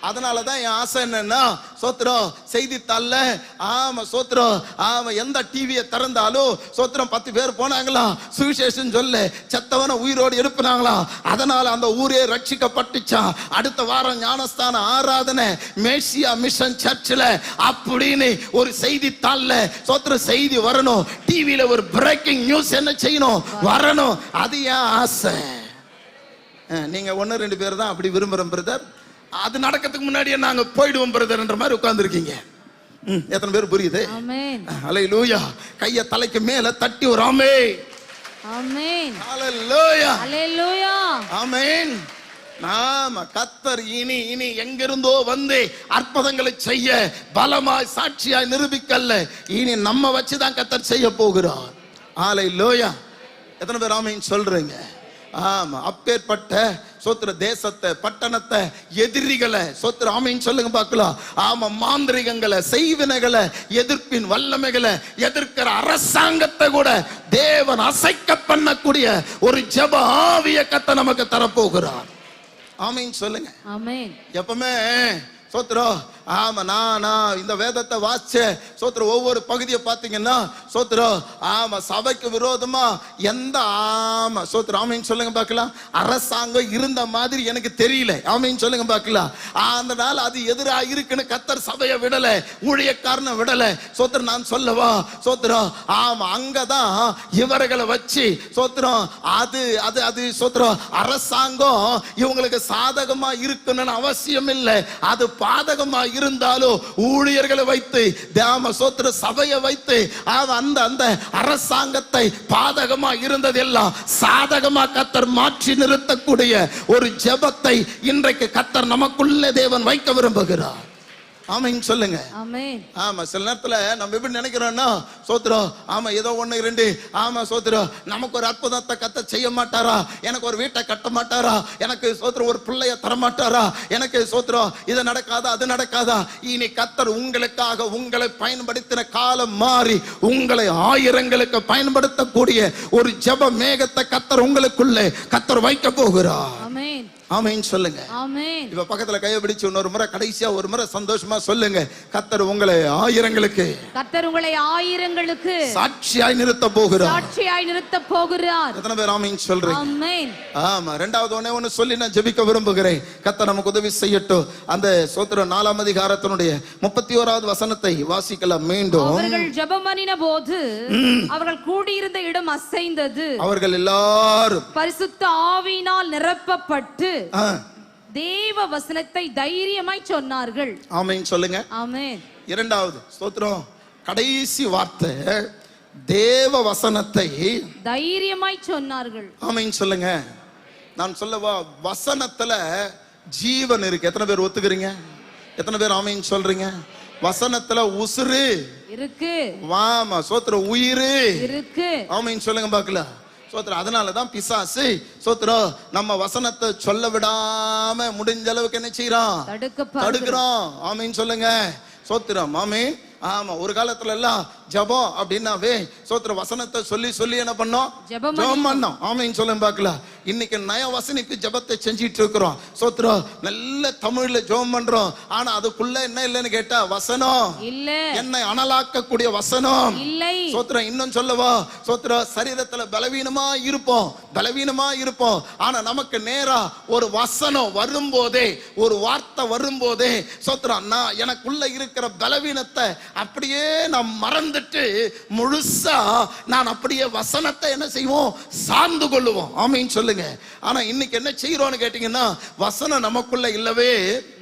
அதனாலதான் என் ஆசை என்னன்னா சோத்திரம் செய்தித்தாள்ல ஆமா சோத்திரம் ஆமா எந்த டிவியை திறந்தாலும் சோத்திரம் 10 பேர் போனாங்களா சுவிசேஷம் சொல்ல செத்தவன உயிரோடு எழுப்பினாங்களா. அதனால அந்த ஊரே ரட்சிக்கப்பட்டுச்சா. அடுத்த வாரம் ஞானஸ்தான ஆராதனை மேசியா மிஷன் சர்ச்சில் அப்படின்னு ஒரு செய்தித்தாள்ல சோத்திரம் செய்தி வரணும். டிவியில ஒரு பிரேக்கிங் நியூஸ் என்ன செய்யணும் வரணும். அது என் ஆசை. நீங்க 1-2 பேர் தான் அப்படி விரும்புறோம் பிரதர். அது நடக்கிறதுக்கு முன்னாடியே நாங்க போயிடுவோம் பிரதர்ன்ற மாதிரி உட்கார்ந்து இருக்கீங்க. எத்தனை பேர் புரியுது? ஆமென். அல்லேலூயா. கைய தலைக்கு மேல தட்டி ஒரு ஆமென். ஆமென். அல்லேலூயா. அல்லேலூயா. ஆமென். நாம கர்த்தர் இனி எங்கிருந்தோ வந்து அற்புதங்களை செய்ய பலமாய் சாட்சியாய் நிரூபிக்கல்ல, இனி நம்ம வச்சுதான் கர்த்தர் செய்ய போகிறார். அல்லேலூயா. எத்தனை பேர் ஆமென் சொல்றீங்க? ஆமா. அப்பேற்பட்ட சோத்திர தேசத்தை பட்டணத்தை எதிரிகளை சோத்திர ஆமென் சொல்லுங்க பார்க்கலாம். ஆமா. மாந்திரிகங்களை செய்வினைகளை எதிர்ப்பின் வல்லமைகளை எதிர்க்கிற அரசாங்கத்தை கூட தேவன் அசைக்க பண்ணக்கூடிய ஒரு ஜெப ஆவியை கர்த்தர் நமக்கு தரப்போகிறார். ஆமென் சொல்லுங்க. ஆமென். எப்பவுமே சோத்திரம். ஆமா. நான் இந்த வேதத்தை வாசிச்ச சோத்திரம் ஒவ்வொரு பகுதியை பார்த்தீங்கன்னா சோத்திரம் ஆமா சபைக்கு விரோதமா எந்த ஆமா சோத்திரம் ஆமென் சொல்லுங்க பார்க்கலாம் அரசாங்கம் இருந்த மாதிரி எனக்கு தெரியல. ஆமென் சொல்லுங்க பார்க்கலாம். அதனால அது எதிராக இருக்குன்னு கர்த்தர் சபையை விடல, ஊழியக்காரனை விடல. சோத்திரம் நான் சொல்லவா சோத்திரம் ஆமா அங்கதான் இவர்களை வச்சு சோத்திரம் அது அது அது சோத்திரம் அரசாங்கம் இவங்களுக்கு சாதகமா இருக்குன்னு அவசியம் இல்லை. அது பாதகமா இருந்தாலும் ஊழியர்களை வைத்து தாம சோத்திர சபையை வைத்து அந்த அரசாங்கத்தை பாதகமா இருந்ததெல்லாம் சாதகமா கர்த்தர் மாற்றி நிறுத்தக்கூடிய ஒரு ஜெபத்தை இன்றைக்கு கர்த்தர் நமக்குள்ளே தேவன் வைக்க விரும்புகிறார். ஆமென் சொல்லுங்க. ஆமென். ஆமா, சில நேரத்துல நம்ம எப்படி நினைக்கிறோம்னா, சோத்திரம், ஆமா ஏதோ ஒண்ணு இரண்டு, ஆமா சோத்திரம், நமக்கு ஒரு அற்புதத்தை கத்த செய்ய மாட்டாரா, எனக்கு ஒரு வீட்டை கட்ட மாட்டாரா, எனக்கு சோத்திரம் ஒரு பிள்ளைய தர மாட்டாரா, எனக்கு சோத்திரம் இது நடக்காதா அது நடக்காதா. இனி கத்தர் உங்களுக்காக உங்களை பயன்படுத்தின காலம் மாறி உங்களை ஆயிரங்களுக்கு பயன்படுத்தக்கூடிய ஒரு ஜெப மேகத்தை கத்தர் உங்களுக்குள்ளே கத்தர் வைக்க போகிறார். ஆமென். ஆமென் சொல்லுங்க. ஆமென். இப்ப பக்கத்துல கையை பிடிச்சு இன்னொரு முறை கடைசியா ஒரு முறை சந்தோஷமா சொல்லுங்க, கத்தர் உங்களை ஆயிரங்களுக்கு சாட்சியாய் நிறுத்த போகிறார். எத்தனை பேர் ஆமென் சொல்றீங்க? ஆமென். ஆமா, இரண்டாவது ஒண்ணு சொல்லி நான் ஜெபிக்க விரும்புகிறேன். கத்தர் நமக்கு உதவி செய்யட்டும். அந்த சோத்திரம் 4ஆம் அதிகாரத்தினுடைய 31வது வசனத்தை வாசிக்கலாம் மீண்டும். அவர்கள் ஜெபம் பண்ணின போது அவர்கள் கூடியிருந்த இடம் அசைந்தது. அவர்கள் எல்லாரும் பரிசுத்த ஆவியினால் நிரப்பப்பட்டு தேவ வசனத்தை தைரியமாய் சொன்னார்கள். ஆமென் சொல்லுங்க. ஆமென். இரண்டாவது ஸ்தோத்திரம், கடைசி வார்த்தை தேவ வசனத்தை தைரியமாய் சொன்னார்கள். ஆமென் சொல்லுங்க. நான் சொல்லவா, வசனத்துல ஜீவன் இருக்கு. எத்தனை பேர் ஒத்துக்கிறீங்க? எத்தனை பேர் ஆமென் சொல்றீங்க? வசனத்துல உசுறு இருக்கு. வாமா சோத்திரம், உயிரு இருக்கு. ஆமென் சொல்லுங்க பார்க்கலாம். சோத்திரம், அதனாலதான் பிசாசு சோத்திரம் நம்ம வசனத்தை சொல்ல விடாம முடிஞ்ச அளவுக்கு என்ன செய்யறான்? தடுக்கிறோம். ஆமீன் சொல்லுங்க. சோத்திரம். ஆமீன். ஆமா, ஒரு காலத்துல எல்லாம் ஜபம் அப்படின்னாவே சோத்திர வசனத்தை சொல்லி சொல்லி என்ன பண்ணோம்? ஜெபம் பண்ணோம். ஆமீன் சொல்லுங்க பார்க்கலாம். இன்னைக்கு நய வசனிப்பு ஜபத்தை செஞ்சிட்டு இருக்கிறோம். சோத்திரம், நல்ல தமிழ்ல ஜெபம் பண்றோம். ஆனா அதுக்குள்ள என்ன இல்லைன்னு கேட்டா வசனம் இல்ல. என்னை அனலாக்க கூடிய வசனம் இல்லை. சோத்திரம், இன்னும் சொல்லவா, சோத்திரம், சரீரத்துல பலவீனமா இருப்போம். ஆனா நமக்கு நேரா ஒரு வசனம் வரும்போதே, ஒரு வார்த்தை வரும்போதே, சோத்திரம், நான் எனக்குள்ள இருக்கிற பலவீனத்தை அப்படியே நான் மறந்துட்டு முழுசா நான் அப்படியே வசனத்தை என்ன செய்வோம்? சார்ந்து கொள்ளுவோம். ஆமீன் சொல்லுங்க. ஆனா இன்னைக்கு என்ன செய்யறோம்னு கேட்டீங்கன்னா, வசனம் நமக்குள்ள இல்லவே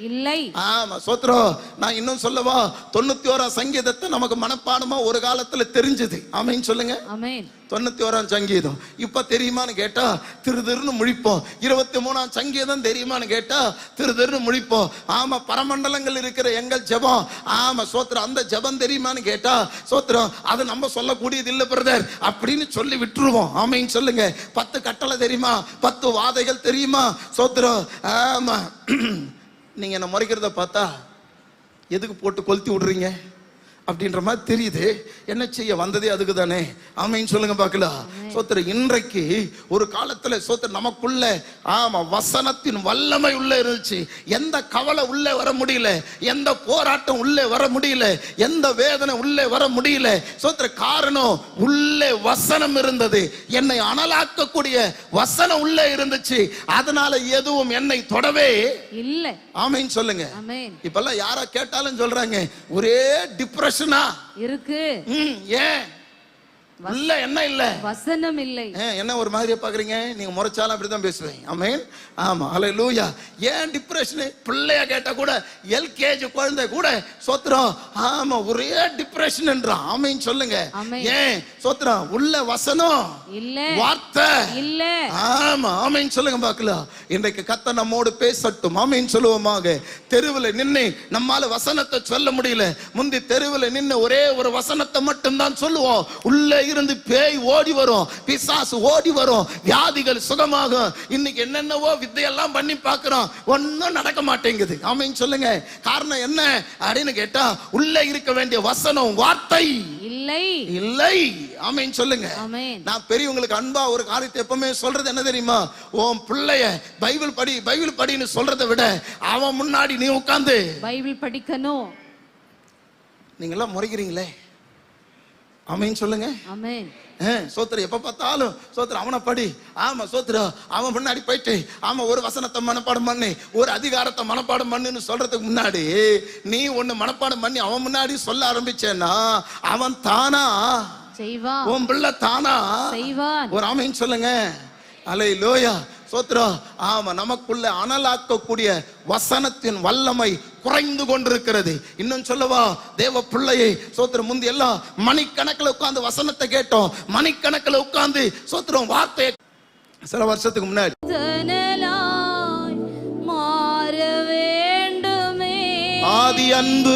இல்லை. ஆமா சோத்திரம். நான் இன்னும் சொல்லவா, 91ஆம் சங்கீதத்தை நமக்கு மனப்பாடமா ஒரு காலத்துல தெரிஞ்சது. ஆமீன் சொல்லுங்க. ஆமீன். 91ஆம் சங்கீதம் இப்ப தெரியுமான்னு கேட்டா திருதிருன்னு முழிப்போம். 23ஆம் சங்கீதம் தெரியுமான்னு கேட்டா திருதிருன்னு முழிப்போம். ஆமா, பரமண்டலங்கள் இருக்கிற எங்கள் ஜெபம், ஆமா சோத்திரம், அந்த ஜெபம் தெரியுமான்னு கேட்டா சோத்திரம், அது நம்ம சொல்லக்கூடியது இல்ல பிரதர் அப்படின்னு சொல்லி விட்டுருவோம். ஆமீன் சொல்லுங்க. 10 கட்டளை தெரியுமா? 10 வாதைகள் தெரியுமா? சோத்திரம். ஆமா, நீங்க என்ன முறைக்கிறத பார்த்தா எதுக்கு போட்டு கொளுத்தி விடுறீங்க அப்படின்ற மாதிரி தெரியுது. என்ன செய்ய, வந்ததே அதுக்கு தானே. ஆமீன் சொல்லுங்க பார்க்கலாம். சோத்திர, இன்றைக்கு ஒரு காலத்துல சோத்திர நமக்குள்ள ஆமா வசனத்தின் வல்லமை உள்ள இருந்துச்சு. எந்த கவலை உள்ளே வர முடியல, எந்த போராட்டம் உள்ளே வர முடியல, எந்த வேதனை உள்ளே வர முடியல. சோத்திர, காரணம் உள்ளே வசனம் இருந்தது. என்னை அனலாக்கக்கூடிய வசனம் உள்ளே இருந்துச்சு. அதனால எதுவும் என்னை தொடவே இல்லை. ஆமீன் சொல்லுங்க. இப்பெல்லாம் யாரா கேட்டாலும் சொல்றாங்க, ஒரே டிப்ரெஷன் இருக்கு. ஏன்? இல்ல, என்ன இல்ல, வசனம் இல்லை. என்ன ஒரு மாதிரியா பாக்குறீங்க? நீங்க முறைச்சாலும் அப்படிதான் பேசுவீங்க. ஆமென். ஆமா, ஹல்லேலூயா. ஏன் டிப்ரெஷன்? பிள்ளைய கேட்டா கூட, எல்கேஜி குழந்தை கூட சோத்திரம், ஆமா ஒரே டிப்ரெஷன் என்றான். ஆமென் சொல்லுங்க. ஏன்? சோத்திரம், உள்ள வசனம் இல்ல, வார்த்தை இல்ல. ஆமா, ஆமென் சொல்லுங்க பார்க்கலாம். இன்றைக்கு கர்த்தர் நம்மோடு பேசட்டும். ஆமென் சொல்லுவோமாக. தெருவில் நின்று நம்மால வசனத்தை சொல்ல முடியல. முந்தி தெருவில் நின்று ஒரே ஒரு வசனத்தை மட்டும் தான் சொல்லுவோம். உள்ள இருந்து பேய் ஓடி வரும், பிசாசு ஓடி வரும், வியாதிகள் சுகமாகும். இன்னைக்கு என்னென்னவோ வித்தையெல்லாம் பண்ணி பார்க்கிறோம், ஒன்னும் நடக்க மாட்டேங்குது. ஆமீன் சொல்லுங்க. காரணம் என்ன அப்படின்னு கேட்டா, உள்ள இருக்க வேண்டிய வசனம் வார்த்தை இல்லை. இல்லை. ஆமீன் சொல்லுங்க. நான் பெரியவங்களுக்கு அன்பா ஒரு காரியத்தை எப்பவுமே சொல்றது என்ன தெரியுமா? உன் பிள்ளைய பைபிள் படின்னு சொல்றதை விட அவன் முன்னாடி நீ உட்கார்ந்து பைபிள் படிக்கணும். நீங்க எல்லாம் முறைக்கிறீங்களே. ஆமீன் சொல்லுங்க. ஆமென். சோத்திர, எப்ப பார்த்தாலும் சோத்திர அவனை படி. ஆமா சோத்திர, அவன் முன்னாடி போயிட்டு ஆமா ஒரு வசனத்தை மனப்பாடம் பண்ணி, ஒரு அதிகாரத்தை மனப்பாடம் பண்ணுன்னு சொல்றதுக்கு முன்னாடி நீ ஒண்ணு மனப்பாடம் பண்ணி அவன் முன்னாடி சொல்ல ஆரம்பிச்சேன்னா அவன் தானா செய்வான். உன் பிள்ளை தானா செய்வான். ஒரு ஆமீன் சொல்லுங்க. அல்லேலூயா. சோத்திரம். ஆமா, நமக்குள்ள அனலாக்கக்கூடிய வசனத்தின் வல்லமை குறைந்து கொண்டிருக்கிறது. இன்னும் சொல்லவா, தேவ பிள்ளையை சோத்திரம், முந்தி எல்லாம் மணிக்கணக்கில் உட்கார்ந்து வசனத்தை கேட்டோம். மணிக்கணக்கில் உட்கார்ந்து சோத்திரம் வார்த்தையை சில வருஷத்துக்கு முன்னாடி அன்பு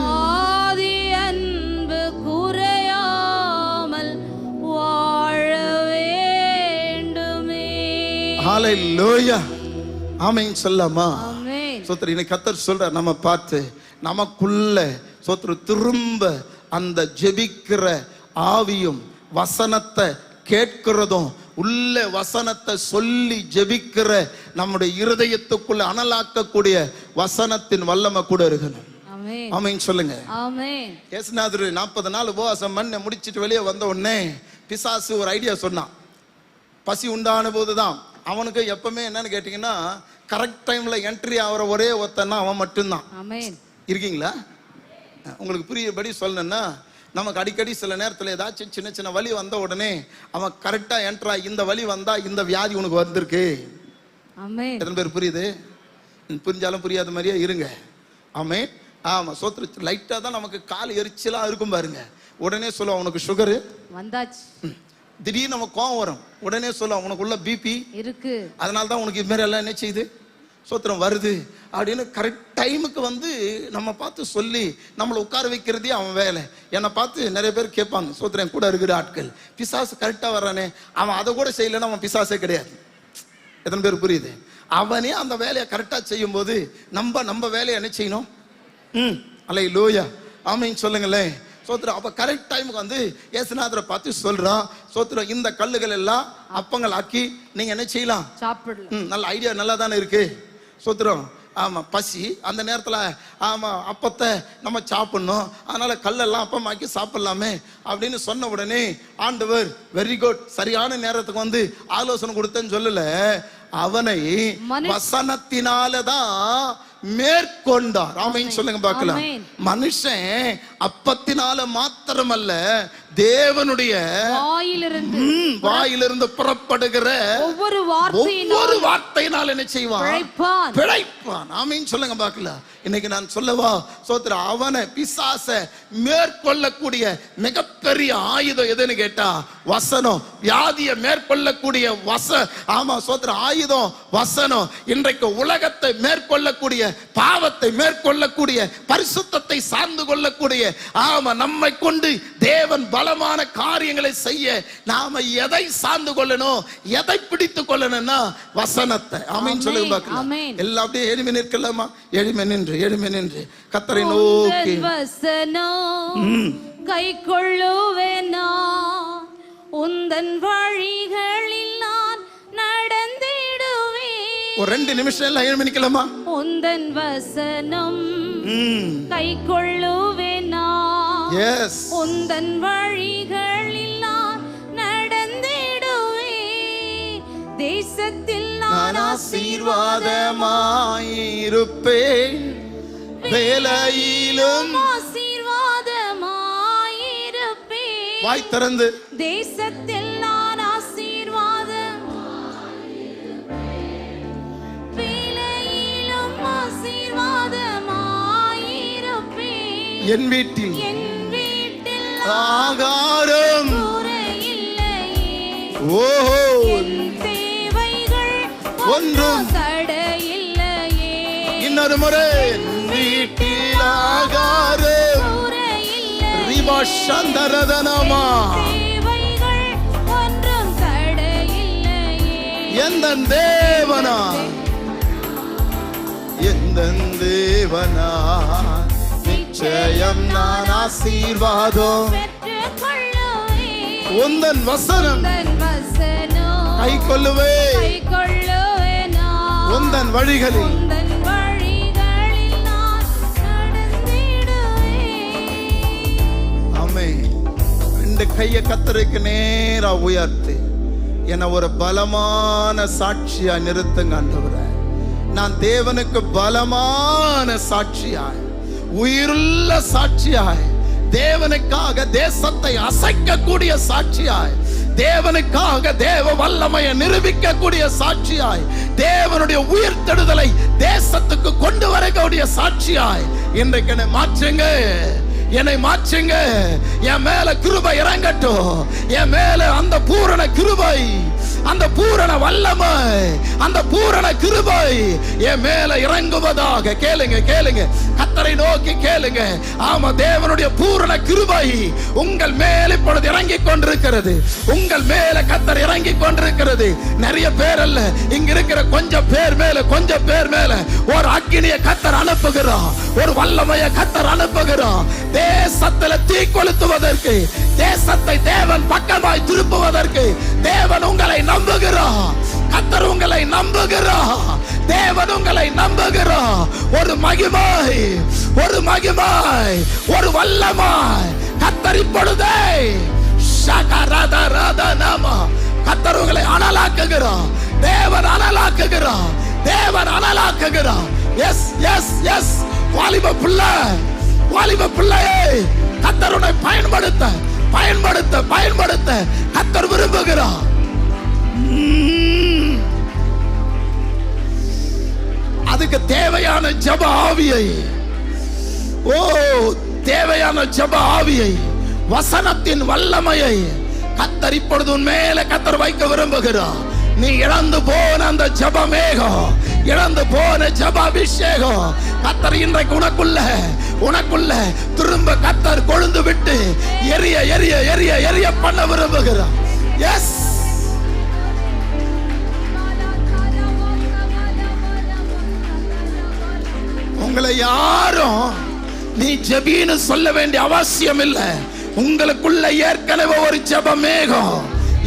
ஆதி அன்பு குறையாமல் வாழ வேண்டுமே. ஹalleluya. ஆமென் சொல்லாமா? ஆமென். சோத்திரம். இன்னைக்கு கர்த்தர் சொல்றார் நம்ம பார்த்து, நமக்குள்ள சோத்திரம் திரும்ப அந்த ஜெபிக்கிற ஆவியும் வசனத்தை கேட்கிறதும் உள்ள வசனத்தை சொல்லி ஜெபிக்கிற நம்முடைய இருதயத்துக்குள்ள அனலாக்கக்கூடிய வசனத்தின் வல்லமை கூட இருக்கணும். ஆமென். ஆமென் சொல்லுங்க. ஆமென். இயேசுநாதர் 40 நாள் உபவாசம் பண்ண முடிச்சிட்டு வெளியே வந்த உடனே பிசாசு ஒரு ஐடியா சொன்னான். பசி உண்டான போதுதான் அவனுக்கு எப்பவுமே என்னன்னு கேட்டீங்கன்னா, கரெக்ட் டைம்ல என்ட்ரி ஆகிற ஒரே ஒருத்தன்னா அவன் மட்டும்தான். ஆமென். இருக்கீங்களா? உங்களுக்கு புரியபடி சொல்லணும்னா, நமக்கு அடிக்கடி சில நேரத்தில் ஏதாச்சும் சின்ன சின்ன வலி வந்த உடனே அவன் கரெக்டா என்ட்ரா, இந்த வலி வந்தா இந்த வியாதி உனக்கு வந்திருக்கு. ஆமென். எத்தனை பேர் புரியுது? புரிஞ்சாலும் புரியாத மாதிரியே இருங்க. ஆமென். ஆமா, சோத்திர லைட்டா தான் நமக்கு கால் எரிச்சலா இருக்கும் பாருங்க, உடனே சொல்லுவோம் உனக்கு சுகரு வந்தாச்சு. திடீர்னு நம்ம கோவம் வரும், உடனே சொல்லுவோம் உனக்குள்ள பிபி இருக்கு, அதனால தான் உனக்கு இது மாதிரி எல்லாம் என்ன செய்யுது, சோத்திரம் வருது அப்படின்னு கரெக்ட் டைமுக்கு வந்து நம்ம பார்த்து சொல்லி நம்மளை உட்கார வைக்கிறதே அவன் வேலை. என்னை பார்த்து நிறைய பேர் கேட்பாங்க, சோத்திரம் கூட இருக்கிற ஆட்கள், பிசாசு கரெக்டா வர்றானே, அவன் அதை கூட செய்யலைன்னா அவன் பிசாசே கிடையாது. எத்தனை பேர் புரியுது? அவனே அந்த வேலையை கரெக்டா செய்யும் போது நம்ம வேலையை என்ன செய்யணும்? அல்லேலூயா. ஆமென் சொல்லுங்களேன். சோத்திரம். அப்ப கரெக்ட் டைமுக்கு வந்து இயேசுநாதரை பார்த்து சொல்றான், சோத்திரம் இந்த கல்லுகள் எல்லாம் அப்பங்கள் ஆக்கி நீங்க என்ன செய்யலாம், சாப்பிடலாம். நல்ல ஐடியா, நல்லா தானே இருக்கு. சோத்திரம். ஆமா, பசி அந்த நேரத்துல ஆமா அப்பத்தை நம்ம சாப்பிடணும், அதனால கல்லெல்லாம் அப்பமாக்கி சாப்பிடலாமே அப்படின்னு சொன்ன உடனே ஆண்டவர் வெரி குட், சரியான நேரத்துக்கு வந்து ஆலோசனை கொடுத்தேன்னு சொல்லல, அவனை வசனத்தினாலதான் மேற்கொண்டார். ஆமென் சொல்லுங்க பார்க்கலாம். மனுஷன் அப்பத்தினால மாத்திரமல்ல, தேவனுடைய வாயிலிருந்து புறப்படுகிற ஒவ்வொரு வார்த்தையினால் என்ன செய்வான்? பிழைப்பான். ஆமென் சொல்லுங்க பார்க்கலாம். இன்னைக்கு நான் சொல்லவா சோத்திரம், அவனை பிசாச மேற்கொள்ளக்கூடிய மிகப்பெரிய ஆயுதம் எதுன்னு கேட்டா வசனம். வியாதியை மேற்கொள்ளக்கூடிய ஆமா சோத்திரம் ஆயுதம் வசனம். இன்றைக்கு உலகத்தை மேற்கொள்ளக்கூடிய, பாவத்தை மேற்கொள்ளக்கூடிய, பரிசுத்தத்தை சார்ந்து கொள்ளக்கூடிய, ஆமா நம்மை கொண்டு தேவன் பலமான காரியங்களை செய்ய நாம எதை சார்ந்து கொள்ளணும், எதை பிடித்து கொள்ளணும்னா வசனத்தை. ஆமென் சொல்லுங்க பார்க்கலாம். எல்லாம் அப்படியே எளிமை நிற்கலாமா? எளிமை நின்று கர்த்தரை நோக்கி கை கொள்ளுவேனா, உந்தன் வழிகளில் நான் நடந்திடுவேன். ஒரு 2 நிமிஷம் எல்லாம் எளிமை நிற்கலாமா? உந்தன் வசனம் கை கொள்ளுவேனா, உந்தன் வழிகளில் நான் நடந்திடுவேன். தேசத்தில் நான் ஆசீர்வாதமாயிருப்பேன், வேலையிலும் ஆசீர்வாதமாயிருப்பேன். வாய் திறந்து தேசத்தில் நான் ஆசீர்வாதமாயிருப்பேன், வேலையிலும் ஆசீர்வாதமாயிருப்பேன். என் வீட்டில் ஆகாரம் ஓஹோ, ஒன்றும் தடையில்லையே. இன்னொரு முறை, வீட்டில் ஆகாரம் ரிவாஷந்தரதனமா, ஒன்றும் தடையில்லையே. எந்த தேவனா, எந்த தேவனா, நிச்சயம் நான் ஆசீர்வாதம் உந்தன் வசனம் கை கொள்ளுவே, உந்தன் வழிகளில் ஆமென். 2 கையை கர்த்தருக்கு நேரா உயர்த்தி என ஒரு பலமான சாட்சியா நிறுத்துங்க ஆண்டவரே. நான் தேவனுக்கு பலமான சாட்சியாய், உயிருள்ள சாட்சியாய், தேவனுக்காக தேசத்தை அசைக்கக்கூடிய சாட்சியாய், தேவனுக்காக தேவ வல்லமையை நிரூபிக்கக்கூடிய சாட்சியாய், தேவனுடைய உயிர்த்தெழுதலை தேசத்துக்கு கொண்டு வரக்கூடிய சாட்சியாய் இன்றைக்கு என்னை மாற்றுங்க, என்னை மாற்றுங்க. என் மேல கிருபை இறங்கட்டும், என் மேல அந்த பூரண கிருபை அந்த பூரண வல்லமை, அந்த பூரண கிருபை என் மேல இறங்குவதாக. கேளுங்க கேளுங்க, கர்த்தரை நோக்கி கேளுங்க. ஆமா, தேவனுடைய பூரண கிருபை உங்கள் மேல் இப்பொழுது இறங்கி கொண்டிருக்கிறது. உங்கள் மேல கர்த்தர் இறங்கி கொண்டிருக்கிறது. நிறைய பேர் அல்ல, இங்க இருக்கிற கொஞ்சம் பேர் மேல ஒரு அக்கினியை கர்த்தர் அனுப்புகிறார், ஒரு வல்லமையை கர்த்தர் அனுப்புகிறார். தேசத்துல தீ கொளுத்துவதற்கு, தேசத்தை தேவன் பக்கமாய் திருப்புவதற்கு தேவன் உங்களை நம்புகிறார். கர்த்தர் உங்களை நம்புகிறார். தேவன் உங்களை நம்புகிறார். ஒரு மகிமை, ஒரு மகிமை, ஒரு வல்லமாய் கர்த்தர் இப்பொழுதே கர்த்தர் உங்களை அனலாக்குகிறார். தேவன் அனலாக்குகிறார். தேவன் அனலாக்குகிறார். எஸ் எஸ் எஸ் வாலிப பிள்ளை, வாலிப பிள்ளையே, கர்த்தருடைய பயன்படுத்த பயன்படுத்த பயன்படுத்த கர்த்தர் விரும்புகிறார். அதுக்கு தேவையான ஜெப ஆவியை, ஓ தேவையான ஜெப ஆவியை, வசனத்தின் வல்லமையை கர்த்தர் இப்பொழுது உன் மேல கர்த்தர் வைக்க விரும்புகிறார். நீ இழந்து போன அந்த ஜெப மேகம், இழந்து போன ஜெப அபிஷேகம் கர்த்தர் இன்றைக்கு உனக்குள்ள திரும்ப கர்த்தர் கொழுந்து விட்டு எரிய எரிய எரிய எரிய பண்ண விரும்புகிறார். எஸ், உங்களை யாரும் நீ ஜெபின்னு சொல்ல வேண்டிய அவசியம் இல்லை. உங்களுக்குள்ள ஏற்கனவே ஒரு ஜெப மேகம்,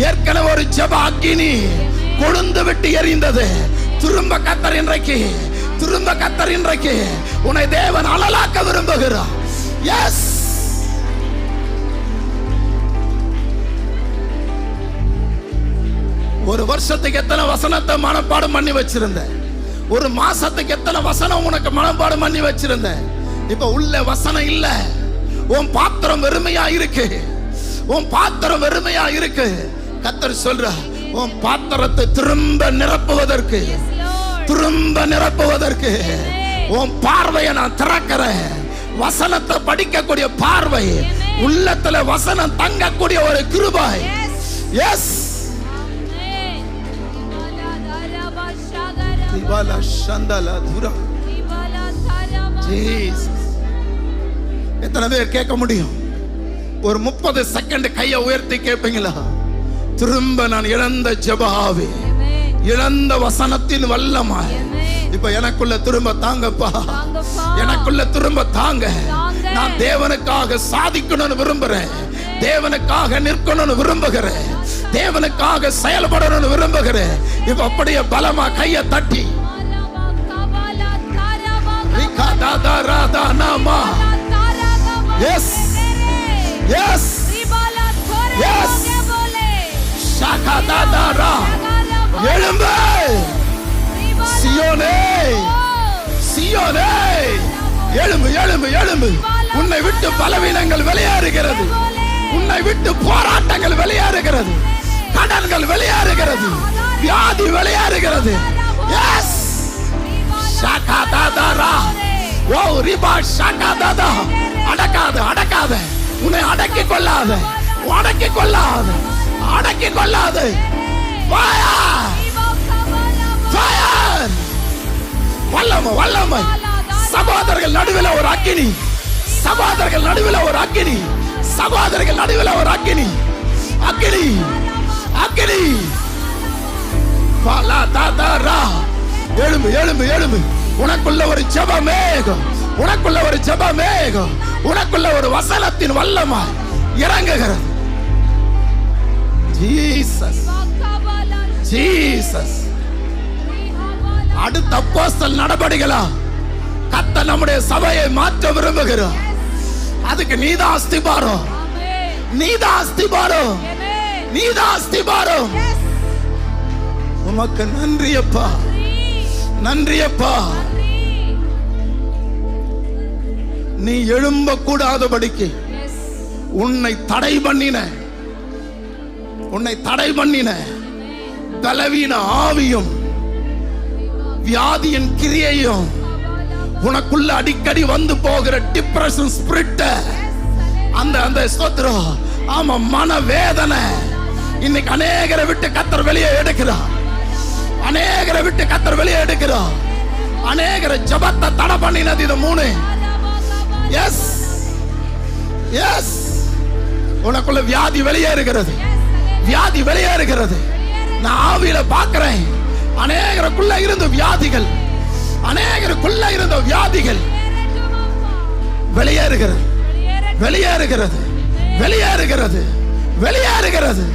ஏற்கனவே ஒரு ஜெப அக்கினி கொழுந்து விட்டு எரிந்தது. திரும்ப கர்த்தர் இன்றைக்கு உன்னை தேவன் அனலாக்க விரும்புகிறார். எஸ், ஒரு வருஷத்துக்கு எத்தனை வசனத்தை மனப்பாடம் பண்ணி வச்சிருந்த, ஒரு மாசத்துக்கு எத்தனை வசனம் உனக்கு மனப்பாடம் பண்ணி வச்சிருந்த, இப்ப உள்ள வசனம் இல்ல. உன் பாத்திரம் வெறுமையா இருக்கு, உன் பாத்திரம் வெறுமையா இருக்கு. கர்த்தர் சொல்ற, உன் பாத்திரத்தை திரும்ப நிரப்புவதற்கு, திரும்ப நிரப்புவதற்கு உன் பார்வையை நான் திறக்கிறேன். வசனத்தை படிக்கக்கூடிய பார்வை, உள்ளத்துல வசனம் தங்கக்கூடிய ஒரு கிருபை. எஸ், எத்தனை பேர் கேட்க முடியும்? ஒரு 30 செகண்ட் கையை உயர்த்தி கேட்பீங்களா? திரும்ப நான் இழந்த ஜெப ஆவி, இழந்த வசனத்தின் வல்லமாய் இப்ப எனக்குள்ள திரும்ப தாங்கப்பா, எனக்குள்ள திரும்ப தாங்க. நான் தேவனுக்காக சாதிக்கணும்னு விரும்புறேன், தேவனுக்காக நிற்கணும்னு விரும்புகிறேன், தேவனுக்காக செயல்படணும்னு விரும்புகிறேன். இப்ப அப்படியே பலமா கையை தட்டி எஸ் எஸ் எஸ் எழும்பு சியோனே, சியோனே எழும்பு எழும்பு எழும்பு. உன்னை விட்டு பலவீனங்கள் வெளியேறுகிறது, உன்னை விட்டு போராட்டங்கள் வெளியேறுகிறது, கடன்கள் வெளியேறுகிறது, வியாதி வெளியேறுகிறது. எஸ், ஷாகாதாதாரா, ஓ ரிபா ஷாகாதாதா. அடக்காத அடக்காத, உன்னை அடக்கிக் கொள்ளாத, அடக்கிக் கொள்ளாத, அடக்கிக் கொள்ளாத. வல்லமை வல்லமை. சகோதரர்கள் நடுவில் ஒரு அக்கினி, சகோதரர்கள் நடுவில் ஒரு அக்கினி, சகோதரர்கள் நடுவில் ஒரு அக்கினி, அக்கினி அக்கினி. எழும்பு எழும்பு எழும்பு. உனக்குள்ள ஒரு ஜெப மேகம், உனக்குள்ள ஒரு ஜெப மேகம், உனக்குள்ள ஒரு வசனத்தின் வல்லமை இறங்குகிறது. Jesus Jesus. அடுத்த அப்போஸ்தலர் நடபடிகளா கர்த்தர் நம்முடைய சபையை மாற்ற விரும்புகிறார். அதுக்கு நீதான் அஸ்திபாரம், நீதான் அஸ்திபாரம், நீதான் அஸ்திபாரம். உமக்கு நன்றியப்பா, நன்றியப்பா. நீ எழும்ப கூடாதபடிக்கு உன்னை தடை பண்ணின, உன்னை தடை பண்ணின பலவீன ஆவியும் வியாதியின் கிரியையும், உனக்குள்ள அடிக்கடி வந்து போகிற டிப்ரஷன் ஸ்பிரிட், அந்த அந்த ஸ்தோத்திரம், ஆமா மன வேதனை, இன்னைக்கு அநேகரை விட்டு கர்த்தர் வெளியே எடுக்கிறார். அநேகரை விட்டு கர்த்தர் வெளியே எடுக்கிறார். அநேகரை ஜபத்தை தடை பண்ணினது இது 3. எஸ் எஸ், உனக்குள்ள வியாதி வெளியேறுகிறது. வியாதி வெளியேறுகிறது. நான் ஆவியில பார்க்கிறேன். அநேகருக்குள்ள இருந்த வியாதிகள், அநேகருக்குள்ள இருந்த வியாதிகள் வெளியேறுகிறது, வெளியேறுகிறது, வெளியேறுகிறது, வெளியேறுகிறது.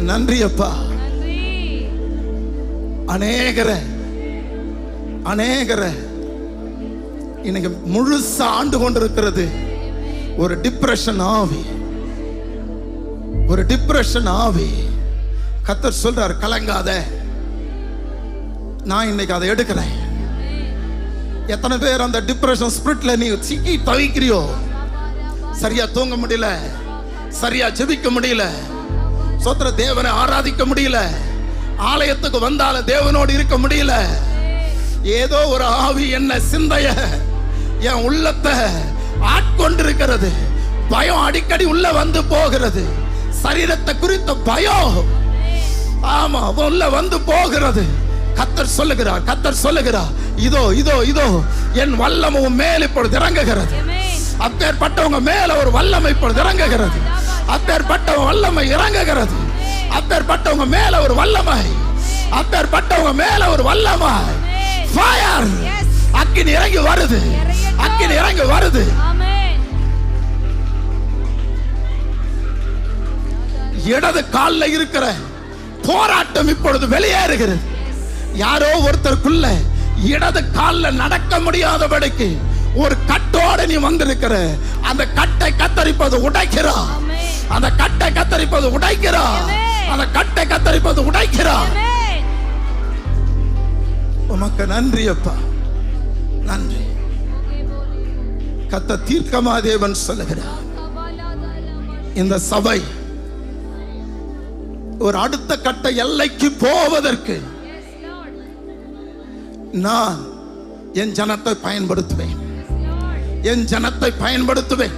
நன்றி அப்பா. அநேகரை இன்னைக்கு முழுசா ஆண்டு கொண்டிருக்கிறது ஒரு டிப்ரெஷன் ஆவி, ஒரு டிப்ரெஷன் ஆவி. கர்த்தர் சொல்றார், கலங்காத, நான் இன்னைக்கு அதை எடுக்கிறேன். எத்தனை பேர் அந்த டிப்ரெஷன் ஸ்பிரிட்ல நீ சிக்கி தவிக்கிறியோ? சரியா தூங்க முடியல, சரியா ஜெபிக்க முடியல, சோத்திர தேவனை ஆராதிக்க முடியல, ஆலயத்துக்கு வந்தால தேவனோடு இருக்க முடியல. ஏதோ ஒரு ஆவி என்ன சிந்தைய, என் உள்ளத்தை ஆட்கொண்டிருக்கிறது. பயம் அடிக்கடி உள்ள வந்து போகிறது. சரீரத்தை குறித்த பயம், ஆமா, உள்ள வந்து போகிறது. கர்த்தர் சொல்லுகிறார், கர்த்தர் சொல்லுகிறார், இதோ இதோ இதோ என் வல்லமும் மேல் இப்பொழுது இறங்குகிறது. அப்பேற்பட்டவங்க மேல ஒரு வல்லமை இப்பொழுது இறங்குகிறது. அப்பேற்பட்டவங்க வல்லமை இறங்குகிறது. அப்பேற்பட்டவங்க மேல ஒரு வல்லமை, அப்பேற்பட்டவங்க மேல ஒரு வல்லமை. ஃபயர், அக்கினி இறங்கி வருது, அக்கினி இறங்கி வருது. இடது காலில் இருக்கிற போராட்டம் இப்பொழுது வெளியேறுகிறது. யாரோ ஒருத்தருக்குள்ள இடது காலில் நடக்க முடியாதபடிக்கு ஒரு கட்டோடு நீ வந்திருக்கிற, அந்த கட்டை கத்தரிப்பது உடைக்கிறா, அந்த கட்டை கத்தரிப்பது உடைக்கிறா, அந்த கட்டை கத்தரிப்பது உடைக்கிறா. உமக்கு நன்றி அப்பா, நன்றி. கர்த்தர் தீர்க்கமாதேவன் சொல்லுகிறார், இந்த சபை ஒரு அடுத்த கட்ட எல்லைக்கு போவதற்கு நான் என் ஜனத்தை பயன்படுத்துவேன், என் ஜனத்தை பயன்படுத்துவேன்,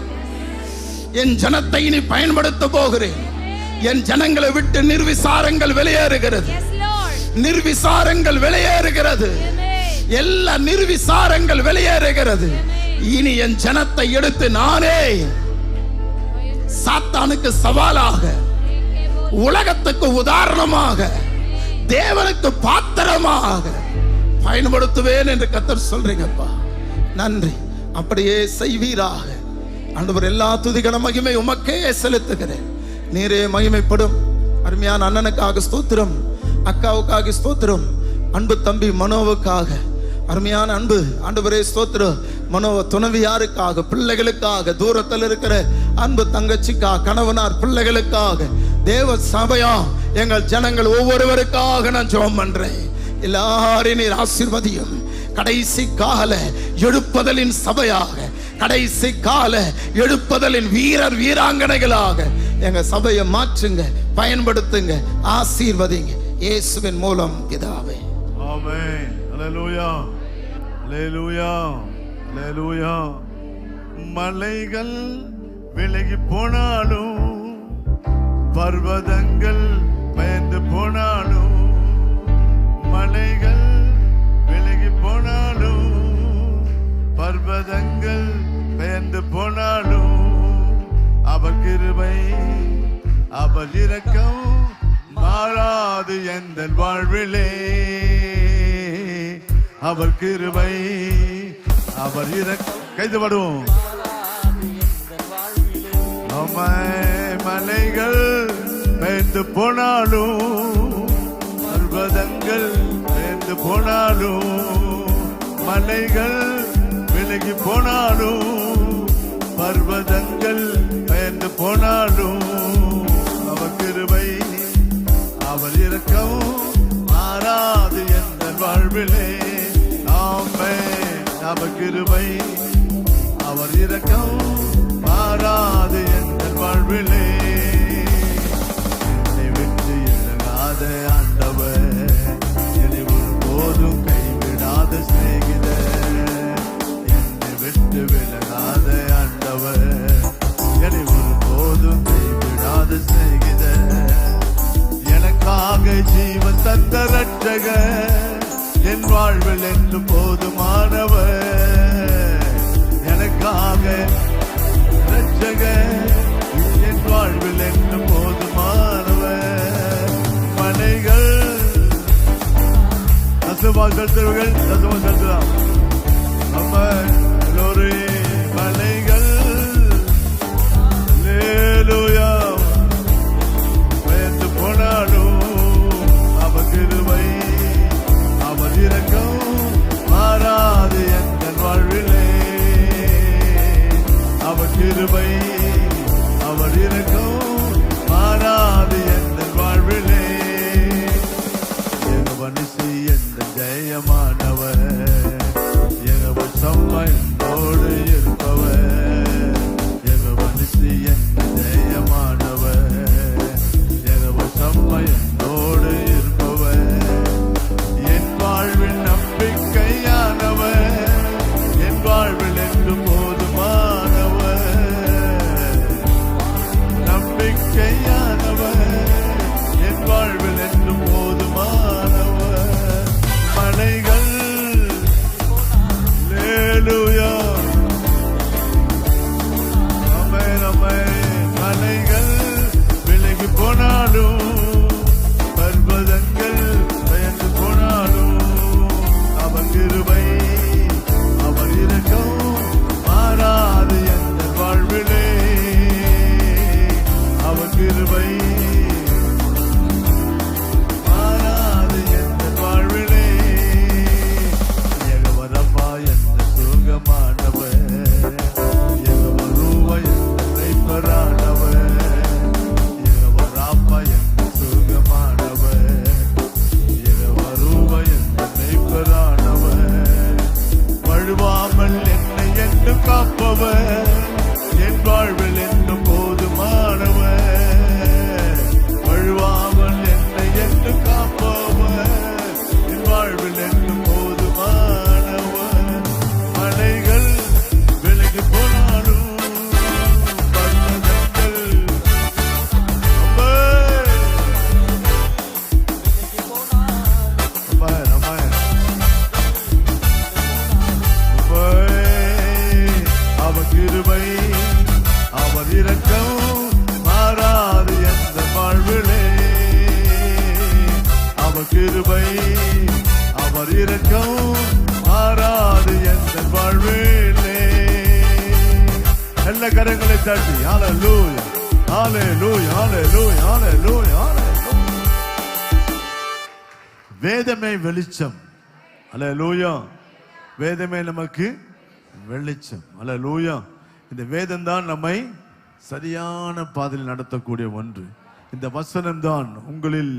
என் ஜனத்தை இனி பயன்படுத்த போகிறேன். என் ஜனங்களை விட்டு நிர்விசாரங்கள் வெளியேறுகிறது, நிர்விசாரங்கள் வெளியேறுகிறது, எல்லா நிர்விசாரங்கள் வெளியேறுகிறது. இனி என் ஜனத்தை எடுத்து நானே சாத்தானுக்கு சவாலாக, உலகத்துக்கு உதாரணமாக, தேவனுக்கு பாத்திரமாக பயன்படுத்துவேன் என்று கர்த்தர் சொல்றீங்கப்பா. நன்றி. அப்படியே செய்வீராக. ஆண்டவர், எல்லா துதிகன மகிமை உமக்கே செலுத்துகிறேன். நீரே மகிமைப்படும். அருமையான அண்ணனுக்காக ஸ்தோத்திரம், அக்காவுக்காக ஸ்தோத்திரம், அன்பு தம்பி மனோவுக்காக அருமையான அன்பு ஆண்டவரே ஸ்தோத்திரம். மனோவ துணைவியாருக்காக, பிள்ளைகளுக்காக, தூரத்தில் இருக்கிற அன்பு தங்கச்சிக்காக, கணவனார் பிள்ளைகளுக்காக, தேவ சபையா எங்கள் ஜனங்கள் ஒவ்வொருவருக்காக நான் ஜெபம் பண்றேன். எல்லாரையும் நீர் ஆசீர்வதியும். கடைசி கால எழுப்புதலின் சபையாக, கடைசி கால எழுப்புதலின் வீரர் வீராங்கனைகளாக எங்க சபையை மாற்றுங்க, பயன்படுத்துங்க, ஆசீர்வதிங்க. இயேசுவின் மூலம் பிதாவே, ஆமென். அல்லேலூயா, அல்லேலூயா, அல்லேலூயா. மலைகள் விலகி போனாலும், பர்வதங்கள் பயந்து போனாலும், மலைகள் விலகி போனாலும், பர்வதங்கள் பயந்து போனாலும், அவர் கிருபை அவர் இரக்கம் மாறாது எந்த வாழ்விலே. அவர் கிருபை அவர் இரக்கம், கைதுபடும். மலைகள் பெயர்ந்து போனாலும், பர்வதங்கள் பெயர்ந்து போனாலும், மலைகள் விலகி போனாலும், பர்வதங்கள் பெயர்ந்து போனாலும், அவர் கிருபை அவர் இரக்கம் மாறாது எந்த வாழ்விலே. ஆமென். அவர் கிருபை அவர் இரக்கம் மாறாது எந்த வாழ்விலே. என்னை விட்டு இழகாத ஆண்டவர், என்னை ஒருபோதும் கைவிடாத சிநேகிதர். என்னை விட்டு விலகாத ஆண்டவர், என்னை ஒருபோதும் கைவிடாத சிநேகிதர். செலுத்துவர்கள் தத்துவம் செலுத்தலாம். நம்ம எல்லோரும் மலைகள் அல்லேலூயா பெயர்ந்து போனாலும் அவர் கிருபை அவர் இரக்கம் மாறாது எங்கள் வாழ்விலே. அவர் கிருபை அவர் இரக்கம் மாறாது எங்கள் வாழ்விலே. மனுஷி என்ற ஜெயமானவர் எங்க சம்மோடு இருப்பவர். எங்க மனுஷி என்ற ஜெயமானவர் எங்க சம்மோடு இருப்பவர். என் வாழ்வில் நம்பிக்கையானவர் என் வாழ்வில் என்று போதுமானவர். நம்பிக்கையானவர் என் வாழ்வில் என்று போதுமானவர். மலைகள் அல்லேலூயா ஆமென் ஆமென். மலைகள் விலகி போனாலும் பர்வதங்கள் பயந்து போனாலும் அவர் கிருபை அவர் இரக்கம் மாறாது எங்கள் வாழ்விலே. அவர் கிருபை என் வாழ்வில் என்னும் போதுமானவர். வழுவாமல் என்னை என்று காப்பவர் என் வாழ்வில் என்னும் போதுமானவர். மலைகள் விலகி போனாலும் பர்வதங்கள் அவர் கிருபை அவர் இரக்கம் மாறாது எந்த வாழ்விலே. அவர் கிருபை அவர் இரக்கம் மாறாது எந்த வாழ்விலே. எல்லா கரங்களை தட்டி ஹல்லேலூயா ஹல்லேலூயா ஹல்லேலூயா ஹல்லேலூயா ஹல்லேலூயா. வேதமே வெளிச்சம். ஹல்லேலூயா. வேதமே நமக்கு வெளிச்சம். அல்லேலூயா. இந்த வேதம் தான் நம்மை சரியான பாதையில் நடத்தக்கூடிய ஒன்று. இந்த வசனம் தான் உங்களில்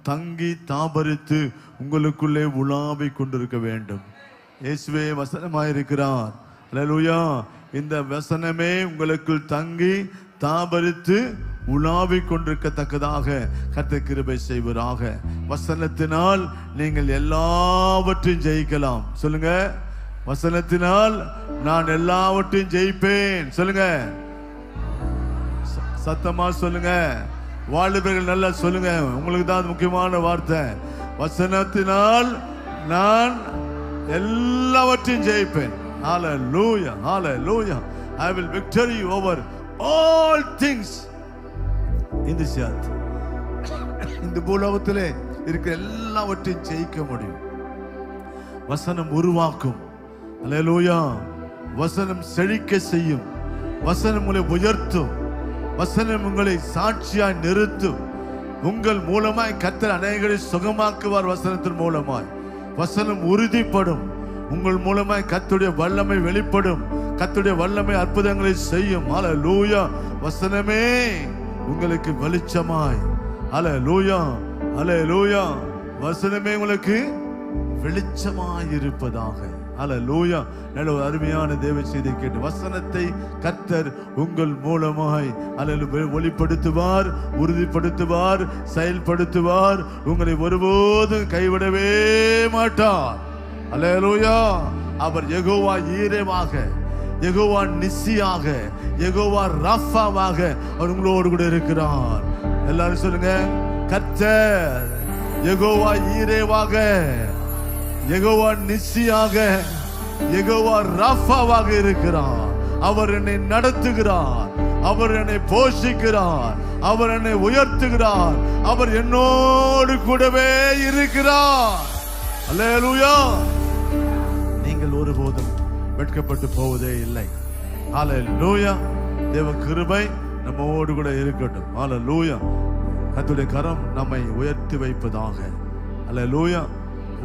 தங்கி தாபரித்து உங்களுக்குள்ளே உலாவிக் கொண்டிருக்க வேண்டும். இயேசுவே வசனமாயிருக்கிறார். அல்லேலூயா. இந்த வசனமே உங்களுக்குள் தங்கி தாபரித்து உலாவிக் கொண்டிருக்கத்தக்கதாக கர்த்தர் கிருபை செய்வராக. வசனத்தினால் நீங்கள் எல்லாவற்றையும் ஜெயிக்கலாம். சொல்லுங்க, வசனத்தினால் நான் எல்லாவற்றையும் ஜெயிப்பேன். சொல்லுங்க, சத்தமா சொல்லுங்க. வாலிபர்கள் நல்லா சொல்லுங்க, உங்களுக்கு தான் முக்கியமான வார்த்தை. வசனத்தினால் நான் எல்லாவற்றையும் ஜெயிப்பேன். ஹல்லேலூயா ஹல்லேலூயா. I will victory over all things in this earth. இந்த பூலோகத்திலே இருக்கிற எல்லாவற்றையும் ஜெயிக்க முடியும். வசனம் உருவாக்கும். அல்லேலூயா. வசனம் செழிக்க செய்யும். வசனம் உங்களை உயர்த்தும். வசனம் உங்களை சாட்சியாய் நிறுத்தும். உங்கள் மூலமாய் கர்த்தர் அநேகரை சுகமாக்குவார். வசனத்தின் மூலமாய் வசனம் உறுதிப்படும். உங்கள் மூலமாய் கர்த்தருடைய வல்லமை வெளிப்படும். கர்த்தருடைய வல்லமை அற்புதங்களை செய்யும். ஹல்லேலூயா. வசனமே உங்களுக்கு வெளிச்சமாய். ஹல்லேலூயா ஹல்லேலூயா. வசனமே உங்களுக்கு வெளிச்சமாய் இருப்பதாக. ஹல்லேலூயா. நல்ல ஒரு அருமையான தேவ செய்தியை கேட்டு வசனத்தை கர்த்தர் உங்கள் மூலமாய் வெளிப்படுத்துவார், உறுதிப்படுத்துவார், செயல்படுத்துவார். உங்களை ஒருபோதும் கைவிடவே மாட்டார். ஹல்லேலூயா. அவர் யெகோவா ஈரேவாக, யெகோவா நிசியாக, யெகோவா ராஃபாவாக அவர் உங்களோடு கூட இருக்கிறார். எல்லாரும் சொல்லுங்க, கர்த்தர் யெகோவா ஈரேவாக, யெகோவா நிசியாக, யெகோவா ராஃபாவாக இருக்கிறார். அவர் என்னை நடத்துகிறார், அவர் என்னை போஷிக்கிறார், அவர் என்னை உயர்த்துகிறார், அவர் என்னோடு கூடவே இருக்கிறார். அல்லேலூயா. நீங்கள் ஒருபோதும் வெட்கப்பட்டு போவதே இல்லை. அல்லேலூயா. தேவ கிருபை நம்மோடு கூட இருக்கட்டும். அல்லேலூயா. கர்த்தருடைய கரம் நம்மை உயர்த்தி வைப்பதாக. அல்லேலூயா.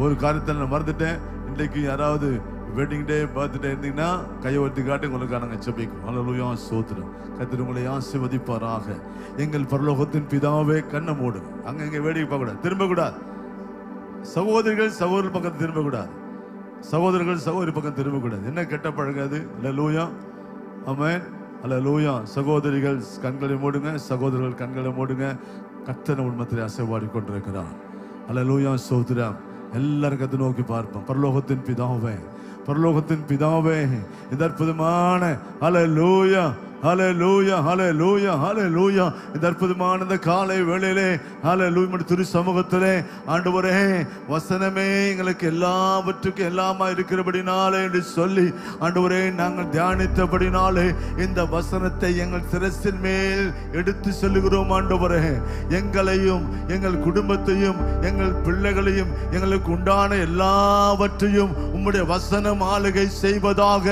ஒரு காரியத்தை நான் மறந்துட்டேன். இன்றைக்கு யாராவது வெட்டிங் டே பர்த்டே இருந்தீங்கன்னா கையை ஒருத்தி காட்டி உங்களுக்கு நாங்கள் ஜெபிக்கும். அல்லேலூயா. ஸ்தோத்திரம். கர்த்தர் உங்களை ஆசீர்வதிப்பாராக. எங்கள் பரலோகத்தின் பிதாவே, கண்ணை மூடுங்க. அங்கங்க வேடிக்கை பார்க்க கூடாது, திரும்ப கூடாது. சகோதரிகள் சகோதரர் பக்கம் திரும்ப கூடாது. சகோதரர்கள் சகோதரி பக்கம் திரும்ப கூடாது. என்ன கெட்ட பழகாது. அல்லேலூயா. ஆமென். அல்லேலூயா. சகோதரிகள் கண்களை மூடுங்க, சகோதரர்கள் கண்களை மூடுங்க. கர்த்தர் உண்மத்தில் அசைவாடி கொண்டிருக்கிறார். அல்லேலூயா. ஸ்தோத்திரம். எல்லாரும் கத்தை நோக்கி பார்ப்போம். பரலோகத்தின் பிதாவே, பரலோகத்தின் பிதாவே, இந்த அற்புதமான அல்லேலூயா, ஹல்லேலூயா, ஹல்லேலூயா, ஹல்லேலூயா. இந்த அற்புதமான இந்த காலை வேளையிலே ஹல்லேலூயா திரு சமூகத்திலே ஆண்டவரே, வசனமே எங்களுக்கு எல்லாவற்றுக்கும் எல்லாமா இருக்கிறபடினாலே என்று சொல்லி ஆண்டவரே நாங்கள் தியானித்தபடினாலே இந்த வசனத்தை எங்கள் சிரசின் மேல் எடுத்து செல்லுகிறோம். ஆண்டவரே, எங்களையும் எங்கள் குடும்பத்தையும் எங்கள் பிள்ளைகளையும் எங்களுக்கு உண்டான எல்லாவற்றையும் உம்முடைய வசனம் ஆளுகை செய்வதாக,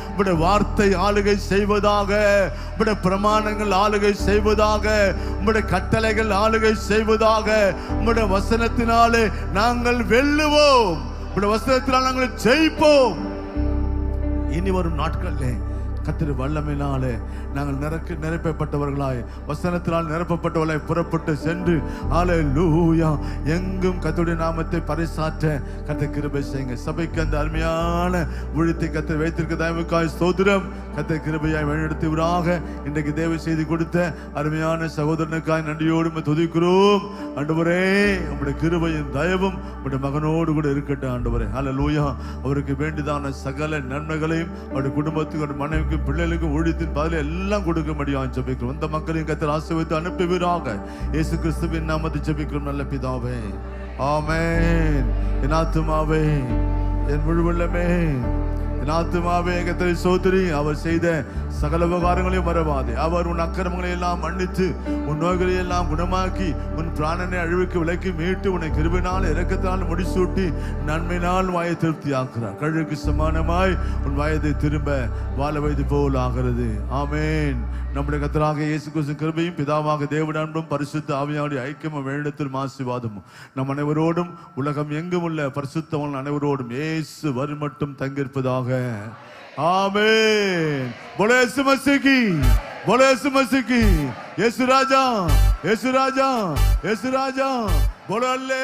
உம்முடைய வார்த்தை ஆளுகை செய்வதாக, உம்முடைய பிரமாணங்கள் ஆளுகை செய்வதாக, உம்முடைய கட்டளைகள் ஆளுகை செய்வதாக. உம்முடைய வசனத்தினாலே நாங்கள் வெல்லுவோம், உம்முடைய வசனத்தினால் நாங்கள் ஜெயிப்போம். இனி வரும் நாட்களிலே கர்த்தர் வல்லமையினாலே நாங்கள் நிரப்பப்பட்டவர்களாய், வசனத்தினால் நிரப்பப்பட்டவர்களாய் புறப்பட்டு சென்று அல்லேலூயா எங்கும் கர்த்தருடைய நாமத்தை பறைசாற்ற கர்த்தர் கிருபை செய்யுங்க. சபைக்கு அந்த அருமையான ஊழியத்தை கர்த்தர் வைத்திருக்க தயவுக்காய் ஸ்தோத்திரம். கர்த்தர் கிருபையாய் வழிநடத்துவராக. இன்றைக்கு தேவ செய்தி கொடுத்த அருமையான சகோதரனுக்காய் நன்றியோடு துதிக்கிறோம். ஆண்டவரே, உம்முடைய கிருபையும் தயவும் உம்முடைய மகனோடு கூட இருக்கட்டும். ஆண்டவரே, அல்லேலூயா. அவருக்கு வேண்டியதான சகல நன்மைகளையும் அவருடைய குடும்பத்துக்கு, மனைவிக்கு, பிள்ளைகளுக்கும், ஊழியத்தின் பதில் எல்லாம் கொடுக்க முடியும் ஜெபிக்கிறோம். இந்த மக்களையும் கர்த்தர் ஆசீர்வதித்து அனுப்புவீராக. இயேசு கிறிஸ்துவின் நாமத்தில் ஜெபிக்கிறோம் நல்ல பிதாவே. ஆமென். என் ஆத்துமாவே, என் முழு உள்ளமே, என் ஆத்துமாவே கர்த்தரை ஸ்தோத்திரி. அவர் செய்த சகல உபகாரங்களையும் மறவாதே. அவர் உன் அக்கிரமங்களை எல்லாம் மன்னித்து உன் நோய்களை எல்லாம் குணமாக்கி உன் பிராணனை அழிவுக்கு விலக்கி மீட்டு உன்னை கிருபையினால் இரக்கத்தினால் முடிசூட்டி நன்மையினால் வாயை திருப்தி ஆக்குறார். கழுகுக்கு சமானமாய் உன் வயதை திரும்ப வாழ வைத்து போல் ஆகிறது. ஆமென். நம்முடைய கர்த்தராக இயேசு கிறிஸ்துவின் கிருபையும் பிதாவாக தேவனுடைய அன்பும் பரிசுத்த ஆவியானுடைய ஐக்கியமும் வேண்டத்திலும் ஆசீர்வாதமும் நம் அனைவரோடும் உலகம் எங்கும் உள்ள பரிசுத்தவான்கள் அனைவரோடும் இயேசு வரும் மட்டும் தங்கியிருப்பதாக. ஆமென். बोलो यीशु मसीह की, बोलो यीशु मसीह की. यीशु राजा, यीशु राजा, यीशु राजा. बोलो अल्ले.